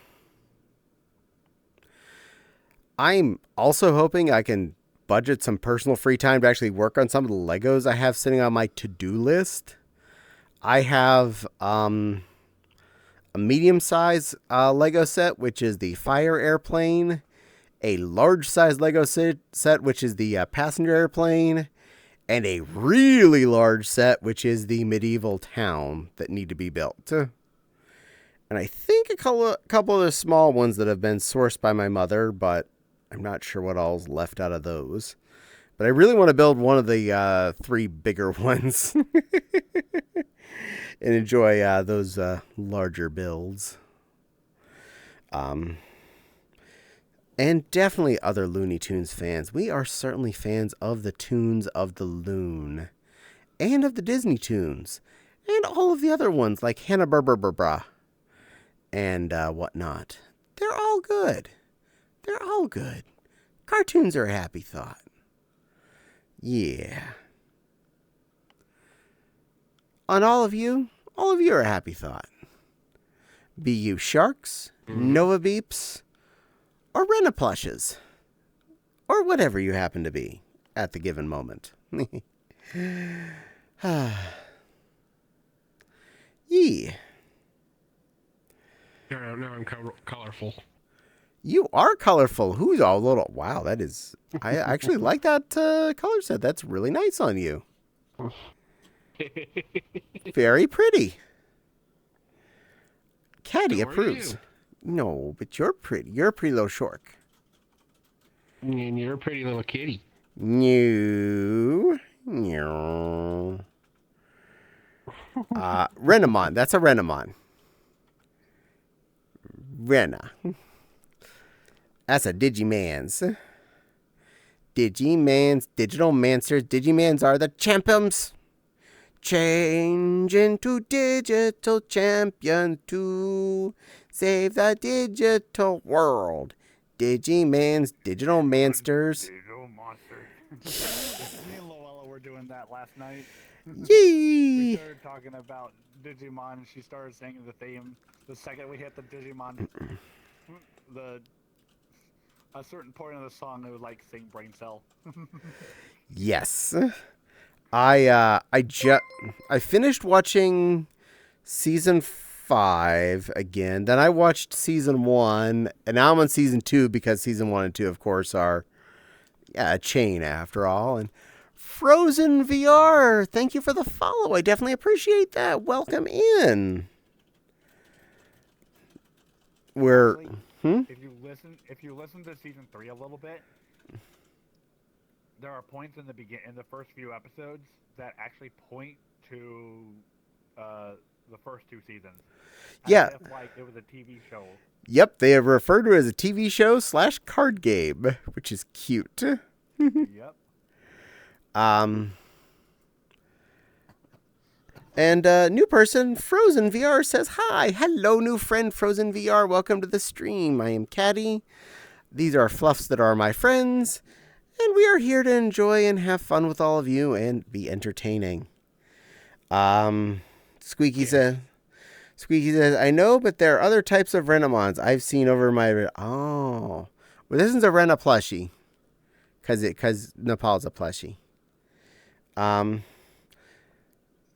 also hoping I can budget some personal free time to actually work on some of the Legos I have sitting on my to-do list. I have a medium-size Lego set, which is the fire airplane, a large-size Lego set, which is the passenger airplane, and a really large set, which is the medieval town that need to be built. And I think a couple of the small ones that have been sourced by my mother, but I'm not sure what all's left out of those. But I really want to build one of the 3 bigger ones and enjoy those larger builds. And definitely other Looney Tunes fans. We are certainly fans of the tunes of the Loon. And of the Disney tunes. And all of the other ones like Hanna-Barbera. And whatnot. They're all good. They're all good. Cartoons are a happy thought. Yeah. On all of you are a happy thought. Be you sharks, Nova Beeps, or Renaplushes, or whatever you happen to be at the given moment. Yeah. Now I'm colorful. You are colorful. Who's all little? Wow, that is... I actually like that color set. That's really nice on you. Very pretty. Caddie So are approves. you. No, but you're pretty. You're a pretty little shork. And you're a pretty little kitty. No. No. Renamon. That's a Renamon. Rena. That's a Digimans. Digimans, digital mancers. Digimans are the champions. Change into digital champions to save the digital world. Digimans, digital mansters. Digital monsters. Me and Luella were doing that last night. We Yee! started talking about Digimon, and she started singing the theme. The second we hit the Digimon, a certain point of the song, it would like sing Brain Cell. Yes. I finished watching season 5 again. Then I watched season 1, and now I'm on season 2 because season 1 and 2, of course, are a chain after all. And Frozen VR, thank you for the follow. I definitely appreciate that. Welcome in. Actually, if you listen to season 3 a little bit, there are points in the first few episodes that actually point to the first 2 seasons. Yeah. As if, like it was a TV show. Yep, they have referred to it as a TV show / card game, which is cute. Yep. And new person, Frozen VR, says, hi, hello, new friend, Frozen VR. Welcome to the stream. I am Caddie. These are fluffs that are my friends, and we are here to enjoy and have fun with all of you and be entertaining. Squeaky says, I know, but there are other types of Renamons I've seen over my... Oh. Well, this is a Rena plushie. Because Nepal's a plushie.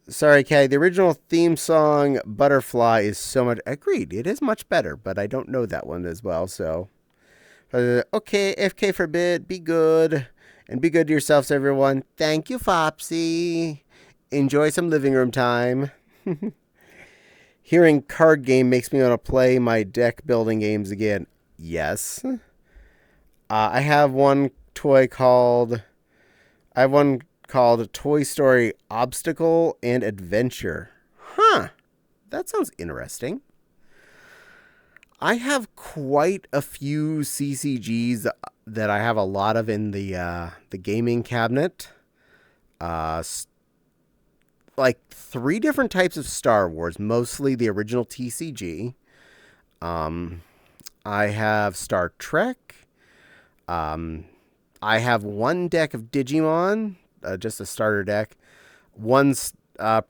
Sorry, Caddie. The original theme song, Butterfly, is so much... Agreed. It is much better, but I don't know that one as well, so... okay, FK for a bit. Be good. And be good to yourselves, everyone. Thank you, Fopsy. Enjoy some living room time. Hearing card game makes me want to play my deck building games again. Yes. I have one called Toy Story Obstacle and Adventure. Huh. That sounds interesting. I have quite a few CCGs that I have a lot of in the gaming cabinet. Like 3 different types of Star Wars, mostly the original TCG. I have Star Trek. I have 1 deck of Digimon, just a starter deck. 1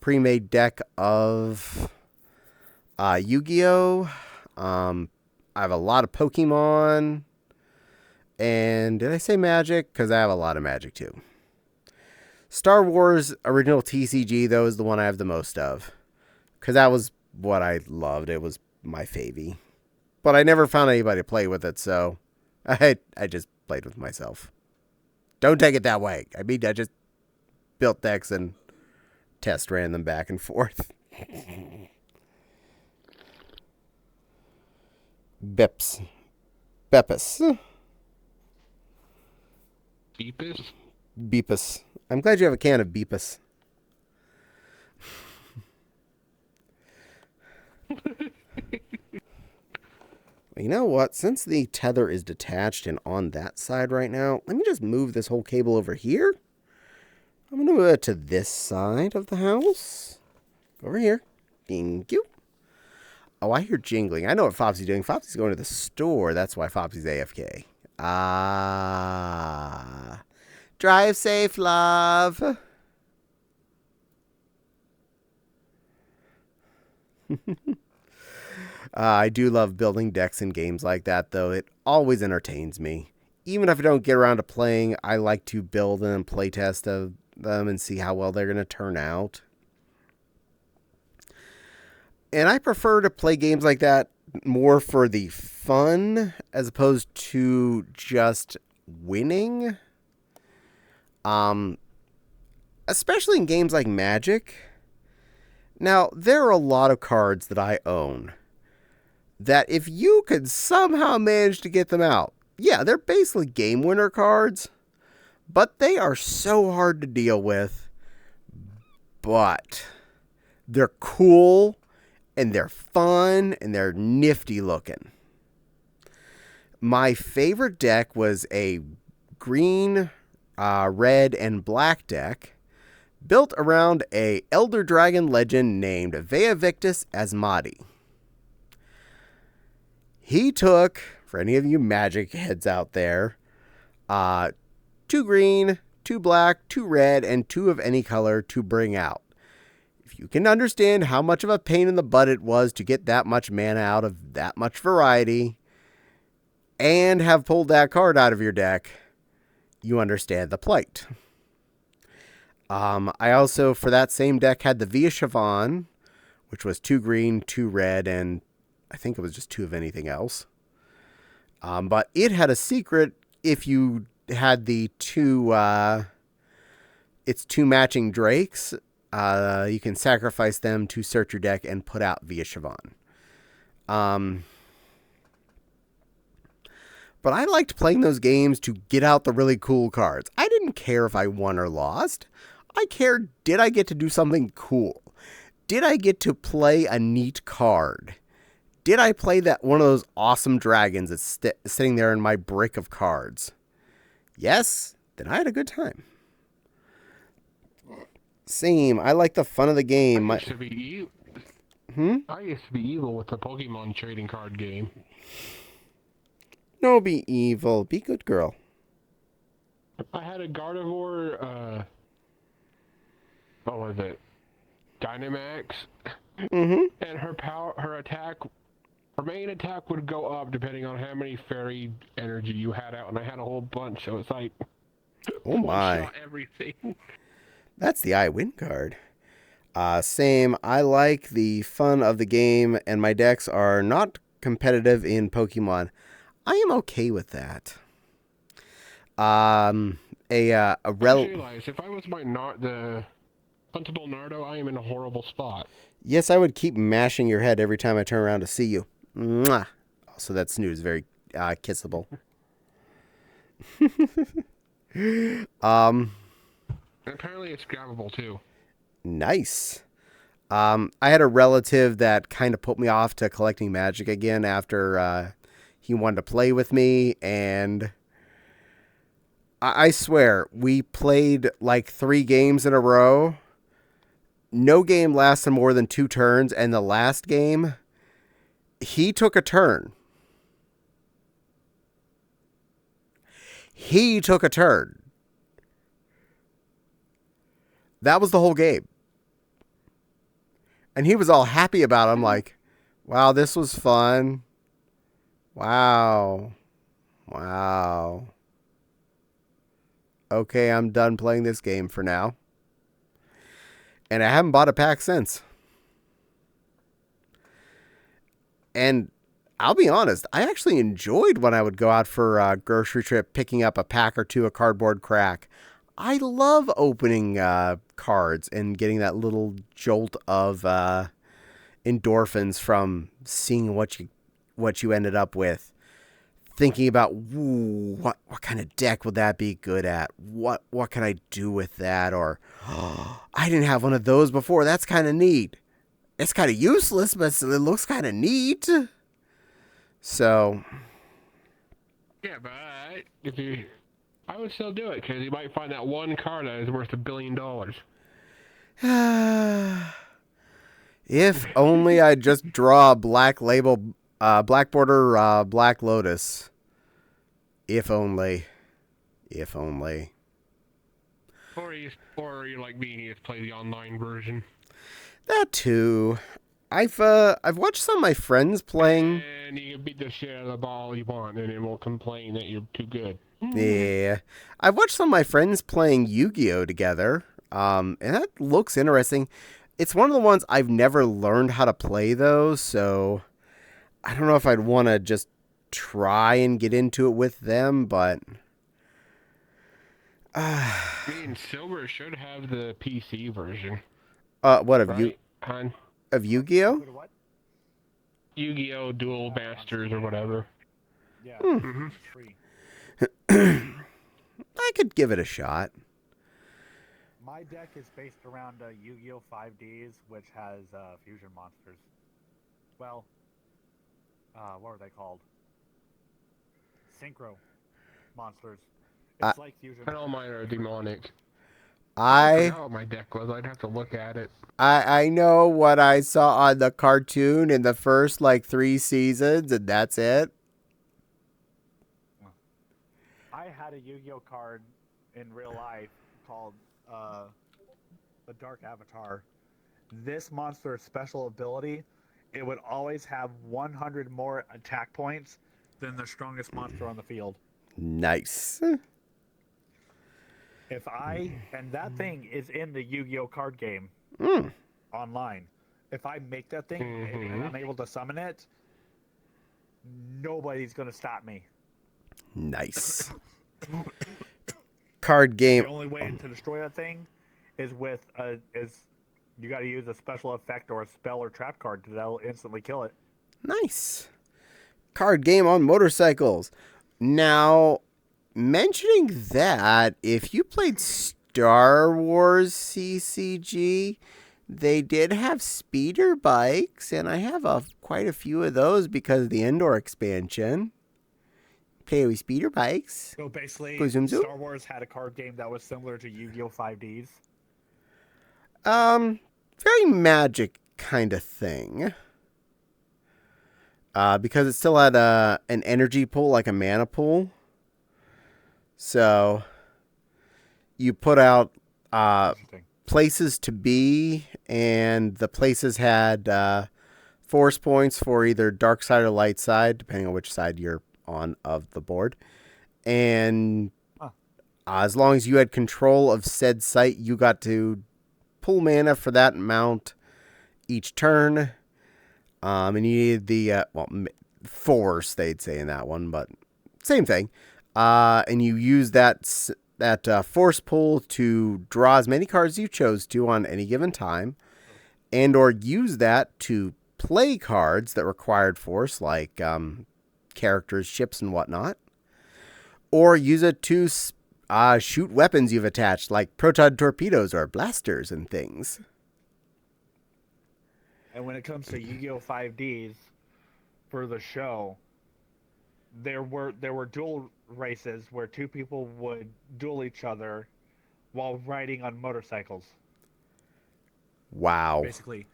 pre-made deck of Yu-Gi-Oh! I have a lot of Pokemon. And did I say Magic? Because I have a lot of Magic too. Star Wars original TCG, though, is the one I have the most of. Because that was what I loved. It was my favy. But I never found anybody to play with it, so I just played with myself. Don't take it that way. I mean, I just built decks and test ran them back and forth. Beppus. Beepus. I'm glad you have a can of Beepus. You know what? Since the tether is detached and on that side right now, let me just move this whole cable over here. I'm going to move it to this side of the house. Over here. Thank you. Oh, I hear jingling. I know what Fopsy's doing. Fopsy's going to the store. That's why Fopsy's AFK. Ah. Drive safe, love. I do love building decks in games like that, though. It always entertains me. Even if I don't get around to playing, I like to build and play test them and see how well they're going to turn out. And I prefer to play games like that more for the fun as opposed to just winning. Especially in games like Magic. Now, there are a lot of cards that I own that if you could somehow manage to get them out, yeah, they're basically game winner cards, but they are so hard to deal with, but they're cool and they're fun and they're nifty looking. My favorite deck was a green, red, and black deck built around a Elder Dragon legend named Veavictus Asmadi. He took, for any of you Magic heads out there, 2 green, 2 black, 2 red, and 2 of any color to bring out. If you can understand how much of a pain in the butt it was to get that much mana out of that much variety, and have pulled that card out of your deck, you understand the plight. I also, for that same deck, had the Via Siobhan, which was 2 green, 2 red, and I think it was just 2 of anything else. But it had a secret if you had the 2 matching drakes. You can sacrifice them to search your deck and put out Via Siobhan. But I liked playing those games to get out the really cool cards. I didn't care if I won or lost. I cared, did I get to do something cool? Did I get to play a neat card? Did I play that one of those awesome dragons that's sitting there in my brick of cards? Yes, then I had a good time. Same. I like the fun of the game. I used to be evil with the Pokemon trading card game. No, be evil. Be good girl. I had a Gardevoir, what was it? Dynamax. Mm-hmm. And her main attack would go up depending on how many fairy energy you had out, and I had a whole bunch, so it's like Oh my. one-shot everything. That's the I win card. Same. I like the fun of the game, and my decks are not competitive in Pokemon. I am okay with that. I just realized if I was the huntable Nardo, I am in a horrible spot. Yes, I would keep mashing your head every time I turn around to see you. Mwah. Also, that snoot is very kissable. And apparently it's grabbable too. Nice. I had a relative that kind of put me off to collecting Magic again after he wanted to play with me, and I swear, we played like 3 games in a row. No game lasted more than 2 turns, and the last game, he took a turn. He took a turn. That was the whole game. And he was all happy about it. I'm like, wow, this was fun. Wow. Wow. Okay, I'm done playing this game for now. And I haven't bought a pack since. And I'll be honest, I actually enjoyed when I would go out for a grocery trip picking up a pack or two of Cardboard Crack. I love opening cards and getting that little jolt of endorphins from seeing what you ended up with. Thinking about, ooh, what kind of deck would that be good at? What can I do with that? Or, oh, I didn't have one of those before. That's kind of neat. It's kind of useless, but it looks kind of neat. So, yeah, but I would still do it because you might find that one card that is worth $1 billion. if only I just draw a black label, black border, black lotus. If only. If only. Or you're like me and you just play the online version. That too. I've watched some of my friends playing. And you can beat the shit out of the ball you want, and it won't complain that you're too good. Yeah, I've watched some of my friends playing Yu-Gi-Oh together. And that looks interesting. It's one of the ones I've never learned how to play though, so I don't know if I'd want to just try and get into it with them, but Me and Silver should have the PC version. what of right, hon? of Yu-Gi-Oh? What? Yu-Gi-Oh! Dual Masters or whatever. Yeah. Mm-hmm. It's free. I could give it a shot. My deck is based around Yu-Gi-Oh! 5Ds, which has fusion monsters. Well, what are they called? Synchro monsters. It's like fusion. And all mine are demonic. I forgot what my deck was. I'd have to look at it. I know what I saw on the cartoon in the first like 3 seasons, and that's it. I had a Yu-Gi-Oh card in real life called the Dark Avatar. This monster's special ability, it would always have 100 more attack points than the strongest monster on the field. Nice. And that thing is in the Yu-Gi-Oh card game online. If I make that thing and I'm able to summon it, nobody's gonna stop me. Nice. Card game. The only way to destroy that thing is you got to use a special effect or a spell or trap card that'll instantly kill it. Nice. Card game on motorcycles. Now, mentioning that, if you played Star Wars CCG, they did have speeder bikes, and I have quite a few of those because of the indoor expansion. Play with speeder bikes. So basically, Go zoom zoom. Star Wars had a card game that was similar to Yu-Gi-Oh! 5Ds. Very magic kind of thing. because it still had an energy pool, like a mana pool. So you put out places to be, and the places had force points for either dark side or light side, depending on which side you're on of the board. And as long as you had control of said site, you got to pull mana for that amount each turn. And you needed the, force, they'd say in that one, but same thing. And you use that force pull to draw as many cards as you chose to on any given time, and or use that to play cards that required force, like characters, ships, and whatnot, or use it to shoot weapons you've attached, like proton torpedoes or blasters and things. And when it comes to Yu-Gi-Oh! 5Ds, for the show, there were dual races where two people would duel each other while riding on motorcycles. Wow. Basically,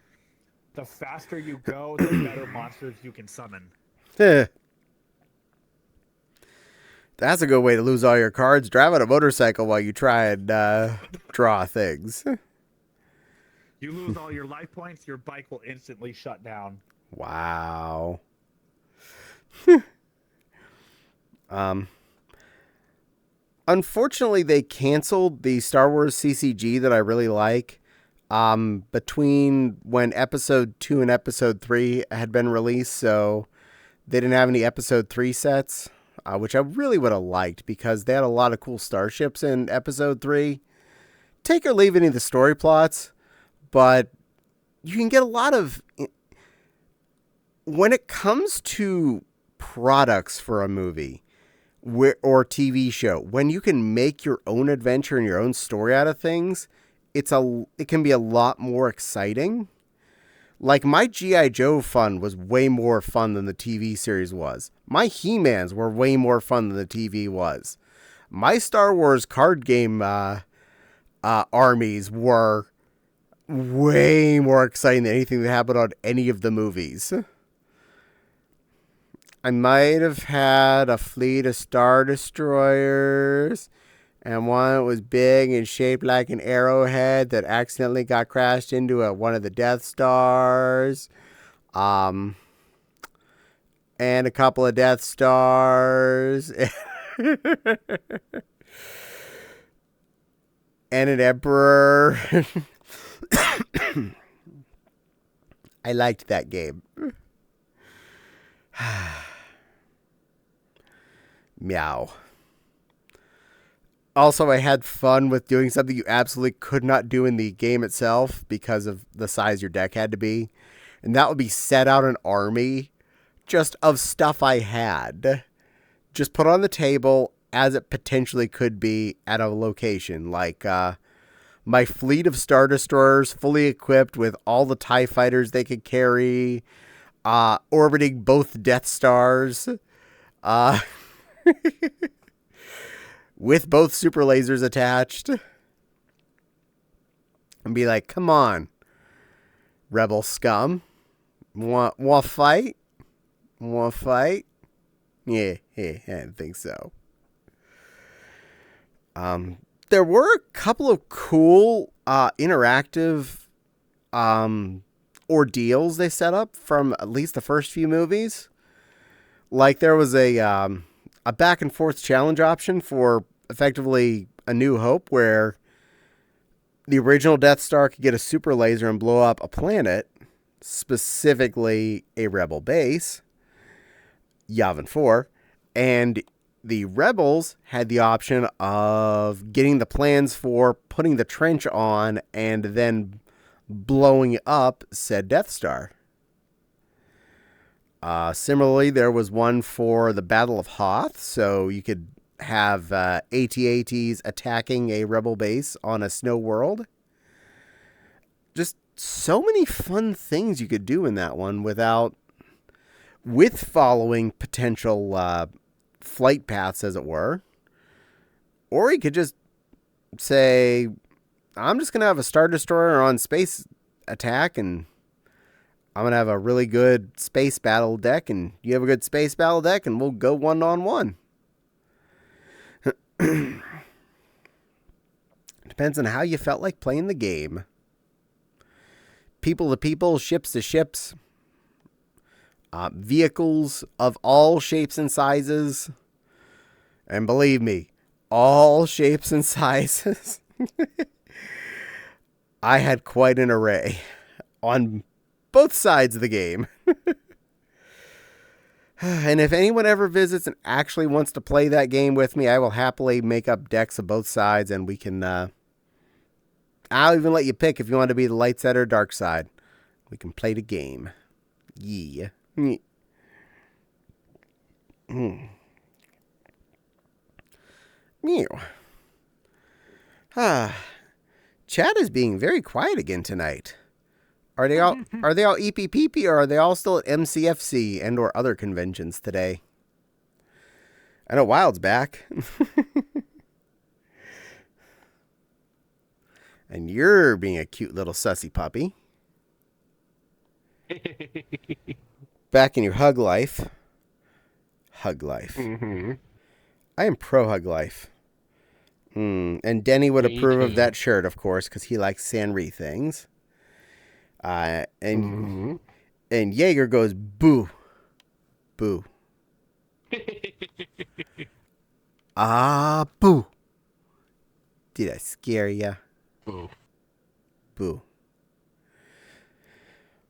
the faster you go, the better monsters you can summon. That's a good way to lose all your cards. Drive on a motorcycle while you try and draw things. You lose all your life points, your bike will instantly shut down. Wow. Unfortunately, they canceled the Star Wars CCG that I really like. Between when episode 2 and episode 3 had been released, so they didn't have any episode 3 sets, which I really would have liked because they had a lot of cool starships in episode 3. Take or leave any of the story plots, but you can get a lot of... When it comes to products for a movie or TV show, when you can make your own adventure and your own story out of things, it can be a lot more exciting. Like, my G.I. Joe fun was way more fun than the TV series was. My He-Mans were way more fun than the TV was. My Star Wars card game armies were way more exciting than anything that happened on any of the movies. I might have had a fleet of Star Destroyers, and one was big and shaped like an arrowhead that accidentally got crashed into one of the Death Stars. And a couple of Death Stars. And an Emperor. I liked that game. Meow. Also, I had fun with doing something you absolutely could not do in the game itself because of the size your deck had to be. And that would be set out an army just of stuff I had. Just put on the table as it potentially could be at a location. Like my fleet of Star Destroyers fully equipped with all the TIE fighters they could carry. Orbiting both Death Stars. With both super lasers attached. And be like, come on, rebel scum. Want fight? Want fight? Yeah, I didn't think so. There were a couple of cool interactive ordeals they set up from at least the first few movies. Like, there was a back and forth challenge option for effectively A New Hope, where the original Death Star could get a super laser and blow up a planet, specifically a rebel base, Yavin 4, and the rebels had the option of getting the plans for putting the trench on and then blowing up said Death Star. Similarly, there was one for the Battle of Hoth, so you could have AT-ATs attacking a rebel base on a snow world. Just so many fun things you could do in that one with following potential flight paths, as it were. Or you could just say, I'm just going to have a Star Destroyer on space attack, and I'm going to have a really good space battle deck, and you have a good space battle deck, and we'll go one-on-one. Depends on how you felt like playing the game. People to people, ships to ships. Vehicles of all shapes and sizes. And believe me, all shapes and sizes. I had quite an array on both sides of the game. And if anyone ever visits and actually wants to play that game with me, I will happily make up decks of both sides, and we can... I'll even let you pick if you want to be the light side or dark side. We can play the game. Yeah. Mew. Chat is being very quiet again tonight. Are they all EPPP, or are they all still at MCFC and or other conventions today? I know Wild's back. And you're being a cute little sussy puppy. Back in your hug life. Hug life. Mm-hmm. I am pro hug life. And Denny would Me approve of too. that shirt, of course, because he likes Sanri things. And Jaeger goes, boo. Boo. Boo. Did I scare ya? Boo. Boo.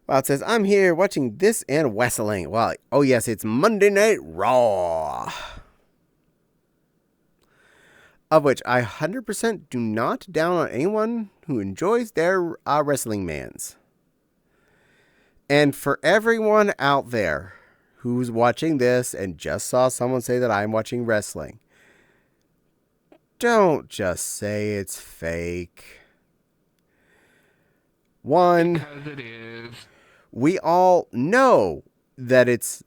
Well, it says, I'm here watching this and wrestling. Well, oh yes, it's Monday Night Raw. Of which I 100% do not down on anyone who enjoys their wrestling mans. And for everyone out there who's watching this and just saw someone say that I'm watching wrestling, don't just say it's fake. One, Because it is. we all know that it's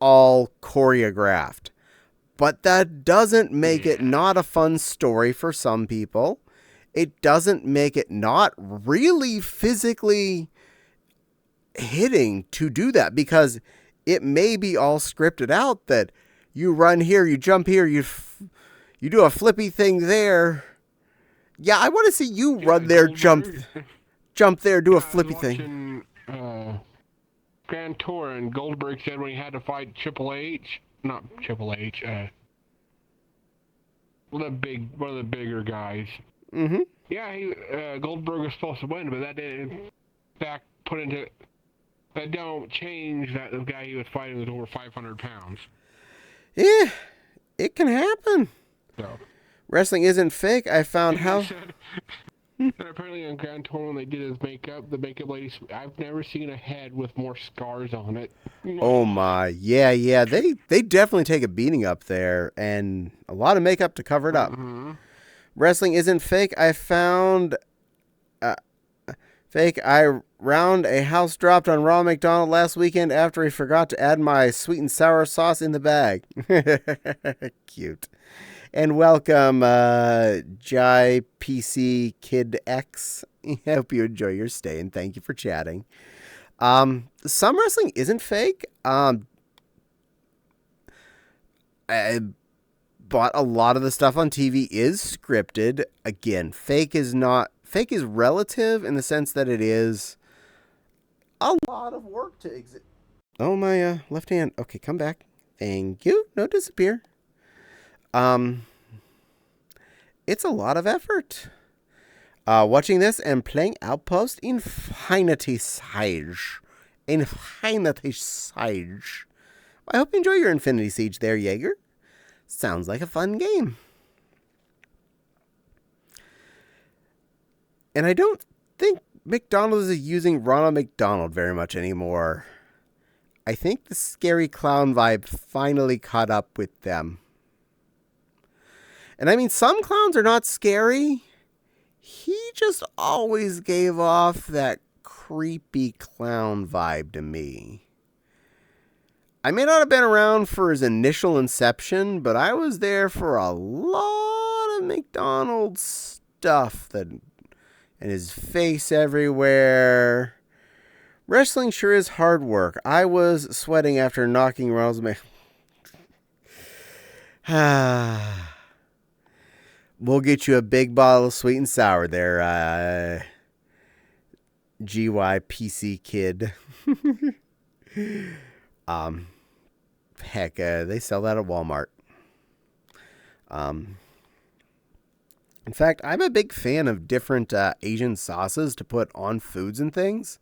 all choreographed. But that doesn't make it not a fun story for some people. It doesn't make it not really physically hitting to do that, because it may be all scripted out that you run here, you jump here, you do a flippy thing there. Yeah, I want to see you run there, jump there, do a flippy thing. Grand Tour, and Goldberg said when he had to fight Triple H, not Triple H, one of the bigger guys. Mm-hmm. Yeah, Goldberg was supposed to win, but that didn't, in fact, that don't change that the guy he was fighting was over 500 pounds. Yeah, it can happen. So. Wrestling isn't fake. I found how... And apparently on Grand Tour, when they did his makeup, the makeup lady, I've never seen a head with more scars on it. Oh my, yeah. They definitely take a beating up there, and a lot of makeup to cover it up. Mm-hmm. Wrestling isn't fake. I found fake. I round a house dropped on Ronald McDonald last weekend after he forgot to add my sweet and sour sauce in the bag. Cute. And welcome, Jai PC Kid X. I hope you enjoy your stay, and thank you for chatting. Some wrestling isn't fake. I bought a lot of the stuff on TV is scripted. Again, fake is relative in the sense that it is a lot of work to exist. Oh, my left hand. Okay, come back. Thank you. No, disappear. It's a lot of effort. Watching this and playing Outpost Infinity Siege. Infinity Siege. I hope you enjoy your Infinity Siege there, Jaeger. Sounds like a fun game. And I don't think McDonald's is using Ronald McDonald very much anymore. I think the scary clown vibe finally caught up with them. And I mean, some clowns are not scary. He just always gave off that creepy clown vibe to me. I may not have been around for his initial inception, but I was there for a lot of McDonald's stuff and his face everywhere. Wrestling sure is hard work. I was sweating after knocking Ronald's We'll get you a big bottle of sweet and sour there, GYPC kid. Heck, they sell that at Walmart. In fact, I'm a big fan of different Asian sauces to put on foods and things.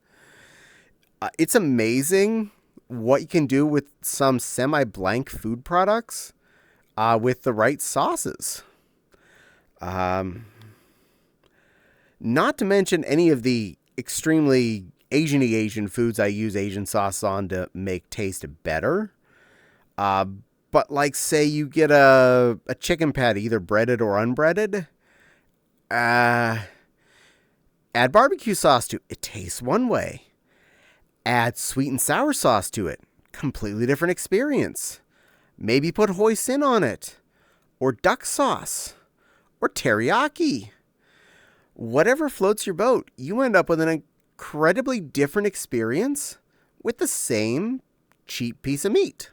It's amazing what you can do with some semi-blank food products with the right sauces. Not to mention any of the extremely Asian foods I use Asian sauce on to make taste better. But like say you get a chicken patty, either breaded or unbreaded, add barbecue sauce to it. It tastes one way. Add sweet and sour sauce to it. Completely different experience. Maybe put hoisin on it. Or duck sauce. Or teriyaki. Whatever floats your boat, you end up with an incredibly different experience with the same cheap piece of meat.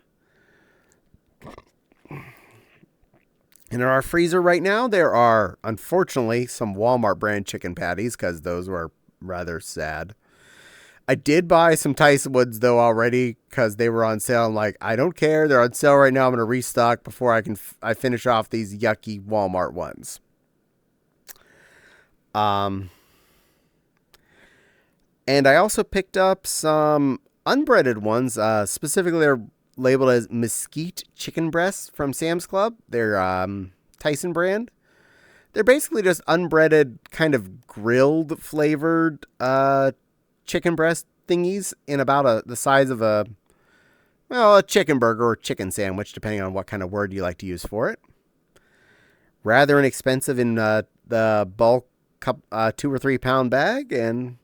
In our freezer right now, there are, unfortunately, some Walmart brand chicken patties because those were rather sad. I did buy some Tyson Woods, though, already because they were on sale. I'm like, I don't care. They're on sale right now. I'm going to restock before I finish off these yucky Walmart ones. And I also picked up some unbreaded ones. Specifically, they're labeled as mesquite chicken breasts from Sam's Club. They're Tyson brand. They're basically just unbreaded, kind of grilled flavored chicken breast thingies in about the size of a chicken burger or chicken sandwich, depending on what kind of word you like to use for it. Rather inexpensive in the bulk 2 or 3 pound bag, and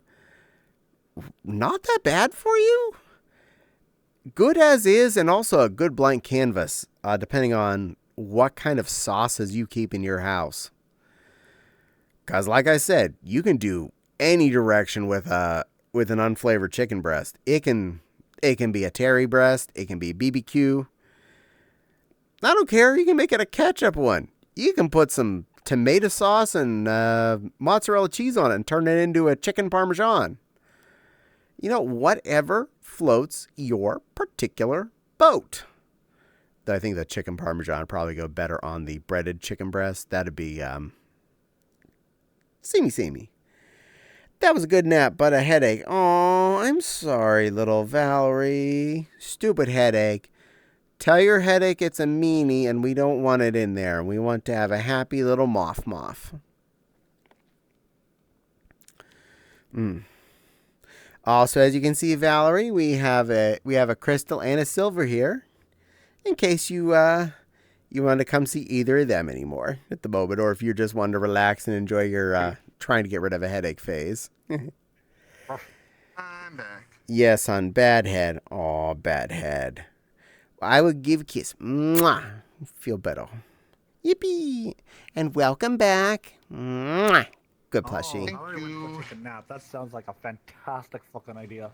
not that bad for you. Good as is, and also a good blank canvas, depending on what kind of sauces you keep in your house. Because like I said, you can do any direction with an unflavored chicken breast. It can be a terry breast. It can be BBQ. I don't care. You can make it a ketchup one. You can put some tomato sauce and mozzarella cheese on it and turn it into a chicken parmesan. You know, whatever floats your particular boat. I think the chicken parmesan would probably go better on the breaded chicken breast. That'd be samey. That was a good nap, but a headache. Oh, I'm sorry, little Valerie. Stupid headache. Tell your headache it's a meanie and we don't want it in there. We want to have a happy little moth. Also, as you can see, Valerie, we have a crystal and a silver here, in case you want to come see either of them anymore at the moment, or if you just want to relax and enjoy your trying to get rid of a headache phase. I'm back. Yes, on bad head. Aw, bad head. I would give a kiss. Mwah. Feel better. Yippee! And welcome back. Mwah. Good plushie. Thank you. Take a nap. That sounds like a fantastic fucking idea.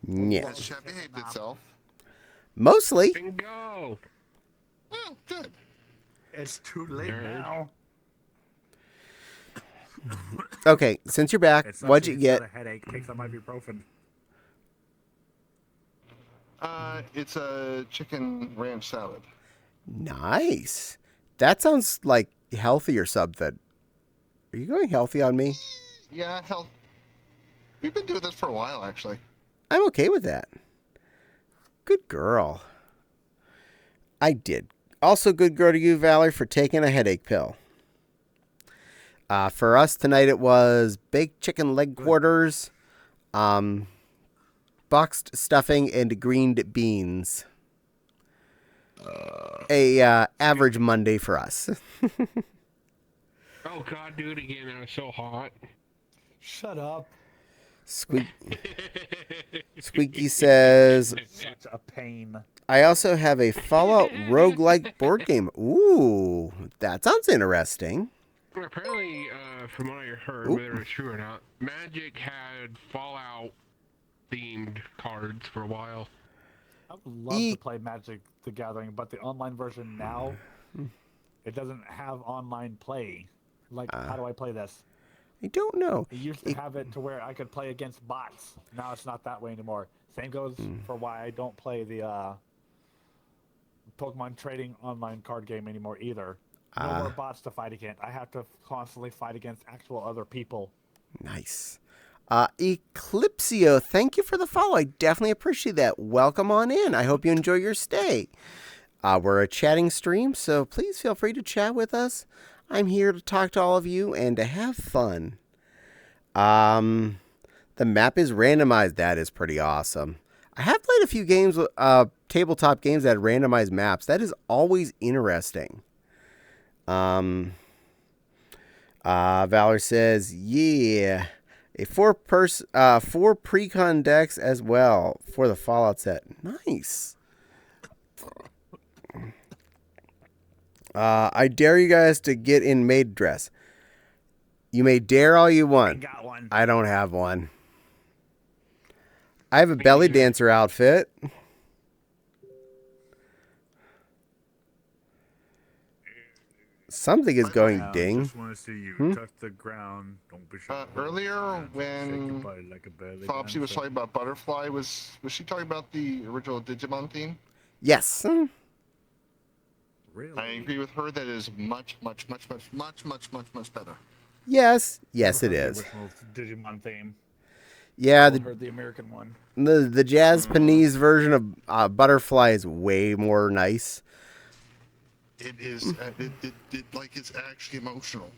Yeah. Has Chat behaved itself? Mostly. Bingo! Oh, good. It's too late Nerd. now. Okay, since you're back, what'd you get? A headache. Take some ibuprofen. It's a chicken ranch salad. Nice. That sounds like healthy or something. Are you going healthy on me? Yeah, hell. We've been doing this for a while, actually. I'm okay with that. Good girl. I did. Also, good girl to you, Valerie, for taking a headache pill. For us tonight, it was baked chicken leg quarters, boxed stuffing, and greened beans. Average Monday for us. Oh God, do it again. That was so hot. Shut up. Squeaky says, Such a pain. I also have a Fallout roguelike board game. Ooh, that sounds interesting. Well, apparently, from what I heard, whether it's true or not, Magic had Fallout themed cards for a while. I would love to play Magic the Gathering, but the online version now, it doesn't have online play. Like, how do I play this? I don't know. It used to have it to where I could play against bots. Now it's not that way anymore. Same goes for why I don't play the Pokemon trading online card game anymore either. No more bots to fight against. I have to constantly fight against actual other people. Nice. Eclipsio, thank you for the follow. I definitely appreciate that. Welcome on in. I hope you enjoy your stay. We're a chatting stream, so please feel free to chat with us. I'm here to talk to all of you and to have fun. The map is randomized. That is pretty awesome. I have played a few games, tabletop games that had randomized maps. That is always interesting. Valor says, yeah, a four precon decks as well for the Fallout set. Nice. I dare you guys to get in maid dress. You may dare all you want. I got one. I don't have one. I have a belly dancer outfit. Something is going ding. Just want to see you touch the ground. Don't be shy. Earlier, when Like a belly Fopsy was dancer. talking about Butterfly, was she talking about the original Digimon theme? Yes. Really? I agree with her that it is much better. Yes. Yes, it The is. original Digimon theme. Yeah, I heard the American one. the Japanese version of Butterfly is way more nice. It is. It's actually emotional.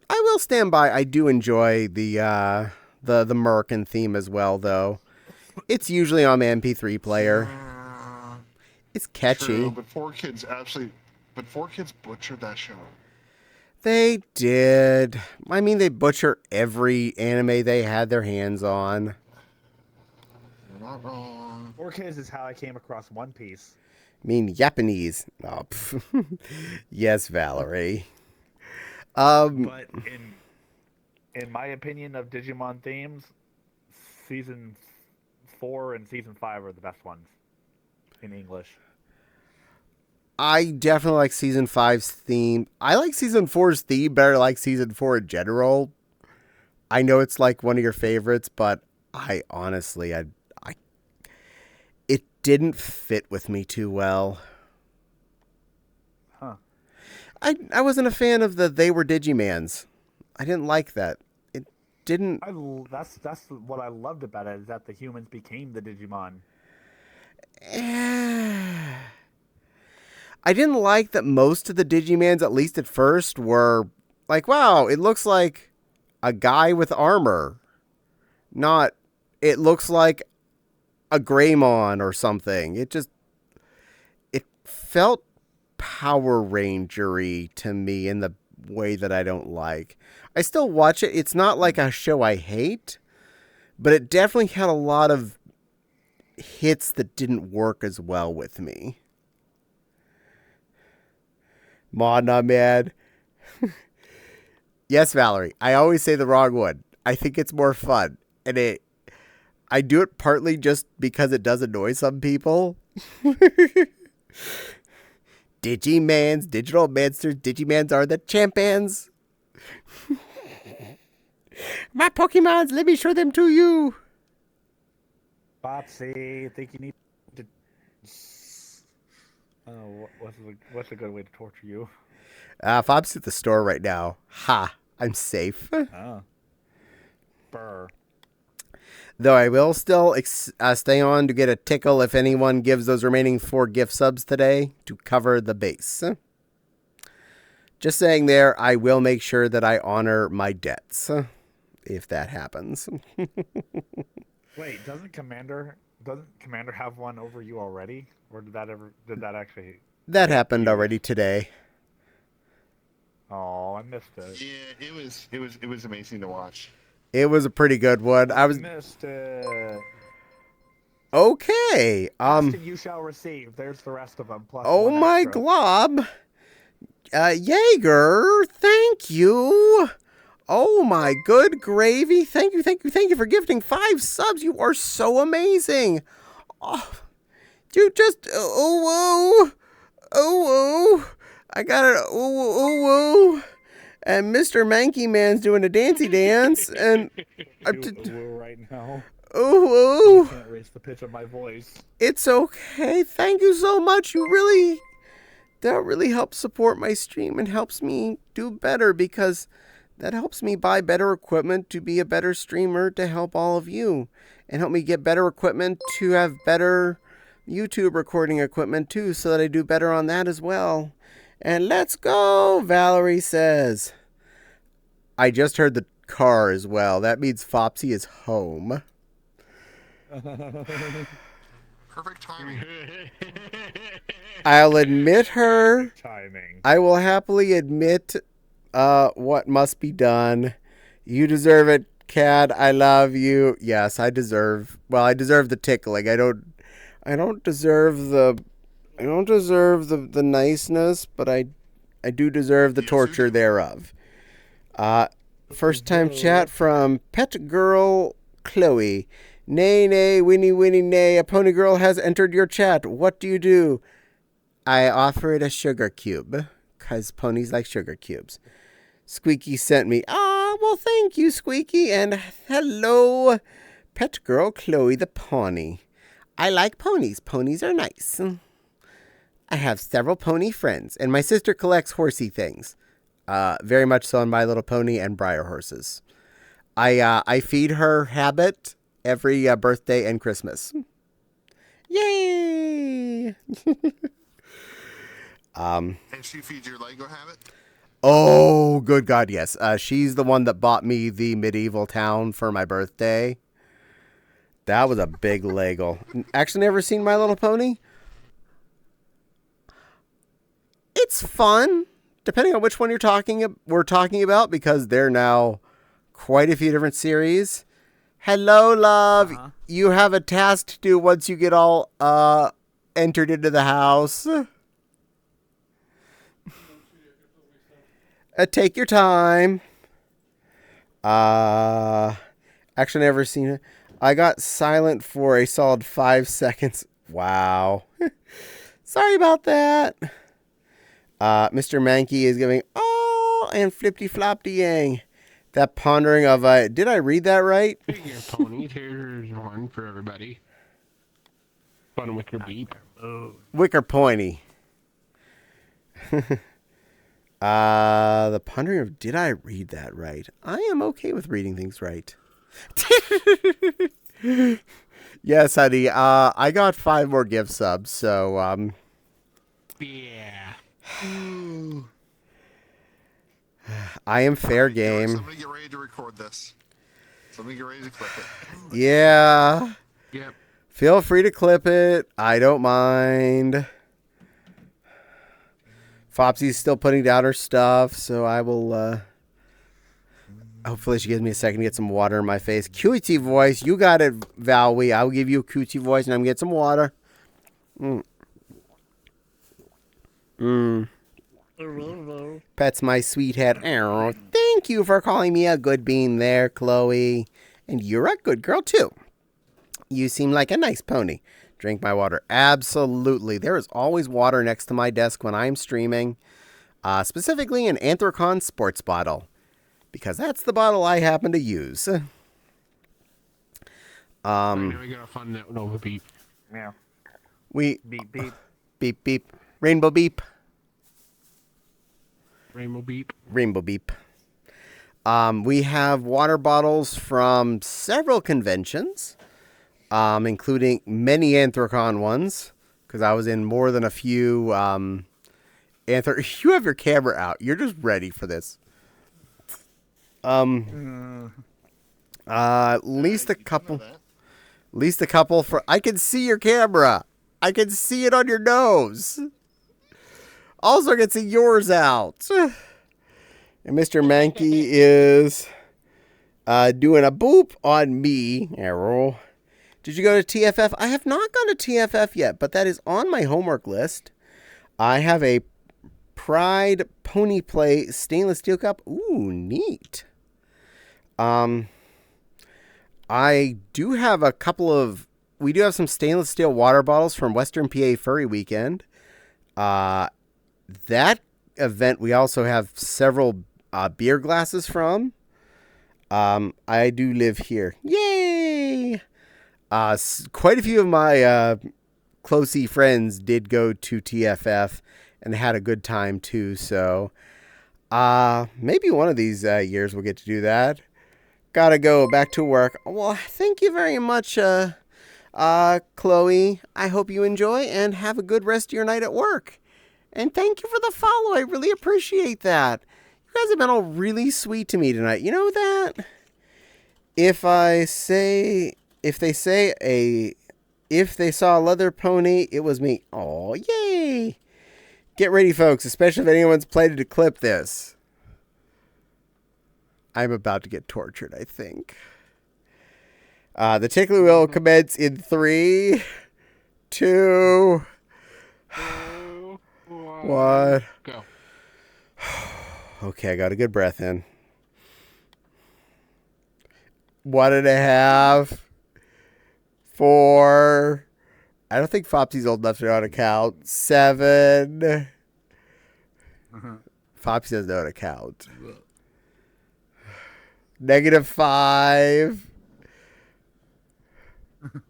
I will stand by. I do enjoy the Merkin theme as well, though. It's usually on my MP3 player. It's catchy. True, but 4Kids butchered that show. They did. I mean, they butcher every anime they had their hands on. You're not wrong. 4Kids is how I came across One Piece. I mean, Japanese. Oh, yes, Valerie. But in my opinion of Digimon themes, season 4 and season 5 are the best ones in English. I definitely like season 5's theme. I like season 4's theme better, like season 4 in general. I know it's like one of your favorites, but I honestly, it didn't fit with me too well. Huh. I wasn't a fan of the They Were Digimans. I didn't like that. It didn't. That's what I loved about it, is that the humans became the Digimon. I didn't like that most of the Digimans, at least at first, were like, wow, it looks like a guy with armor. Not, it looks like a Greymon or something. It felt Power Ranger-y to me in the way that I don't like. I still watch it. It's not like a show I hate, but it definitely had a lot of hits that didn't work as well with me. Mana Man. Yes, Valerie. I always say the wrong one. I think it's more fun. And I do it partly just because it does annoy some people. Digimans, digital monsters, Digimans are the champions. My Pokemons, let me show them to you. Bopsy, I think you need to... Oh, what's a good way to torture you? If I'm at the store right now, I'm safe. Oh. Burr. Though I will still stay on to get a tickle if anyone gives those remaining 4 gift subs today to cover the base. Just saying there, I will make sure that I honor my debts if that happens. Wait, doesn't Commander have one over you already? Or did that actually... That happened already today. Oh, I missed it. Yeah, it was amazing to watch. It was a pretty good one. Missed it. Okay. Ask and you shall receive. There's the rest of them. Plus Oh one my extra. glob. Jaeger, thank you. Oh my good gravy. Thank you for gifting 5 subs. You are so amazing. Oh, you just, oh, I got it, oh. And Mr. Manky Man's doing a dancey dance, and right now. oh, I can't raise the pitch of my voice. it's okay. Thank you so much. That really helps support my stream and helps me do better, because that helps me buy better equipment to be a better streamer, to help all of you, and help me get better equipment to have better YouTube recording equipment too, so that I do better on that as well. And let's go, Valerie says. I just heard the car as well. That means Fopsy is home. Perfect timing. I'll admit her. Timing. I will happily admit what must be done. You deserve it, Cad. I love you. Yes, I deserve the tickling. I don't deserve the niceness, but I do deserve the torture thereof. First time chat from Pet Girl Chloe. Nay, Winnie, nay. A pony girl has entered your chat. What do you do? I offer it a sugar cube, 'cause ponies like sugar cubes. Squeaky sent me. Well, thank you, Squeaky. And hello, Pet Girl Chloe the pony. I like ponies. Ponies are nice. I have several pony friends, and my sister collects horsey things. Very much so on My Little Pony and Briar horses. I feed her Habit every birthday and Christmas. Yay! And she feeds your Lego Habit? Oh, good God, yes. She's the one that bought me the medieval town for my birthday. That was a big Lego. Actually, never seen My Little Pony? It's fun, depending on which one we're talking about, because they're now quite a few different series. Hello, love. You have a task to do once you get all entered into the house. Take your time. Actually, never seen it. I got silent for a solid 5 seconds. Wow. Sorry about that. Mr. Mankey is giving, and flippity floppity yang. That pondering of, did I read that right? Figure ponies, here's one for everybody. Fun wicker beep. Wicker pointy. The pondering of, did I read that right? I am okay with reading things right. Yes, honey. I got 5 more gift subs, so, Yeah. I am fair Right, game. Somebody get ready to record this. Somebody get ready to clip it. Yeah. Yep. Feel free to clip it. I don't mind. Fopsy's still putting down her stuff, so I will, hopefully she gives me a second to get some water in my face. QT voice. You got it, Valwy. I'll give you a QT voice, and I'm going to get some water. Pet's my sweetheart. Oh, thank you for calling me a good bean there, Chloe. And you're a good girl, too. You seem like a nice pony. Drink my water. Absolutely. There is always water next to my desk when I'm streaming. Specifically an Anthrocon sports bottle. Because that's the bottle I happen to use. Right now we got a fun Nova beep. Yeah. Beep, beep. Rainbow beep. Rainbow beep. We have water bottles from several conventions, including many Anthrocon ones, because I was in more than a few. You have your camera out. You're just ready for this. At least a couple. At least a couple for. I can see your camera. I can see it on your nose. Also, I can see yours out. And Mr. Mankey is doing a boop on me. Arrow. Did you go to TFF? I have not gone to TFF yet, but that is on my homework list. I have a Pride Pony Play stainless steel cup. Ooh, neat. I do have a couple of. We do have some stainless steel water bottles from Western PA Furry Weekend. That event, we also have several beer glasses from. I do live here. Yay! Quite a few of my closey friends did go to TFF and had a good time too. So maybe one of these years we'll get to do that. Gotta go back to work. Well, thank you very much, Chloe. I hope you enjoy and have a good rest of your night at work. And thank you for the follow. I really appreciate that. You guys have been all really sweet to me tonight. You know that? If they saw a leather pony, it was me. Oh, yay. Get ready, folks, especially if anyone's planning to clip this. I'm about to get tortured, I think. The tickler will commence in 3, 2, 1. Go. Okay, I got a good breath in. 1.5, 4. I don't think Fopsy's old enough to know how to count. 7. Fopsy doesn't know how to count. -5.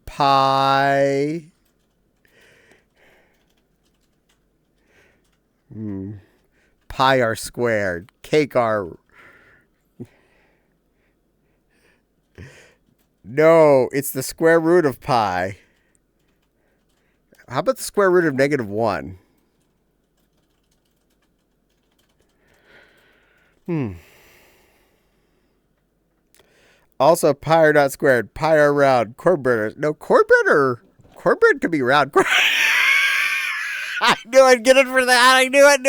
Pi. Pi r squared. Cake r. No, it's the square root of pi. How about the square root of -1? Also, pi r not squared. Pi r round. Cornbread. No, cornbread could be round. I knew I'd get it for that. I knew it.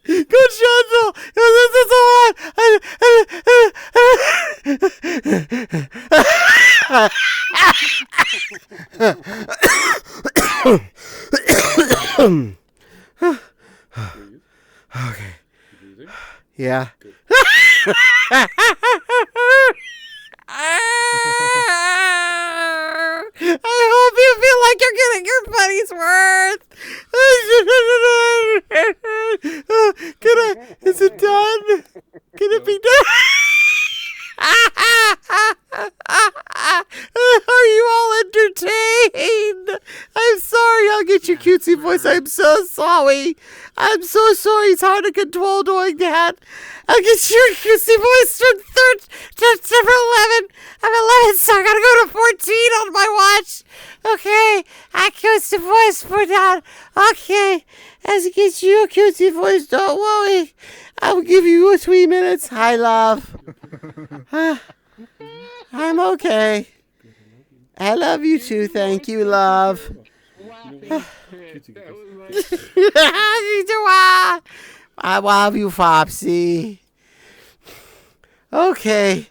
Good gentle. This is a lot. Okay. Yeah. I hope you feel like you're getting your money's worth. Is it done? Can it be done? Are you all entertained? I'm sorry. I'll get your cutesy voice. I'm so sorry. I'm so sorry. It's hard to control doing that. I'll get your cutesy voice from 11. I'm 11, so I gotta go to 14 on my watch. Okay, I cutesy voice for that. Okay, as it gets you a cutesy voice, don't worry. I'll give you 3 minutes. Hi, love. I'm okay. I love you too. Thank you, love. I love you, Fopsy. Okay.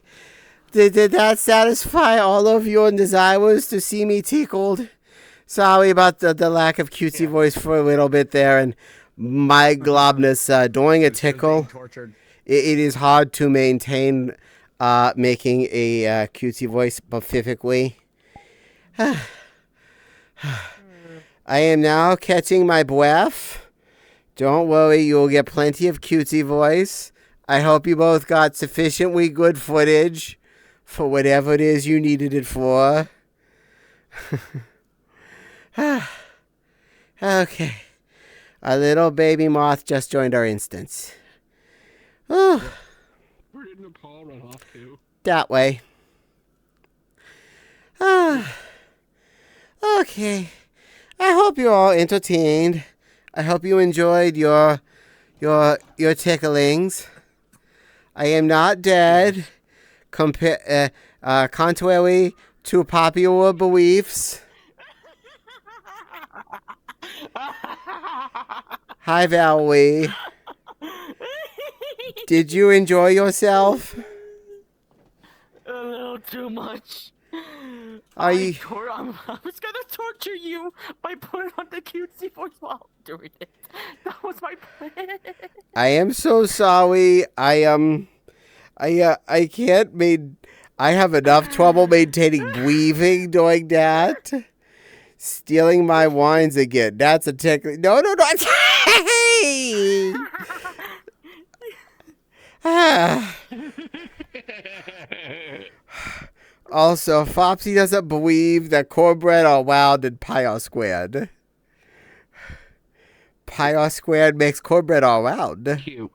Did that satisfy all of your desires to see me tickled? Sorry about the lack of cutesy voice for a little bit there, and my globness during a tickle. It is hard to maintain making a cutesy voice specifically. I am now catching my breath. Don't worry, you'll get plenty of cutesy voice. I hope you both got sufficiently good footage for whatever it is you needed it for. Okay. A little baby moth just joined our instance. Oh. Where did Nepal run off to? That way. Okay. I hope you're all entertained. I hope you enjoyed your ticklings. I am not dead. Contrary to popular beliefs. Hi, Valerie. Did you enjoy yourself? A little too much. I I was gonna torture you by putting on the cutesy voice while doing it. That was my plan. I am so sorry. I can't I have enough trouble maintaining breathing doing that. Stealing my wines again. That's a technique. No. Hey! Ah. Also, Fopsy doesn't believe that cornbread are round and pie are squared. Pie are squared makes cornbread all round. Cute.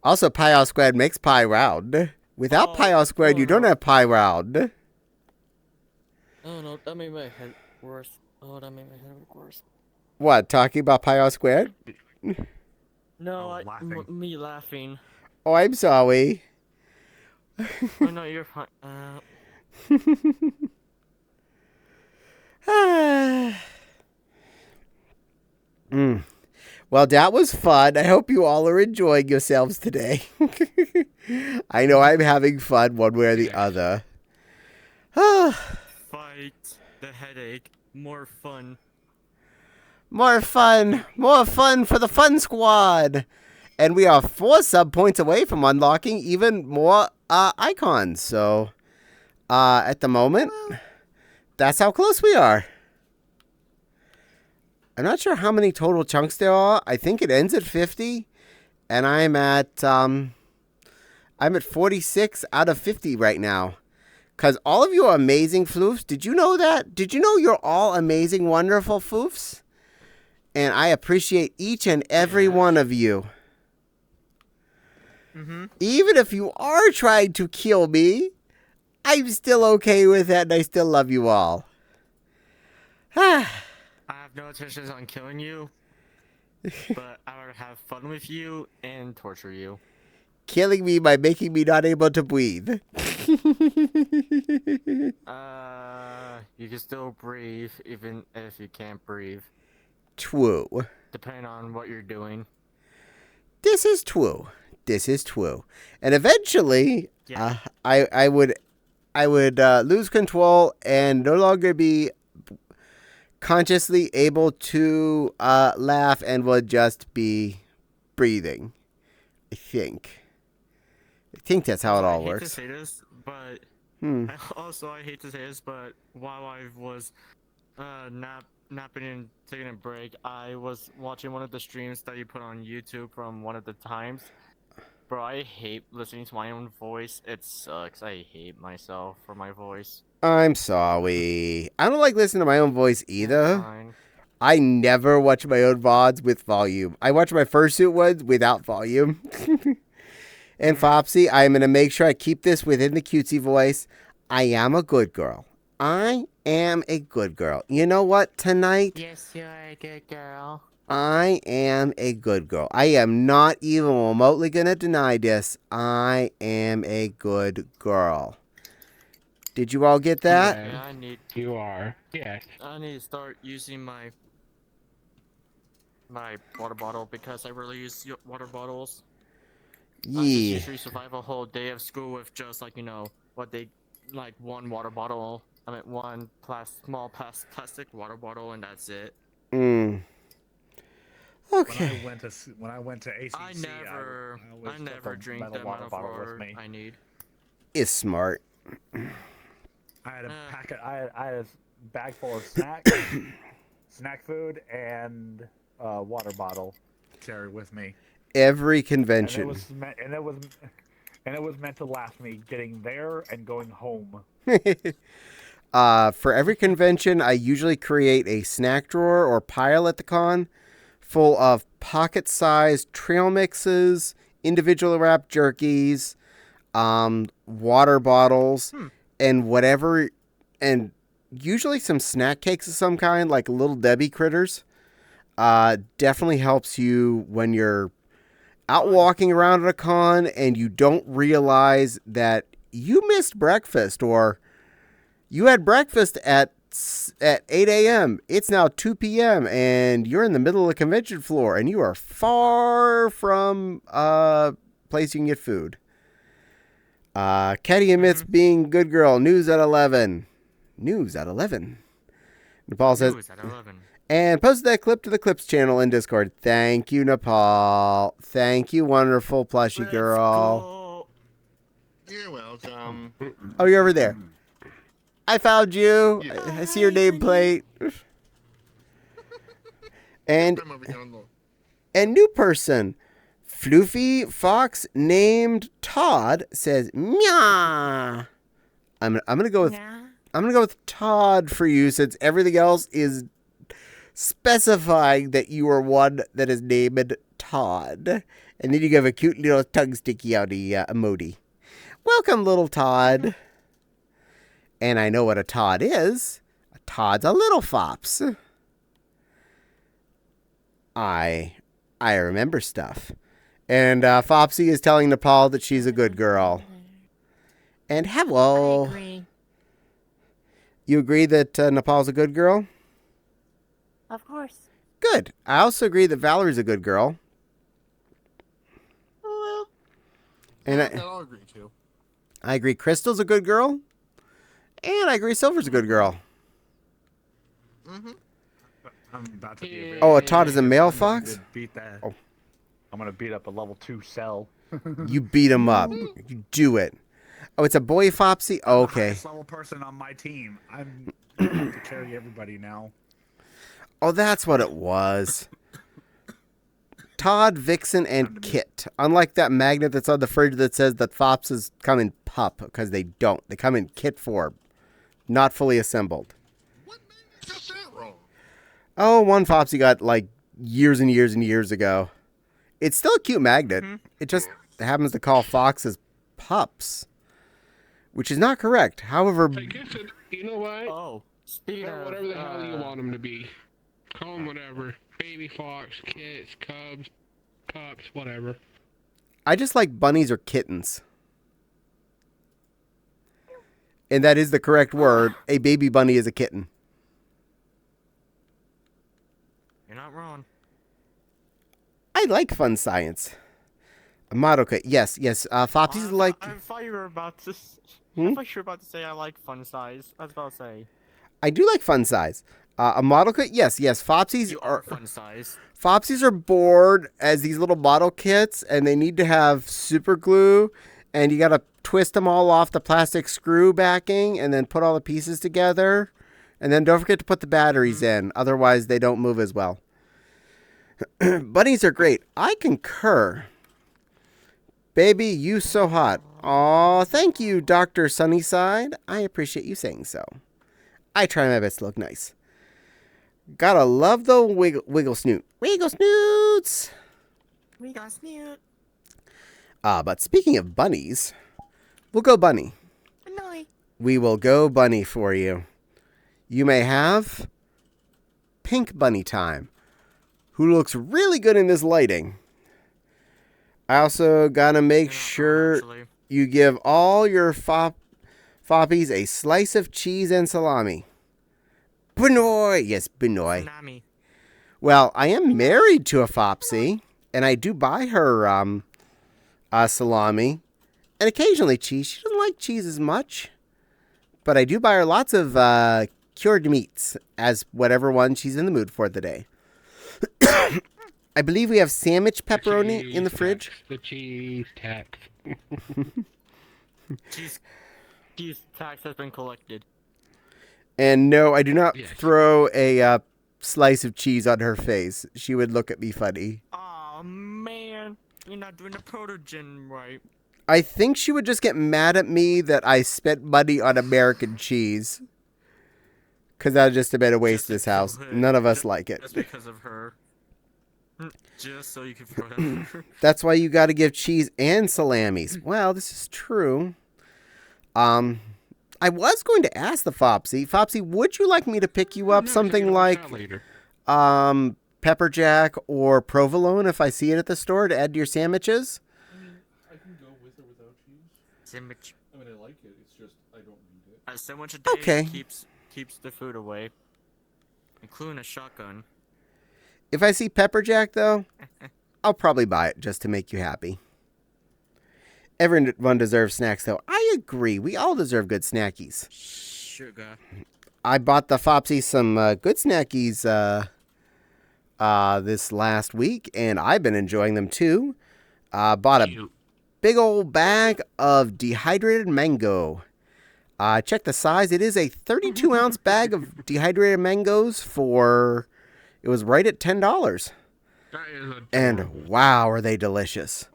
Also, pi r squared makes pi round. Without pi r squared, you don't have pi round. Oh no, that made my head worse. Oh, that made my head worse. What, talking about pi r squared? No, laughing. me laughing. Oh, I'm sorry. Oh no, you're fine. Well, that was fun. I hope you all are enjoying yourselves today. I know I'm having fun one way or the other. Fight the headache. More fun. More fun for the fun squad. And we are 4 sub points away from unlocking even more icons. So, at the moment, that's how close we are. I'm not sure how many total chunks there are. I think it ends at 50, and I'm at 46 out of 50 right now. Because all of you are amazing floofs. Did you know that? Did you know you're all amazing, wonderful floofs? And I appreciate each and every one of you. Mm-hmm. Even if you are trying to kill me, I'm still okay with that, and I still love you all. I have no intentions on killing you, but I would have fun with you and torture you. Killing me by making me not able to breathe. You can still breathe even if you can't breathe. True. Depending on what you're doing. This is true. And eventually, Yeah. I would lose control and no longer be consciously able to laugh and would just be breathing. I think that's how it all works. I hate to say this, but I hate to say this, but while I was napping and taking a break, I was watching one of the streams that you put on YouTube from one of the times. Bro, I hate listening to my own voice. It sucks. I hate myself for my voice. I'm sorry. I don't like listening to my own voice either. Fine. I never watch my own VODs with volume. I watch my fursuit ones without volume. And Fopsy, I'm going to make sure I keep this within the cutesy voice. I am a good girl. I am a good girl. You know what? Tonight, Yes, you're a good girl. I am a good girl. I am not even remotely going to deny this. I am a good girl. Did you all get that? Yeah, You are. Yes. I need to start using my water bottle because I really use water bottles. I just Yeah. usually survive a whole day of school with just one water bottle. I mean, one small plastic water bottle, and that's it. Okay. When I went to ACC, I never took a drink metal the water amount of bottle water with me. I need. It's smart. I had a packet. I had a bag full of snacks, snack food, and a water bottle to carry with me. Every And convention. it was meant to last me getting there and going home. For every convention, I usually create a snack drawer or pile at the con full of pocket-sized trail mixes, individual wrapped jerkies, water bottles, and whatever, and usually some snack cakes of some kind, like Little Debbie critters. Definitely helps you when you're out walking around at a con and you don't realize that you missed breakfast, or you had breakfast at 8 a.m. It's now 2 p.m. and you're in the middle of the convention floor and you are far from a place you can get food. Caddie admits being good girl. News at 11. News at 11. Nepal says, News at 11. and posted that clip to the Clips channel in Discord. Thank you, Nepal. Thank you, wonderful plushie girl. You're welcome. Oh, you're over there. I found you. Yeah. I see your nameplate. And I'm over here on the... and new person, Floofy Fox named Todd says, "Meow." I'm gonna go with Todd for you, since everything else is specifying that you are one that is named Todd. And then you give a cute little tongue sticky outy emoji. Welcome, little Todd. And I know what a Todd is. A Todd's a little fops. I remember stuff. And Fopsy is telling Nepal that she's a good girl. And hello. I agree. You agree that Nepal's a good girl? Of course. Good. I also agree that Valerie's a good girl. And I'll agree too. I agree Crystal's a good girl. And I agree Silver's a good girl. Mm-hmm. I'm about to be Oh, a Todd is a male fox? Beat that. Oh. I'm gonna beat up a level 2 cell. You beat him up. You do it. Oh, it's a boy Fopsy? Oh, okay. Highest level person on my team. I'm about to carry everybody now. Oh, that's what it was. Todd, Vixen, and Kit. Unlike that magnet that's on the fridge that says that Fopses come in pup, because they don't. They come in kit form. Not fully assembled. What made you get that wrong? Oh, one Fopsy got like years and years and years ago. It's still a cute magnet. It just happens to call foxes pups, which is not correct. However, I guess you know what? Oh, speaking of Whatever the hell you want them to be. Call them whatever. Baby fox, kits, cubs, pups, whatever. I just like bunnies or kittens. And that is the correct word. A baby bunny is a kitten. You're not wrong. I like fun science. Madoka, yes. Fopsy's like... I thought you were about to. Hmm? I thought you were about to say I like fun size. I was about to say. I do like fun size. A Madoka, yes. Fopsies You are fun size. Fopsies are bored as these little model kits, and they need to have super glue, and you gotta twist them all off the plastic screw backing, and then put all the pieces together, and then don't forget to put the batteries in, otherwise they don't move as well. Bunnies are great. I concur. Baby, you so hot. Aw, thank you, Dr. Sunnyside. I appreciate you saying so. I try my best to look nice. Gotta love the wiggle snoot. Wiggle snoots! We got snoot. But speaking of bunnies, we'll go bunny. No. We will go bunny for you. You may have Pink Bunny time, who looks really good in this lighting. I also gotta make sure you give all your foppies a slice of cheese and salami. Benoy! Yes, Benoy. Tsunami. Well, I am married to a Fopsy, and I do buy her salami, and occasionally cheese. She doesn't like cheese as much, but I do buy her lots of cured meats as whatever one she's in the mood for the day. I believe we have sandwich pepperoni in the fridge. The cheese tax. Cheese tax has been collected. And no, I do not Yes. throw a slice of cheese on her face. She would look at me funny. Aw, man. You're not doing the protogen right. I think she would just get mad at me that I spent money on American cheese. Because that was just a bit of waste this house. None of us like it. Just because of her. Just so you can throw that at her. That's why you got to give cheese and salamis. Well, this is true. I was going to ask the Fopsy. Fopsy, would you like me to pick you up something like pepper jack or provolone if I see it at the store to add to your sandwiches? I can go with or without cheese. Sandwich. I mean, I like it. It's just I don't need it. A sandwich a day Okay. keeps the food away, including a shotgun. If I see pepper jack, though, I'll probably buy it just to make you happy. Everyone deserves snacks, though. I agree. We all deserve good snackies. sugar. I bought the Fopsy some good snackies this last week, and I've been enjoying them too. Bought a big old bag of dehydrated mango. Check the size. It is a 32-ounce bag of dehydrated mangoes for... It was right at $10. That is adorable. And wow, are they delicious.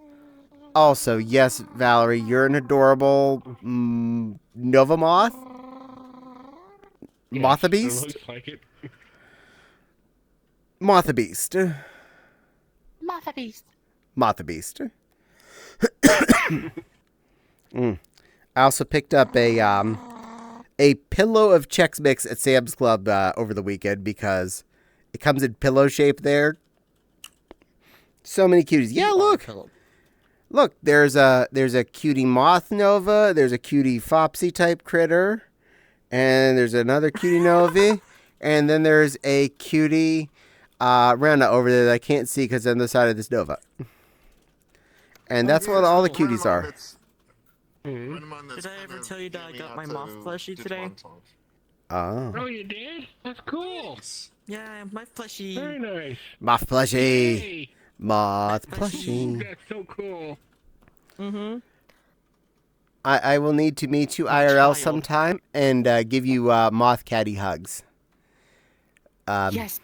Also, yes, Valerie, you're an adorable Nova Moth. Yes, Motha it Beast? looks like it. Motha Beast. Mother Beast. Motha Beast. I also picked up a pillow of Chex Mix at Sam's Club over the weekend because it comes in pillow shape there. So many cuties. Yeah, look. Look, there's a cutie Moth Nova, there's a cutie Fopsy type critter, and there's another cutie Novi, and then there's a cutie Rana over there that I can't see because on the side of this Nova. And that's what all the cuties are. Did I ever tell you that I got my moth plushie today? Oh. Oh, you did? That's cool. Yeah, my plushie. Very nice. Moth plushie. Hey, Moth ooh, plushie. that's so cool. Mm-hmm. I will need to meet you IRL sometime and give you moth caddy hugs. Yes.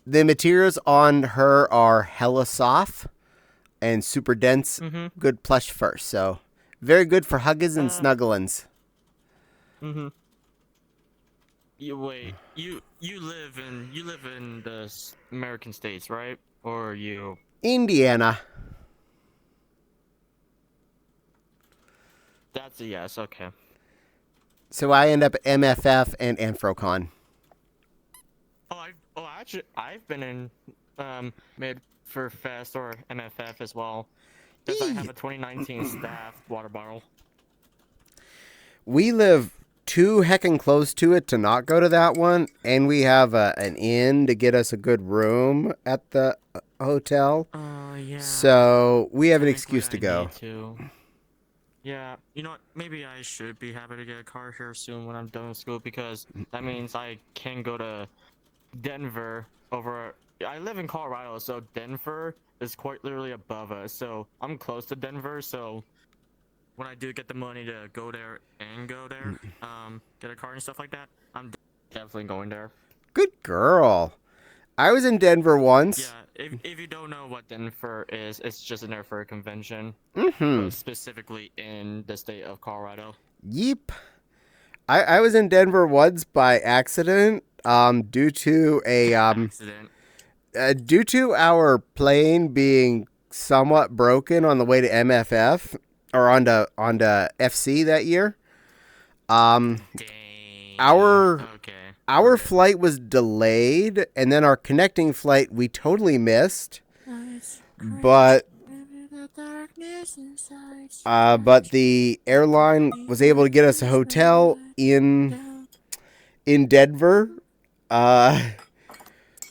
The materials on her are hella soft and super dense, good plush fur. So very good for huggins and snugglins. Mm-hmm. You live in the American states, right? Or you? Indiana. That's a yes. Okay. So I end up at MFF and Anthrocon. Actually, I've been in Mid for Fest or MFF as well. Because I have a 2019 staffed water bottle. We live too heckin' close to it to not go to that one, and we have an inn to get us a good room at the hotel. Yeah. So we have an excuse to go. Yeah, you know what? Maybe I should be happy to get a car here soon when I'm done with school because that means I can go to Denver over. I live in Colorado, so Denver is quite literally above us. So I'm close to Denver. So when I do get the money to go there, get a car and stuff like that, I'm definitely going there. Good girl. I was in Denver once. Yeah, if you don't know what Denver is, it's just an air for a convention, specifically in the state of Colorado. Yeep. I was in Denver once by accident, due to due to our plane being somewhat broken on the way to MFF or onto FC that year. Our flight was delayed, and then our connecting flight we totally missed. But the airline was able to get us a hotel in Denver.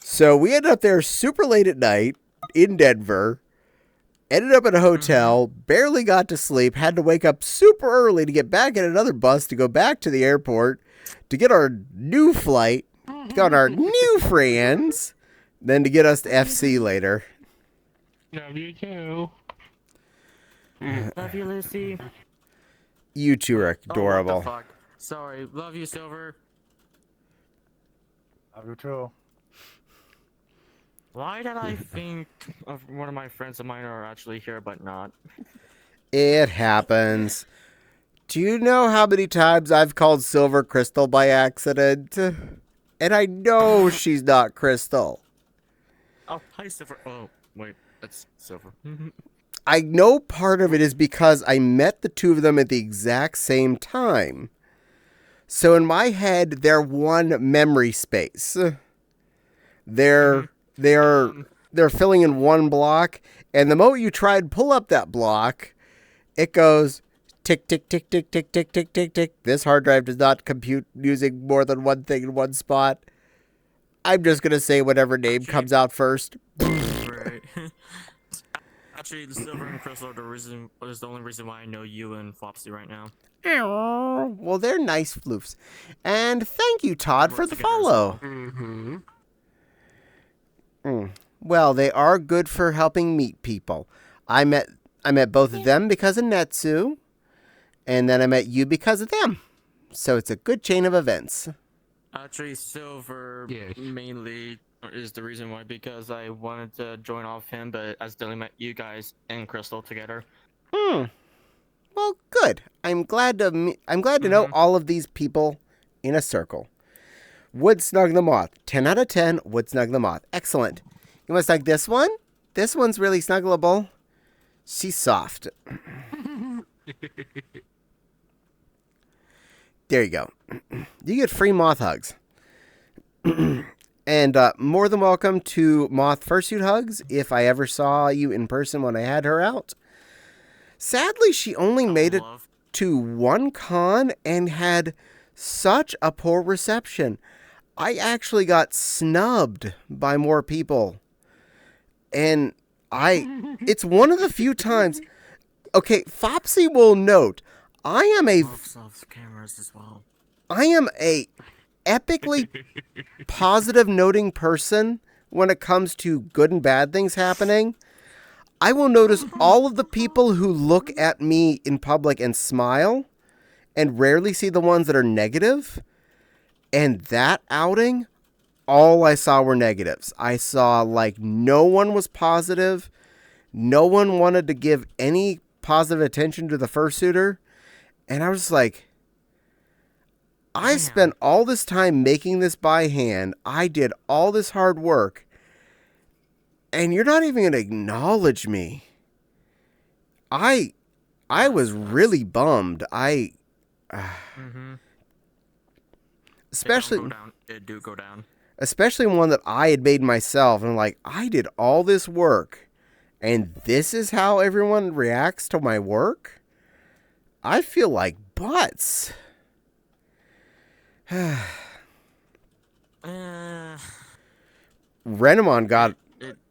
So we ended up there super late at night in Denver. Ended up at a hotel, barely got to sleep, had to wake up super early to get back in another bus to go back to the airport to get our new flight, to get our new friends, then to get us to FC later. Love you too. Love you, Lucy. You two are adorable. Oh, what the fuck? Sorry, love you, Silver. Love you too. Why did I think of one of my friends of mine are actually here, but not? It happens. Do you know how many times I've called Silver Crystal by accident? And I know she's not Crystal. Oh, hi, Silver. Oh, wait, that's Silver. I know part of it is because I met the two of them at the exact same time. So in my head, they're one memory space. They're filling in one block, and the moment you try and pull up that block, it goes tick, tick, tick, tick, tick, tick, tick, tick, tick. This hard drive does not compute using more than one thing in one spot. I'm just going to say whatever name comes out first. Right. Actually, the Silver and Crystal is the only reason why I know you and Flopsy right now. Oh, well, they're nice floofs. And thank you, Todd, Work for the together as follow. well. Mm-hmm. Well, they are good for helping meet people. I met both of them because of Netsu, and then I met you because of them. So it's a good chain of events. Actually, Silver Yes. mainly is the reason why, because I wanted to join off him, but I still met you guys and Crystal together. Well, good. I'm glad to know all of these people in a circle. Would snug the moth. 10 out of 10. Would snug the moth. Excellent. You want to snug this one? This one's really snuggleable. She's soft. There you go. You get free moth hugs. And more than welcome to moth fursuit hugs if I ever saw you in person when I had her out. Sadly, she only made it to one con and had such a poor reception. I actually got snubbed by more people. And it's one of the few times. Okay, Fopsy will note, I am a cameras as well. I am a epically positive noting person when it comes to good and bad things happening. I will notice all of the people who look at me in public and smile and rarely see the ones that are negative. And that outing, all I saw were negatives. I saw like no one was positive. No one wanted to give any positive attention to the fursuiter. And I was just like, I spent all this time making this by hand. I did all this hard work. And you're not even going to acknowledge me. I was really bummed. Especially It do go down. Especially one that I had made myself. And I'm like, I did all this work. And this is how everyone reacts to my work? I feel like butts. Renamon got...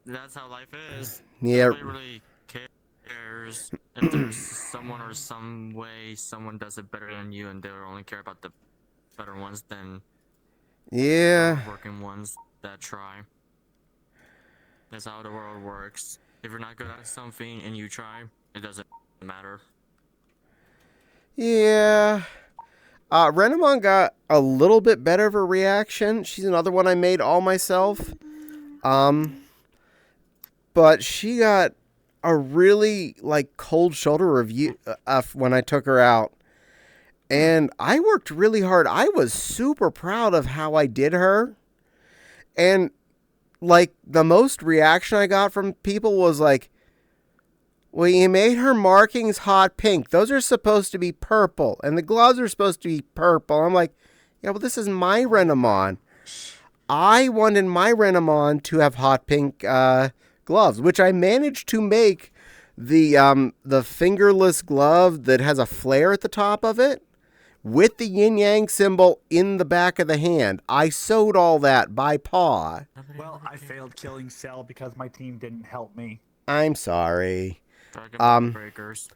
That's how life is. Yeah. Nobody really cares if there's someone or some way someone does it better than you, and they'll only care about the better ones than the working ones that try. That's how the world works. If you're not good at something and you try, it doesn't matter. Yeah. Renamon got a little bit better of a reaction. She's another one I made all myself. But she got a really cold shoulder review when I took her out. And I worked really hard. I was super proud of how I did her. And the most reaction I got from people was like, well, you made her markings hot pink. Those are supposed to be purple. And the gloves are supposed to be purple. I'm like, yeah, well, this is my Renamon. I wanted my Renamon to have hot pink gloves, which I managed to make the fingerless glove that has a flare at the top of it with the yin-yang symbol in the back of the hand. I sewed all that by paw. Well, I failed killing Cell because my team didn't help me. I'm sorry. Breakers.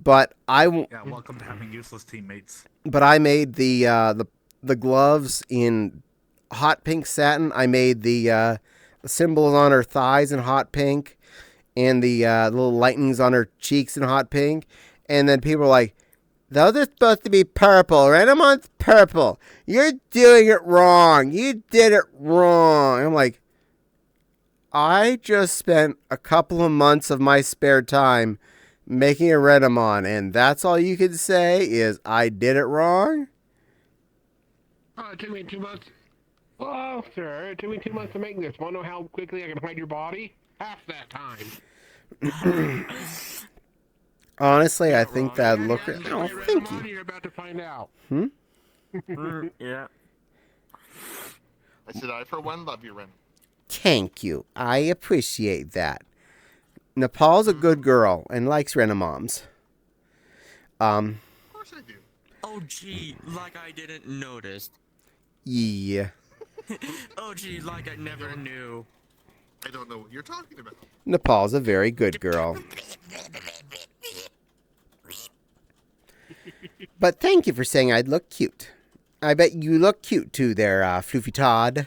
But welcome to having useless teammates. But I made the gloves in hot pink satin. I made the symbols on her thighs in hot pink, and the little lightnings on her cheeks in hot pink. And then people were like, those are supposed to be purple. Renamon's purple. You're doing it wrong. You did it wrong. I'm like, I just spent a couple of months of my spare time making a Renamon, and that's all you can say is I did it wrong? Oh, it took me 2 months. Oh, sir, it took me 2 months to make this. Want to know how quickly I can hide your body? Half that time. Honestly, I think that look... Oh, thank you. You're about to find out. Yeah. I said, I for one love you, Ren. Thank you. I appreciate that. Nepal's a good girl and likes Renamoms. Of course I do. Oh, gee, like I didn't notice. Yeah. Oh, gee, like I never knew. I don't know what you're talking about. Nepal's a very good girl. But thank you for saying I'd look cute. I bet you look cute too there, Floofy Todd.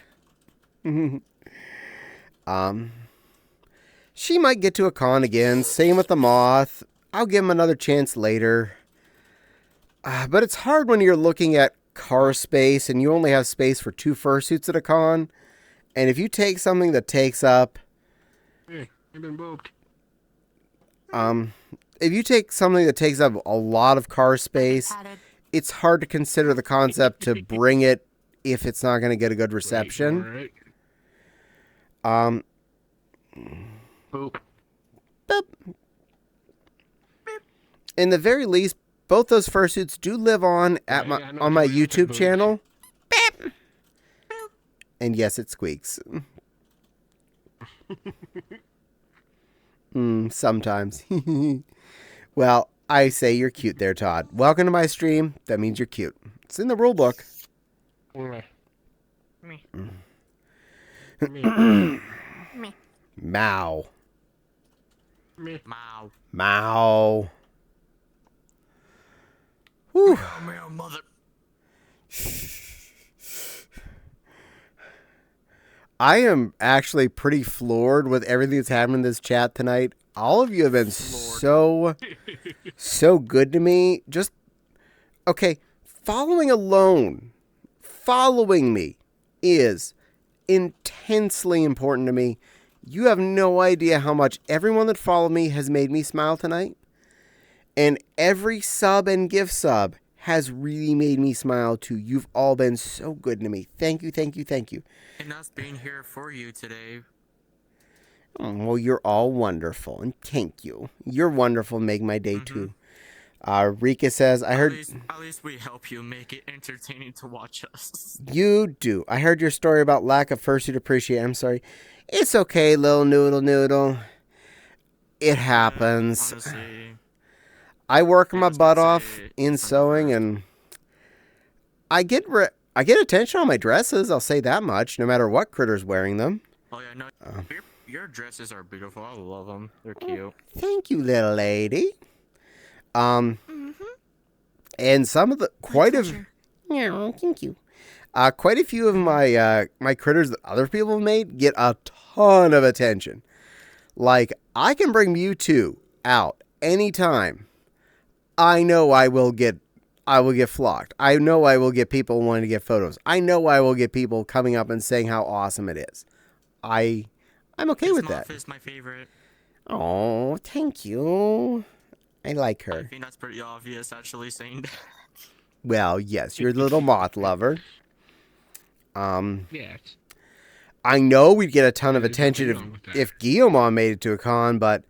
She might get to a con again. Same with the Moth. I'll give him another chance later. But it's hard when you're looking at car space and you only have space for 2 fursuits at a con. And if you take something that takes up... Hey, I've been booped. If you take something that takes up a lot of car space, it's hard to consider the concept to bring it if it's not going to get a good reception. Right. Boop. Boop. In the very least, both those fursuits do live on at on my YouTube channel. Beep. And yes, it squeaks. Sometimes. Well, I say you're cute there, Todd. Welcome to my stream. That means you're cute. It's in the rule book. Me. Mow. Me. Mow. Mow. Whew. Meow, mother. I am actually pretty floored with everything that's happened in this chat tonight. All of you have been so good to me. Just, okay, following me is intensely important to me. You have no idea how much everyone that followed me has made me smile tonight. And every sub and gift sub has really made me smile too. You've all been so good to me. Thank you, thank you, thank you. And us being here for you today. Oh, well, you're all wonderful, and thank you. You're wonderful, make my day too. Rika says, I heard... At least we help you make it entertaining to watch us. You do. I heard your story about lack of fursuit appreciation. I'm sorry. It's okay, little noodle. It happens. Honestly, I work my butt off in sewing, and I get attention on my dresses. I'll say that much, no matter what critter's wearing them. Oh yeah, no, your dresses are beautiful. I love them. They're cute. Thank you, little lady. And some of the quite a few of my my critters that other people have made get a ton of attention. Like, I can bring Mewtwo out anytime. I know I will get flocked. I know I will get people wanting to get photos. I know I will get people coming up and saying how awesome it is. I'm okay with that. Is my favorite. Oh, thank you. I like her. I think that's pretty obvious, actually, saying that. Well, yes, you're the little moth lover. Yes. I know we'd get a ton of attention if Guillemon made it to a con, but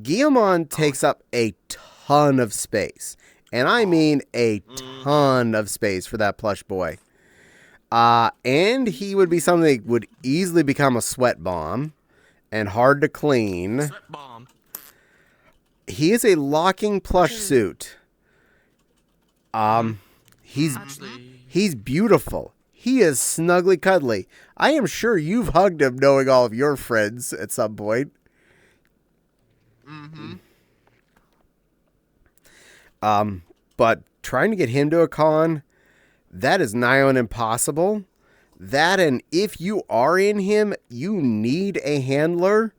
Guillemon takes up a ton of space. And I mean a ton of space for that plush boy. And he would be something that would easily become a sweat bomb and hard to clean. Sweat bomb. He is a locking plush suit. He's beautiful. He is snugly cuddly. I am sure you've hugged him knowing all of your friends at some point. But trying to get him to a con, that is nigh on impossible. That, and if you are in him, you need a handler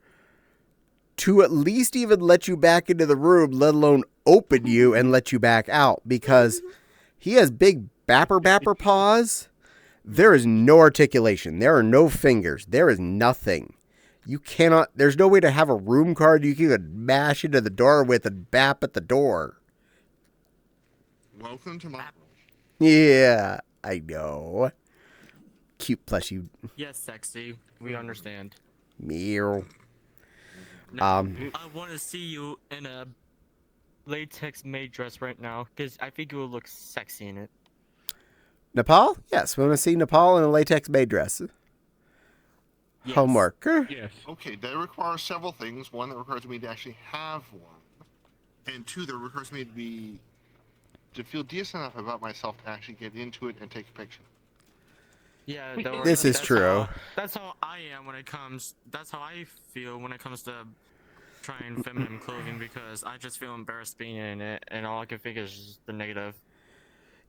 to at least even let you back into the room, let alone open you and let you back out, because he has big bapper paws. There is no articulation. There are no fingers. There is nothing. You cannot, there's no way to have a room card you can mash into the door with and bap at the door. Welcome to my world. Yeah, I know. Cute plushie. Yes, sexy. We understand. Meow. Now, I want to see you in a latex maid dress right now, because I think you will look sexy in it. Nepal? Yes, we want to see Nepal in a latex maid dress. Yes. Homework. Yes. Okay, that requires several things. One, that requires me to actually have one. And two, that requires me to feel decent enough about myself to actually get into it and take a picture. Yeah, don't worry. This is true. That's how I am when it comes. That's how I feel when it comes to trying feminine clothing because I just feel embarrassed being in it, and all I can think is just the negative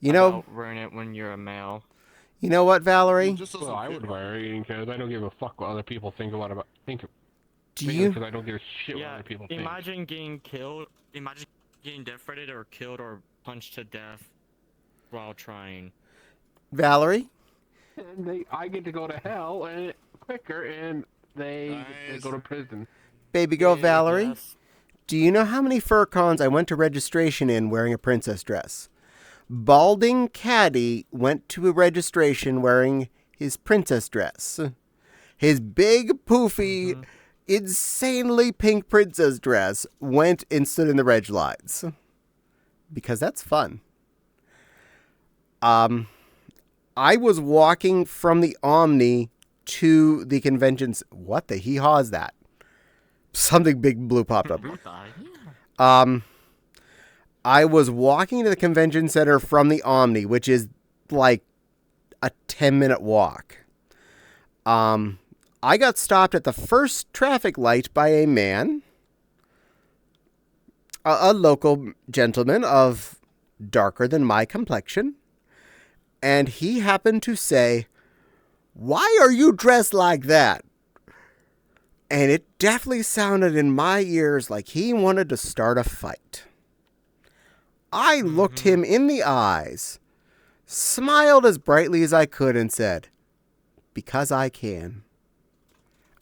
You know, about wearing it when you're a male. you know what, It Valerie? just doesn't Well, I fit would you. wear it because I don't give a fuck what other people think think Do mainly you? because I don't give a shit what Yeah, other people think. imagine getting killed. Imagine getting death-threatened or killed or punched to death while trying. Valerie? And I get to go to hell and quicker, and they Nice. go to prison. Baby girl Yeah, Valerie? yes. Do you know how many fur cons I went to registration in wearing a princess dress? Balding Caddie went to a registration wearing his princess dress. His big, poofy, insanely pink princess dress went and stood in the reg lines. Because that's fun. I was walking from the Omni to the conventions. What the hee-haw is that? Something big blue popped up. I was walking to the convention center from the Omni, which is like a 10-minute walk. I got stopped at the first traffic light by a man, a local gentleman of darker than my complexion, and he happened to say, "Why are you dressed like that?" And it definitely sounded in my ears like he wanted to start a fight. I looked him in the eyes, smiled as brightly as I could, and said, "Because I can."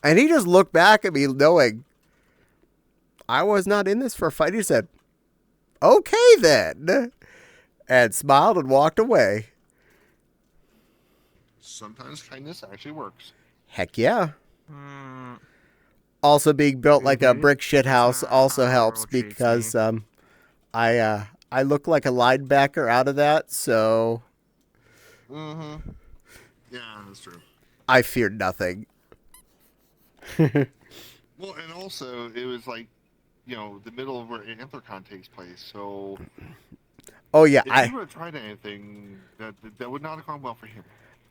And he just looked back at me knowing I was not in this for a fight. He said, "Okay then," and smiled and walked away. Sometimes kindness actually works. Heck yeah. Also being built like a brick shit house also helps because I look like a linebacker out of that, so Mm-hmm. Yeah, that's true. I fear nothing. Well, and also, it was like, the middle of where AntlerCon takes place, so Oh yeah, if he would have tried anything, that would not have gone well for him.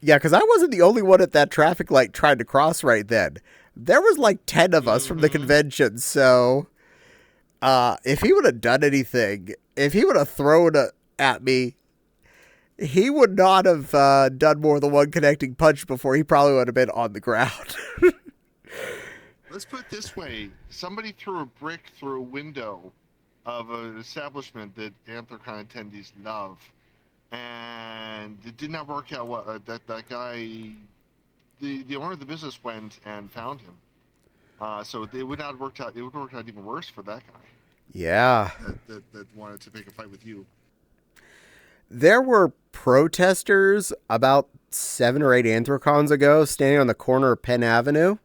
Yeah, because I wasn't the only one at that traffic light trying to cross right then. There was like 10 of us from the convention, so if he would have done anything, if he would have thrown at me, he would not have done more than one connecting punch before he probably would have been on the ground. Let's put it this way. Somebody threw a brick through a window of an establishment that AntlerCon attendees love, and it did not work out. That guy, the owner of the business went and found him. So it would not have worked out. It would have worked out even worse for that guy. Yeah. That wanted to pick a fight with you. There were protesters about 7 or 8 Anthrocons ago standing on the corner of Penn Avenue.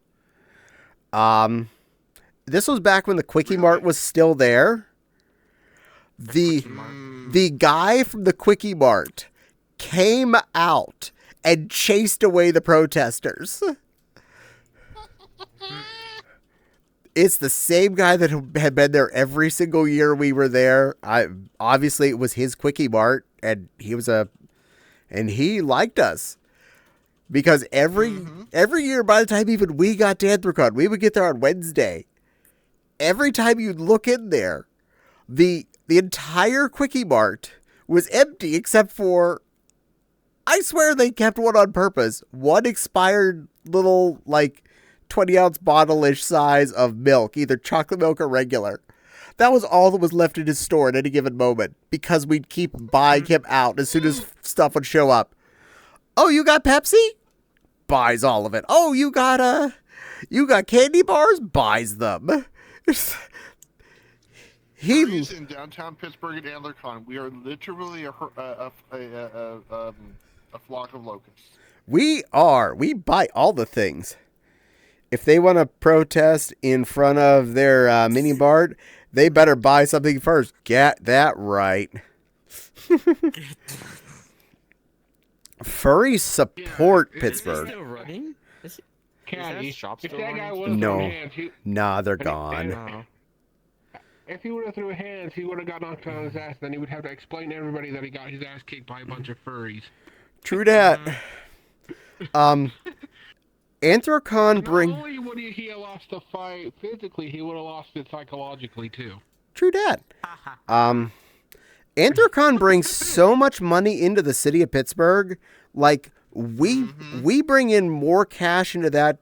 This was back when the Quickie Mart was still there. The guy from the Quickie Mart came out and chased away the protesters. It's the same guy that had been there every single year we were there. Obviously it was his Quickie Mart, and he liked us. Because every year, by the time even we got to Anthrocon, we would get there on Wednesday. Every time you'd look in there, the entire Quickie Mart was empty except for, I swear they kept one on purpose. One expired little, 20-ounce bottle-ish size of milk, either chocolate milk or regular. That was all that was left in his store at any given moment, because we'd keep buying him out as soon as stuff would show up. "Oh, you got Pepsi?" Buys all of it. "Oh, you got candy bars?" Buys them. Furries in downtown Pittsburgh at AntlerCon, we are literally a flock of locusts. We are. We buy all the things. If they want to protest in front of their mini bar, they better buy something first. Get that right. Furries support Pittsburgh. Is he still running? Caddie, that shop if still that guy running? was No. throwing hands, Nah, they're gone. Oh. if he would have threw hands, he would have got knocked on his ass. Then he would have to explain to everybody that he got his ass kicked by a bunch of furries. True that. Anthrocon bring... Not only would he have lost the fight physically, he would have lost it psychologically too. True dat. Anthrocon brings so much money into the city of Pittsburgh. Like, we bring in more cash into that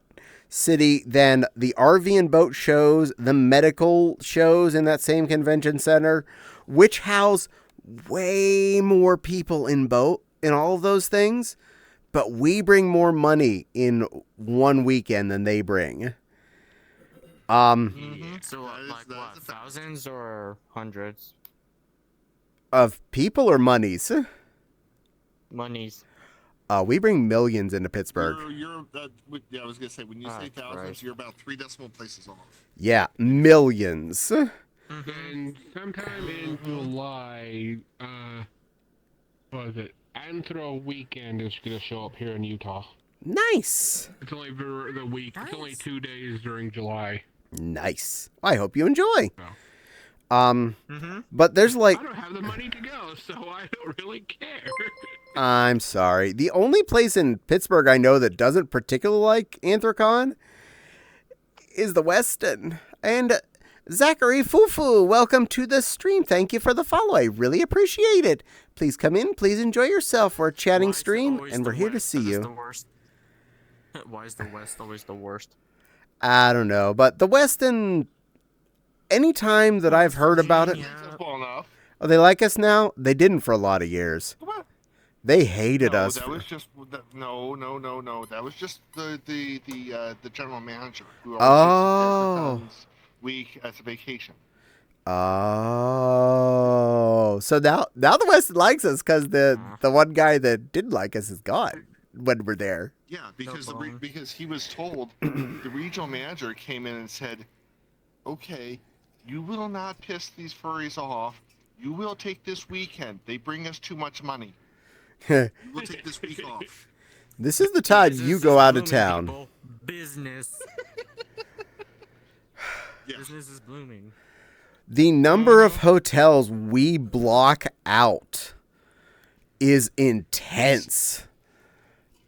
city than the RV and boat shows, the medical shows in that same convention center, which house way more people in all of those things. But we bring more money in one weekend than they bring. So like what? Thousands or hundreds? Of people or monies? Monies. We bring millions into Pittsburgh. I was gonna say when you say thousands, you're about 3 decimal places off. Yeah, millions. And sometime in July, what is it? Anthro Weekend is going to show up here in Utah. Nice. It's only for the week. Nice. It's only 2 days during July. Nice. I hope you enjoy. Oh. But there's like... I don't have the money to go, so I don't really care. I'm sorry. The only place in Pittsburgh I know that doesn't particularly like Anthrocon is the Westin. And Zachary Fufu, welcome to the stream. Thank you for the follow. I really appreciate it. Please come in. Please enjoy yourself. We're a chatting stream, and we're here to see you. Why is the West always the worst? I don't know, but the Westin, anytime that I've heard about it... Oh, they like us now? They didn't for a lot of years. They hated us. That was just no. That was just the general manager who always week as a vacation. Oh, so now the West likes us because the one guy that didn't like us is gone when we're there. Yeah, because he was told, the regional manager came in and said, "Okay, you will not piss these furries off. You will take this weekend. They bring us too much money. You will take this week off." This is the time you go out of town. People. Business. Business is blooming. The number of hotels we block out is intense.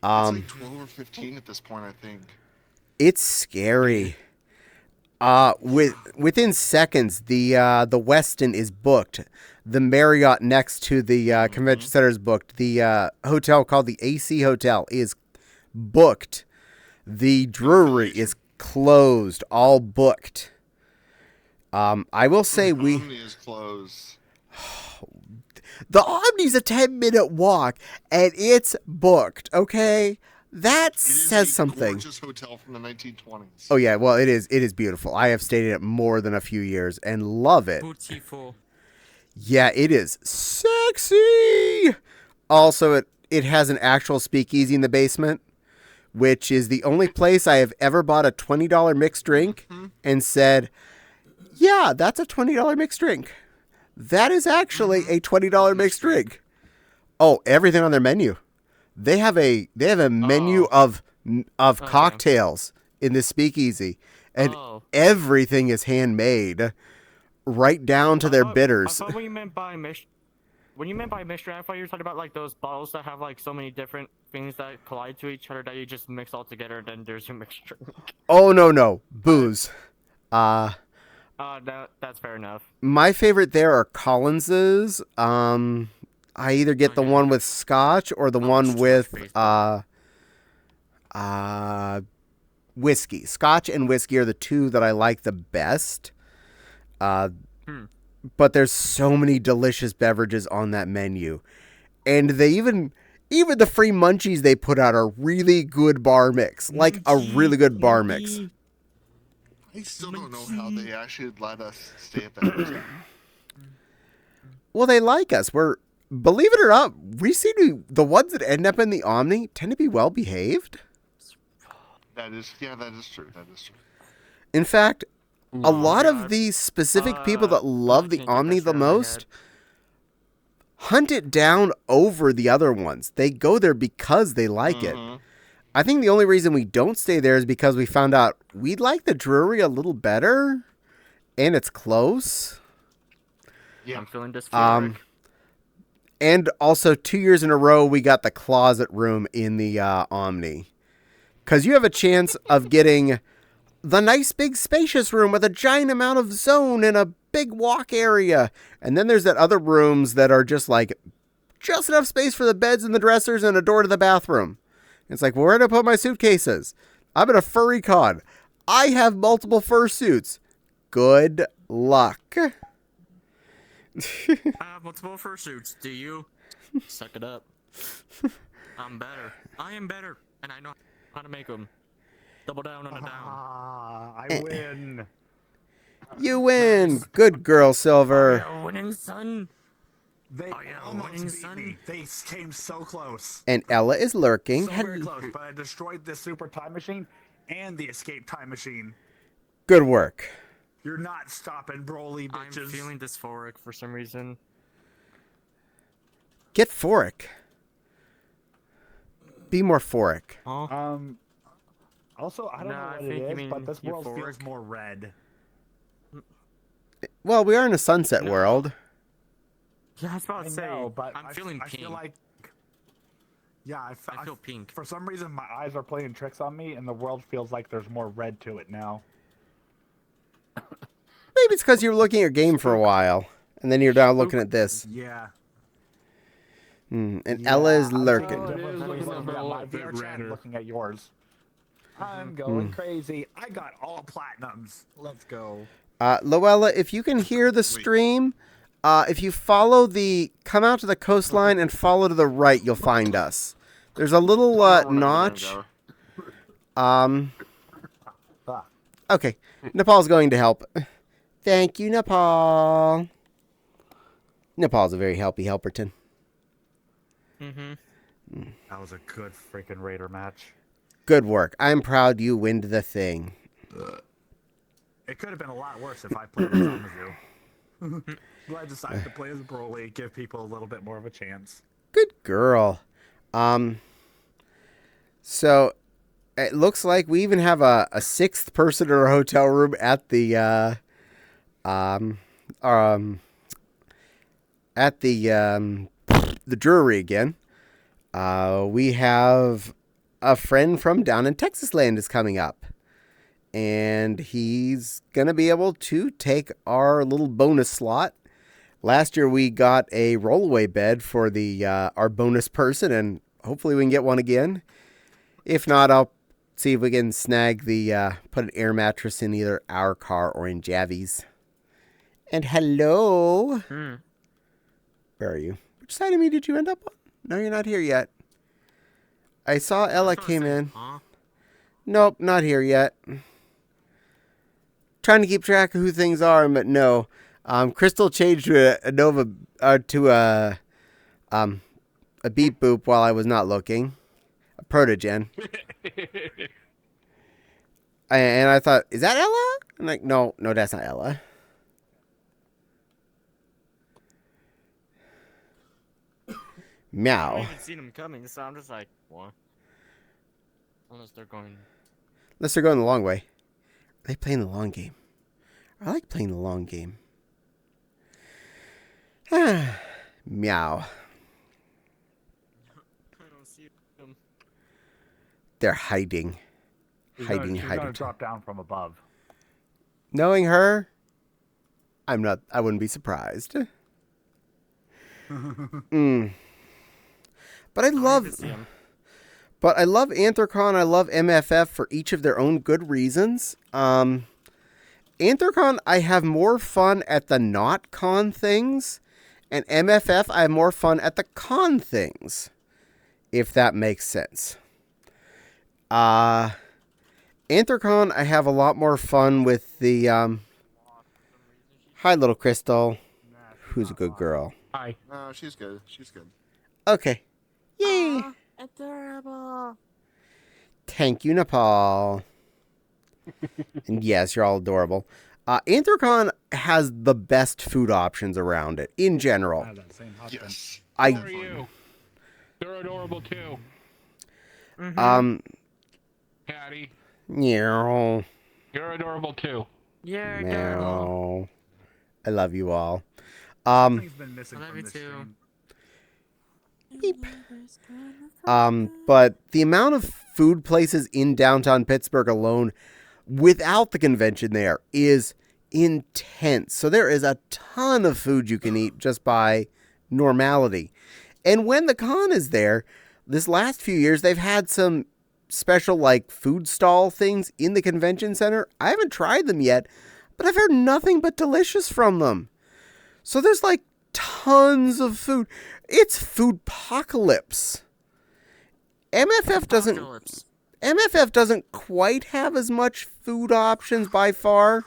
It's like 12 or 15 at this point, I think. It's scary. Within seconds, the Westin is booked. The Marriott next to the convention center is booked. The hotel called the AC Hotel is booked. The Drury is closed, all booked. I will say the Omni is closed. The Omni's a 10-minute walk, and it's booked. Okay, that says something. Gorgeous hotel from the 1920s. Oh yeah, well it is. It is beautiful. I have stayed in it more than a few years and love it. Beautiful. Yeah, it is sexy. Also, it has an actual speakeasy in the basement, which is the only place I have ever bought a $20 mixed drink and said, "Yeah, that's a $20 mixed drink. That is actually a $20 mixed drink." Oh, everything on their menu. They have a menu of cocktails in this speakeasy, and everything is handmade, right down to their bitters. I thought what you meant by when you meant by mixture, I thought you were talking about like those bottles that have like so many different things that collide to each other that you just mix all together, and then there's your mixture. Oh no, booze. That's fair enough. My favorite there are Collins's. I either get the one with scotch or the one with whiskey. Scotch and whiskey are the two that I like the best. But there's so many delicious beverages on that menu. And they even the free munchies they put out are really good bar mix. Like a really good bar mix. I still don't know how they actually let us stay at that hotel. Well, they like us. Believe it or not, we seem to the ones that end up in the Omni tend to be well behaved. That is true. That is true. In fact, a lot of the specific people that love the Omni the most hunt it down over the other ones. They go there because they like it. I think the only reason we don't stay there is because we found out we'd like the Drury a little better, and it's close. Yeah, I'm feeling dysphoric. And also 2 years in a row, we got the closet room in the Omni. Because you have a chance of getting the nice big spacious room with a giant amount of zone and a big walk area. And then there's that other rooms that are just like, just enough space for the beds and the dressers and a door to the bathroom. It's like, well, where do I put my suitcases? I'm in a furry con. I have multiple fursuits. Good luck. I have multiple fursuits. Do you? Suck it up. I'm better. I am better, and I know how to make them. Double down on a down. I win. You win. Good girl, Silver. Oh, winning, son. They almost winning, beat son. me. They came so close. And Ella is lurking. So very close, but I destroyed the super time machine and the escape time machine. Good work. You're not stopping, Broly, bitches. I'm feeling dysphoric for some reason. Get phoric. Be more phoric. Huh? Also, I don't know what it is, but this world feels more red. Well, we are in a sunset world. Yeah, I was about to say, know, but I'm feeling I pink. feel like... Yeah, I feel pink. For some reason, my eyes are playing tricks on me, and the world feels like there's more red to it now. Maybe it's because you were looking at your game for a while, and then you're now looking at this. Yeah. And Ella is lurking. it is looking a My bit VR chat redder. looking at yours. I'm going crazy. I got all platinums. Let's go. Loella, if you can hear the stream, if you follow come out to the coastline and follow to the right, you'll find us. There's a little notch. Okay, Nepal's going to help. Thank you, Nepal. Nepal's a very helpy helperton. That was a good freaking Raider match. Good work. I'm proud you winned the thing. It could have been a lot worse if I played as Amazu. But I decided to play as Broly, give people a little bit more of a chance. Good girl. So it looks like we even have a sixth person in our hotel room at the jury again. We have a friend from down in Texas land is coming up, and he's gonna be able to take our little bonus slot. Last year we got a rollaway bed for the our bonus person, and hopefully we can get one again. If not, I'll see if we can snag the put an air mattress in either our car or in Javi's. And hello, where are you? Which side of me did you end up on? No, you're not here yet. I saw Ella came in. Nope, not here yet. Trying to keep track of who things are, but no. Crystal changed to a Nova to a beep boop while I was not looking. A protogen. And I thought, is that Ella? I'm like, no, that's not Ella. Meow. I haven't even seen them coming, so I'm just like, what? Unless they're going the long way. Are they playing the long game? I like playing the long game. Meow. I don't see them. They're hiding. She's Hiding. gonna drop down from above. Knowing her, I wouldn't be surprised. But I love Anthrocon. I love MFF for each of their own good reasons. Anthrocon, I have more fun at the not con things, and MFF, I have more fun at the con things, if that makes sense. Anthrocon, I have a lot more fun with the, hi, little Crystal, who's a good girl. Hi. No, she's good. She's good. Okay. Yay! Adorable. Thank you, Nepal. And yes, you're all adorable. Anthrocon has the best food options around it, in general. Yes. How are you? They're adorable too. Caddie, Meow. you're adorable too. Yeah, girl. Meow. I love you all. Something's been missing I love from you this too. stream. Beep. But the amount of food places in downtown Pittsburgh alone, without the convention there, is intense. So there is a ton of food you can eat just by normality. And when the con is there, this last few years, they've had some special like food stall things in the convention center. I haven't tried them yet, but I've heard nothing but delicious from them. So there's like tons of food. It's foodpocalypse. MFF doesn't quite have as much food options by far,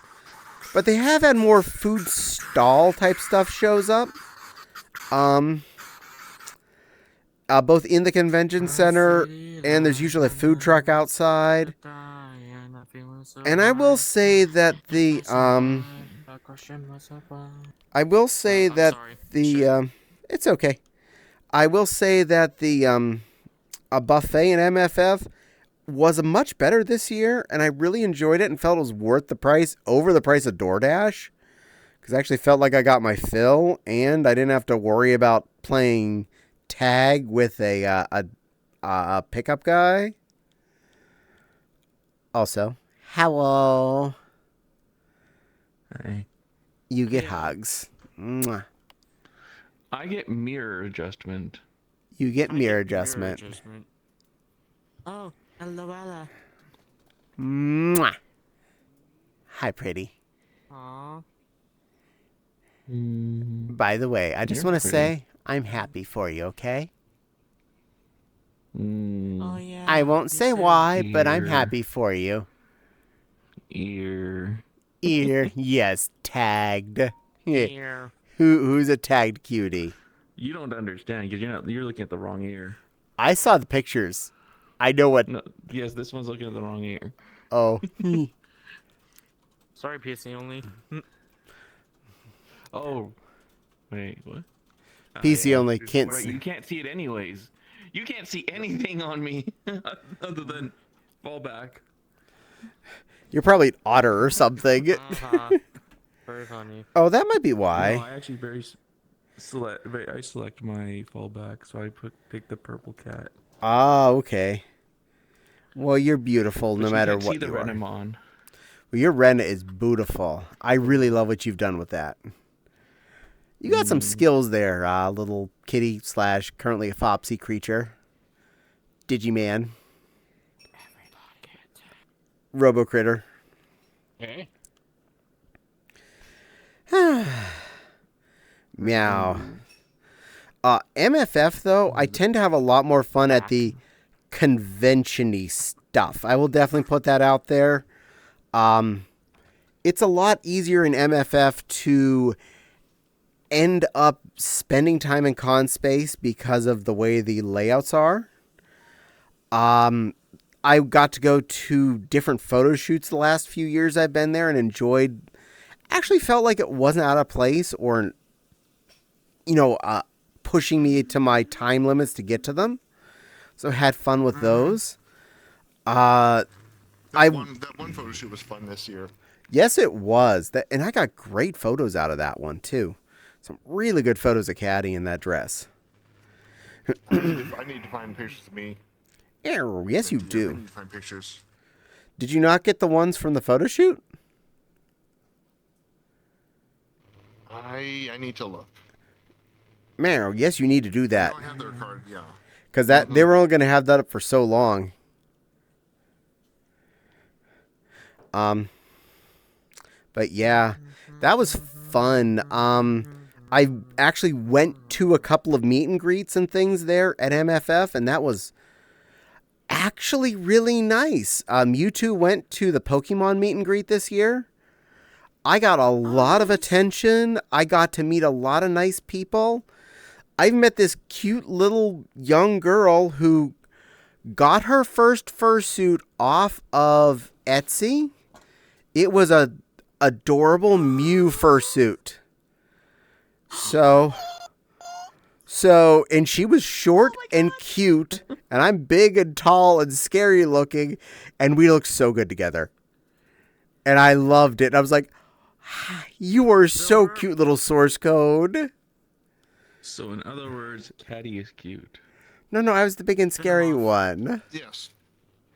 but they have had more food stall type stuff shows up. Both in the convention center, and there's usually a food truck outside. And I will say that it's okay. I will say that the a buffet in MFF was much better this year, and I really enjoyed it and felt it was worth the price over the price of DoorDash, because I actually felt like I got my fill, and I didn't have to worry about playing tag with a pickup guy. Also, hello. Hi. You get hugs. Mwah. I get mirror adjustment. You get mirror adjustment. Oh, hello, Ella. Mwah. Hi, pretty. Aww. By the way, I just want to say I'm happy for you, okay? Oh, yeah. I won't say why, but I'm happy for you. Ear. Yes, tagged. Ear. Who's a tagged cutie? You don't understand because you're looking at the wrong ear. I saw the pictures. I know what. No, yes, this one's looking at the wrong ear. Oh. Sorry, PC only. Oh. Wait, what? PC only can't Right, see. you can't see it anyways. You can't see anything on me other than fall back. You're probably an otter or something. Very funny. Oh, that might be why. No, I actually select my fallback, so I pick the purple cat. Ah, okay. Well, you're beautiful no But you matter can't what see the you red are. I'm on. Well, your Rena is beautiful. I really love what you've done with that. You got some skills there, little kitty / currently a Fopsy creature. Digiman. Robo Critter. Okay. Meow. MFF, though, I tend to have a lot more fun at the convention-y stuff. I will definitely put that out there. It's a lot easier in MFF to end up spending time in con space because of the way the layouts are. I got to go to different photo shoots the last few years I've been there and enjoyed. Actually felt like it wasn't out of place or, pushing me to my time limits to get to them. So had fun with those. That one photo shoot was fun this year. Yes, it was. And I got great photos out of that one, too. Some really good photos of Caddie in that dress. I need to find pictures of me. Yes, you I do. need to find pictures. Did you not get the ones from the photo shoot? I need to look. Man, yes, you need to do I that. don't have their card, yeah. Because they were only going to have that up for so long. But yeah, that was fun. I actually went to a couple of meet and greets and things there at MFF, and that was actually really nice. You two went to the Pokemon meet and greet this year. I got a lot of attention. I got to meet a lot of nice people. I've met this cute little young girl who got her first fursuit off of Etsy. It was a adorable Mew fursuit. So, and she was short and cute, and I'm big and tall and scary looking, and we looked so good together. And I loved it. I was like, you are so cute, little source code. So in other words, Caddie is cute. No, I was the big and scary one. Yes.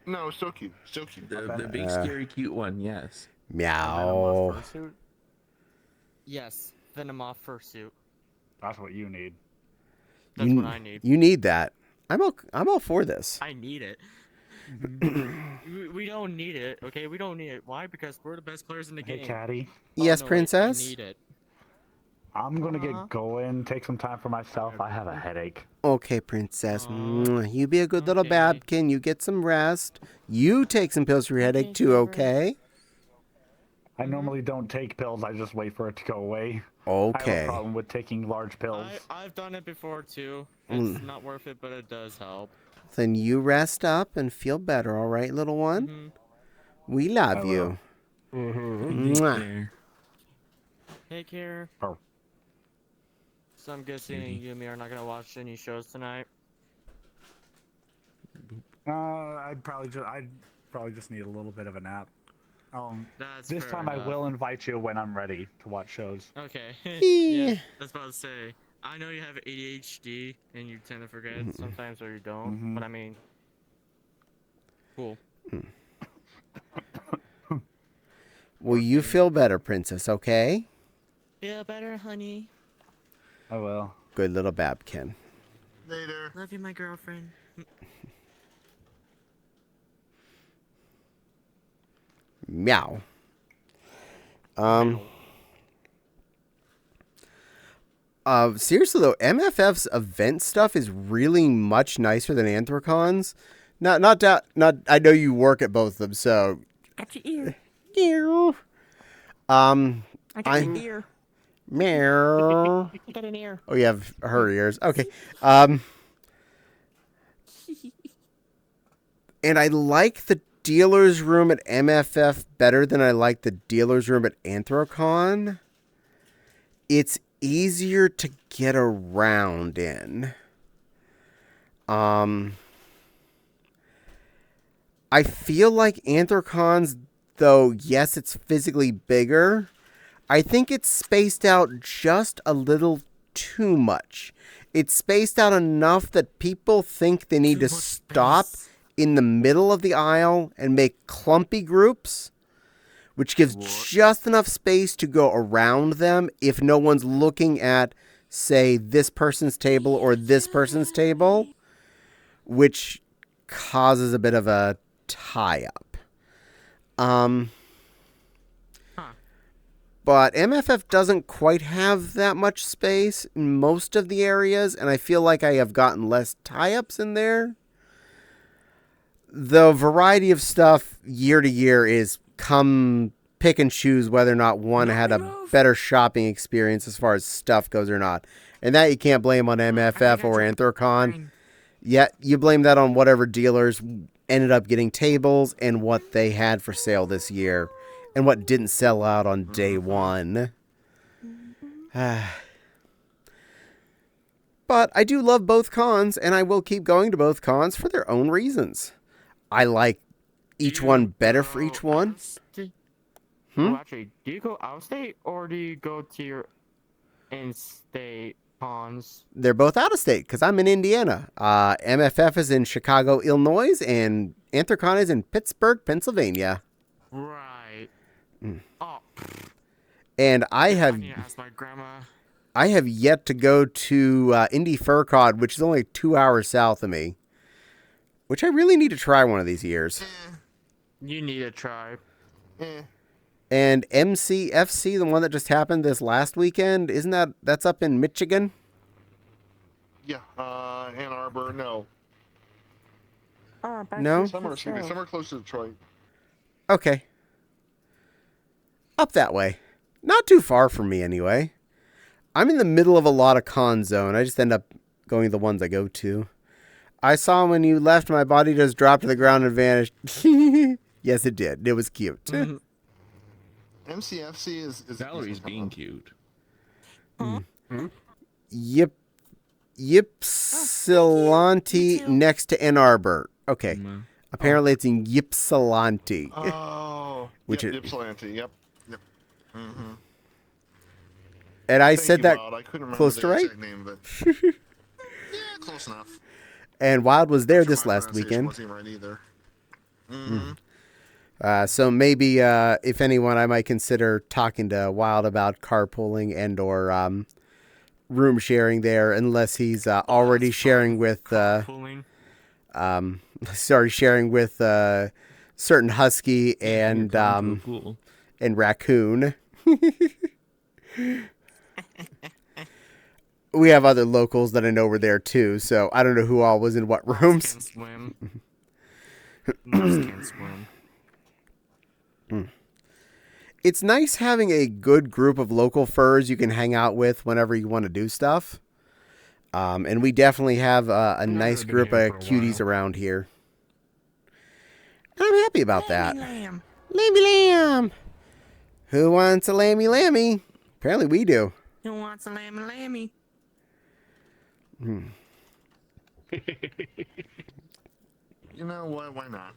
No, so cute. So cute. The big, scary, cute one, yes. Meow. Fursuit? Yes, Venomoth fursuit. That's what you need. That's what I need. You need that. I'm all for this. I need it. We don't need it, okay? We don't need it. Why? Because we're the best players in the Hey, game. Caddie. Yes, no, Princess? I need it. I'm gonna get going, take some time for myself. I have a headache. Okay, Princess. You be a good little babkin. You get some rest. You take some pills for your headache too, okay? I normally don't take pills. I just wait for it to go away. I have Okay. a problem with taking large pills. I've done it before too. It's not worth it, but it does help. Then you rest up and feel better, all right, little one? We love you. Mwah. Take care. Oh. So I'm guessing you and me are not gonna watch any shows tonight. I'd probably just need a little bit of a nap. That's This fair time enough. I will invite you when I'm ready to watch shows. Okay. Yeah, that's about to say. I know you have ADHD and you tend to forget sometimes or you don't, but I mean, cool. Well, you feel better, Princess, okay? Feel better, honey. I will. Good little babkin. Later. Love you, my girlfriend. Meow. Seriously though, MFF's event stuff is really much nicer than Anthracon's. Not that. I know you work at both of them, so. Got your ear. Meow. I got your ear. Meow. I got an ear. Oh, you have her ears. Okay. And I like the dealer's room at MFF better than I like the dealer's room at Anthrocon. It's easier to get around in. I feel like Anthrocon's, though, yes, it's physically bigger. I think it's spaced out just a little too much. It's spaced out enough that people think they need to stop in the middle of the aisle and make clumpy groups, which gives just enough space to go around them if no one's looking at, say, this person's table or this person's table, which causes a bit of a tie-up. But MFF doesn't quite have that much space in most of the areas, and I feel like I have gotten less tie-ups in there. The variety of stuff year to year is come pick and choose whether or not one had a better shopping experience as far as stuff goes or not. And that you can't blame on MFF or Anthrocon. Yet you blame that on whatever dealers ended up getting tables and what they had for sale this year and what didn't sell out on day one. But I do love both cons, and I will keep going to both cons for their own reasons. I like each one better for each one. Well, actually, do you go out of state or do you go to your in-state cons? They're both out of state because I'm in Indiana. MFF is in Chicago, Illinois, and Anthrocon is in Pittsburgh, Pennsylvania. Right. Oh. And I need to ask my grandma. I have yet to go to Indy FurCon, which is only 2 hours south of me, which I really need to try one of these years. You need to try. And MCFC, the one that just happened this last weekend, that's up in Michigan? Yeah, Ann Arbor, no. No? Somewhere close to Detroit. Okay. Up that way. Not too far from me, anyway. I'm in the middle of a lot of con zone. I just end up going to the ones I go to. I saw when you left, my body just dropped to the ground and vanished. Yes, it did. It was cute. MCFC is Valerie's being cute. Ypsilanti next to Ann Arbor. Okay. Apparently it's in Ypsilanti. Oh. Which yep, is Ypsilanti. Yep. And I Thank said you, that Wild. I couldn't remember close the to right. exact name, but yeah, close enough. And Wild was there Sure, this my last pronunciation weekend. wasn't right either. Mm-hmm. So maybe if anyone, I might consider talking to Wild about carpooling and or room sharing there, unless he's already sharing with Carpooling. certain husky and Cool. and raccoon. We have other locals that I know were there too, so I don't know who all was in what Mouse rooms. can swim. Mouse can swim. It's nice having a good group of local furs you can hang out with whenever you want to do stuff. And we definitely have a nice been group here of for a cuties while. around here. I'm happy about that. Lamb. Lammy lamb. Who wants a lammy lammy? Apparently we do. Who wants a lammy? You know what? Why not?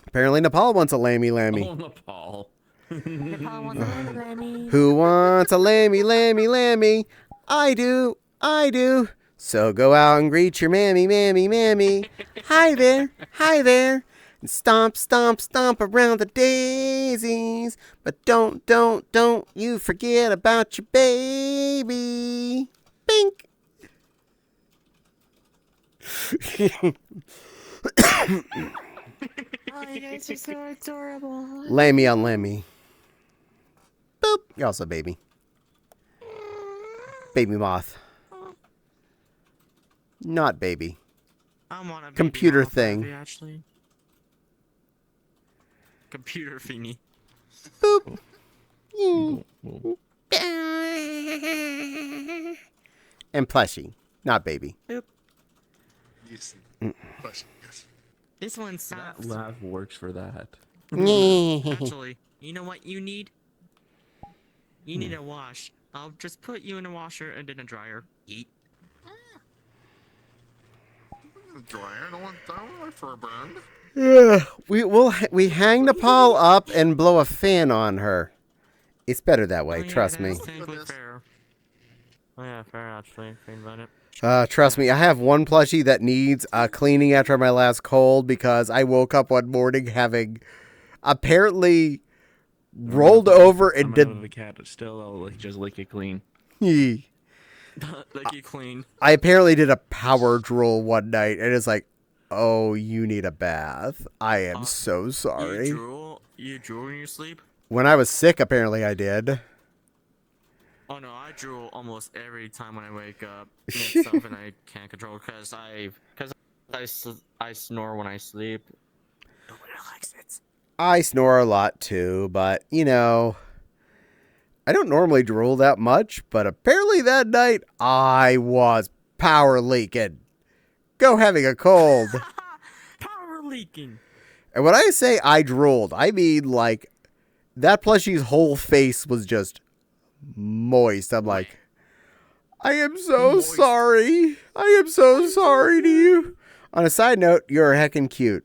Apparently Nepal wants a lammy lammy. Oh, Nepal. Nepal wants a lammy. Who wants a lammy lammy lammy? I do. I do. So go out and greet your mammy, mammy, mammy. Hi there. Hi there. And stomp, stomp, stomp around the daisies. But don't you forget about your baby. Bink. Oh, you guys are so adorable. Lammy on lammy. Boop. You're also a baby. Baby moth. Not baby. I'm on a baby Computer moth thing. movie, actually. Computer thingy. Boop. And plushie. Not baby. Yes. Question. Yes. This one's That soft. laugh works for that. Actually, you know what you need? You need a wash. I'll just put you in a washer and in a dryer. Eat. Dryer. I don't want my fur burned. Yeah, we hang Nepal up and blow a fan on her. It's better that way, Oh, yeah, trust me. that's technically fair. Oh yeah, fair actually. Think about it. Trust me, I have one plushie that needs cleaning after my last cold because I woke up one morning having apparently rolled over and did. The cat still like just lick it clean. Like you clean. I apparently did a power drool one night, and it's like, oh, you need a bath. I am so sorry. You drool when you sleep? When I was sick, apparently I did. Oh no, I drool almost every time when I wake up. It's something I can't control because I snore when I sleep. Nobody likes it. I snore a lot too, but you know, I don't normally drool that much, but apparently that night I was power leaking. Go having a cold. Power leaking. And when I say I drooled, I mean like that plushie's whole face was just moist. I'm like, I am so sorry. I am so sorry to you. On a side note, you're heckin' cute.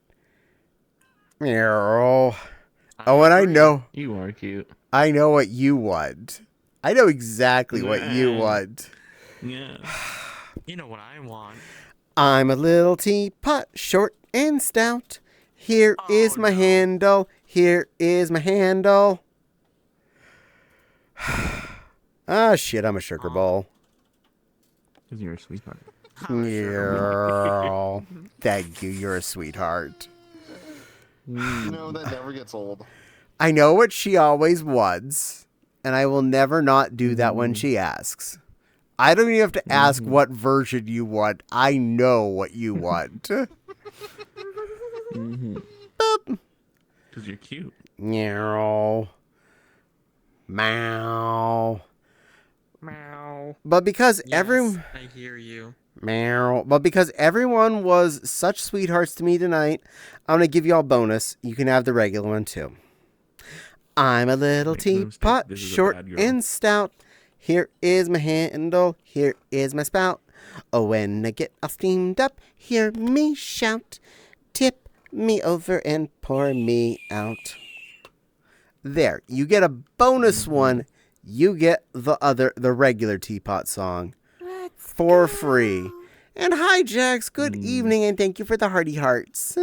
Meow. Oh, and I know. You are cute. I know what you want. I know exactly what you want. Yeah. You know what I want. I'm a little teapot, short and stout. Here is my handle. Here is my handle. Ah, shit, I'm a sugar ball. Because you're a sweetheart. Yeah. Thank you, you're a sweetheart. You know, that never gets old. I know what she always wants, and I will never not do that when she asks. I don't even have to ask what version you want. I know what you want. Because you're cute. Meow. Meow. Meow. But because Yes, everyone... I hear you. Meow. But because everyone was such sweethearts to me tonight, I'm going to give you all a bonus. You can have the regular one, too. I'm a little Make no mistake, teapot, this is a short bad girl. and stout. Here is my handle, here is my spout. Oh, when I get all steamed up, hear me shout. Tip me over and pour me out. There, you get a bonus one you get the regular teapot song for free. And hi, Jax. Good evening, and thank you for the hearty hearts.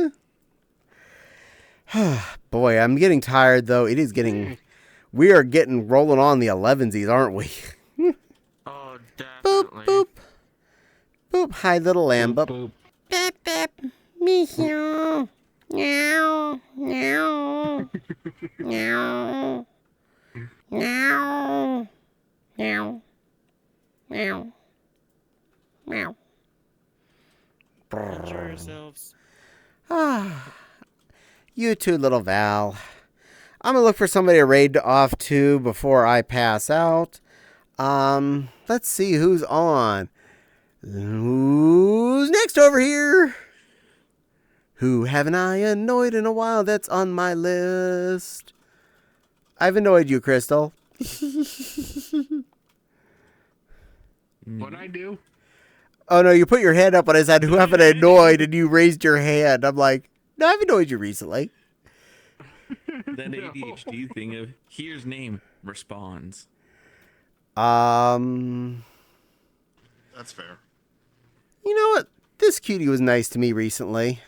Boy, I'm getting tired, though. It is getting... We are getting rolling on the 11sies, aren't we? Oh, Boop, definitely. boop. Boop. Hi, little lamb. Boop. Boop. Beep, beep. Meow. Meow. Meow. Meow. Meow. Meow. Meow. Meow. Enjoy yourselves. Ah, you too, little Val. I'm gonna look for somebody to raid off to before I pass out. Let's see who's on. Who's next over here? Who haven't I annoyed in a while that's on my list? I've annoyed you, Crystal. What'd I do? Oh, no, you put your hand up when I said, who haven't I annoyed, and you raised your hand. I'm like, no, I've annoyed you recently. That ADHD thing of here's name responds. That's fair. You know what? This cutie was nice to me recently.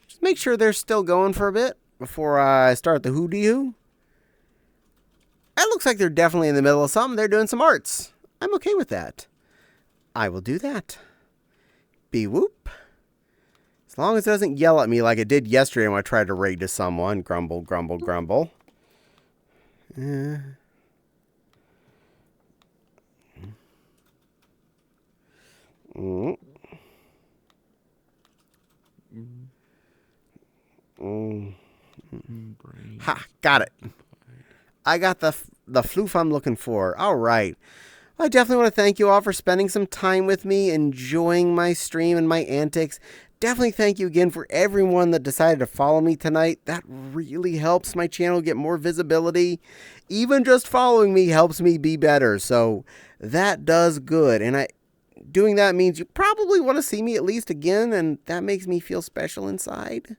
Just make sure they're still going for a bit before I start the hoo-dee-hoo. It looks like they're definitely in the middle of something. They're doing some arts. I'm okay with that. I will do that. Be-whoop. As long as it doesn't yell at me like it did yesterday when I tried to raid to someone. Grumble, grumble, grumble. Mm. Ha, got it. I got the floof I'm looking for. All right. I definitely want to thank you all for spending some time with me, enjoying my stream and my antics. Definitely thank you again for everyone that decided to follow me tonight. That really helps my channel get more visibility. Even just following me helps me be better. So that does good. And doing that means you probably want to see me at least again, and that makes me feel special inside.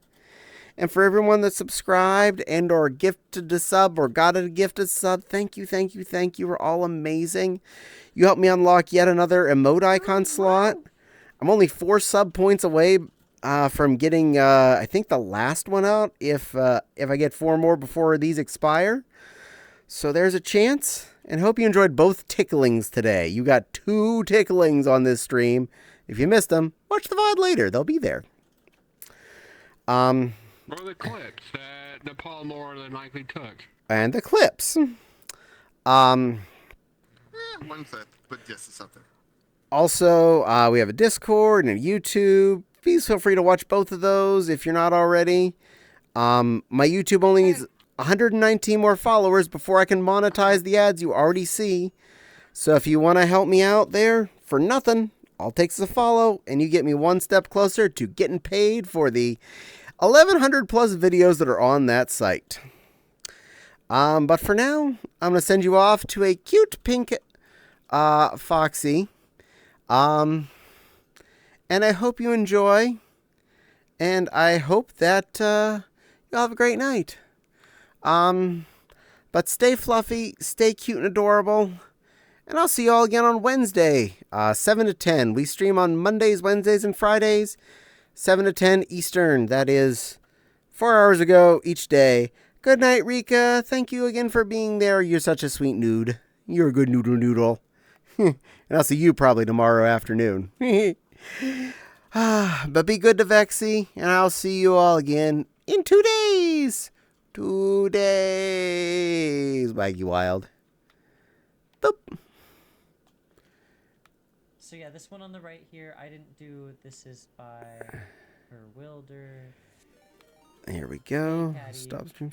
And for everyone that subscribed and or gifted a sub or got a gifted sub, thank you, thank you, thank you. You're all amazing. You helped me unlock yet another emote icon slot. I'm only 4 sub points away from getting, I think, the last one out if I get 4 more before these expire. So there's a chance. And hope you enjoyed both ticklings today. You got 2 ticklings on this stream. If you missed them, watch the VOD later. They'll be there. Or the clips that Nepal more than likely took. And the clips. One clip, but yes, it's up there. Also, we have a Discord and a YouTube. Please feel free to watch both of those if you're not already. My YouTube only needs 119 more followers before I can monetize the ads you already see. So if you want to help me out there for nothing, all it takes is a follow, and you get me one step closer to getting paid for the 1,100 plus videos that are on that site. But for now, I'm going to send you off to a cute pink Foxy. And I hope you enjoy. And I hope that you'll have a great night. But stay fluffy, stay cute and adorable. And I'll see you all again on Wednesday, 7 to 10. We stream on Mondays, Wednesdays, and Fridays. 7 to 10 Eastern. That is 4 hours ago each day. Good night, Rika. Thank you again for being there. You're such a sweet nude. You're a good noodle. And I'll see you probably tomorrow afternoon. But be good to Vexy, and I'll see you all again in 2 days. 2 days. Waggy Wild. Boop. So yeah, this one on the right here, I didn't do. This is by Her Wilder. Here we go. Caddie. Stop stream.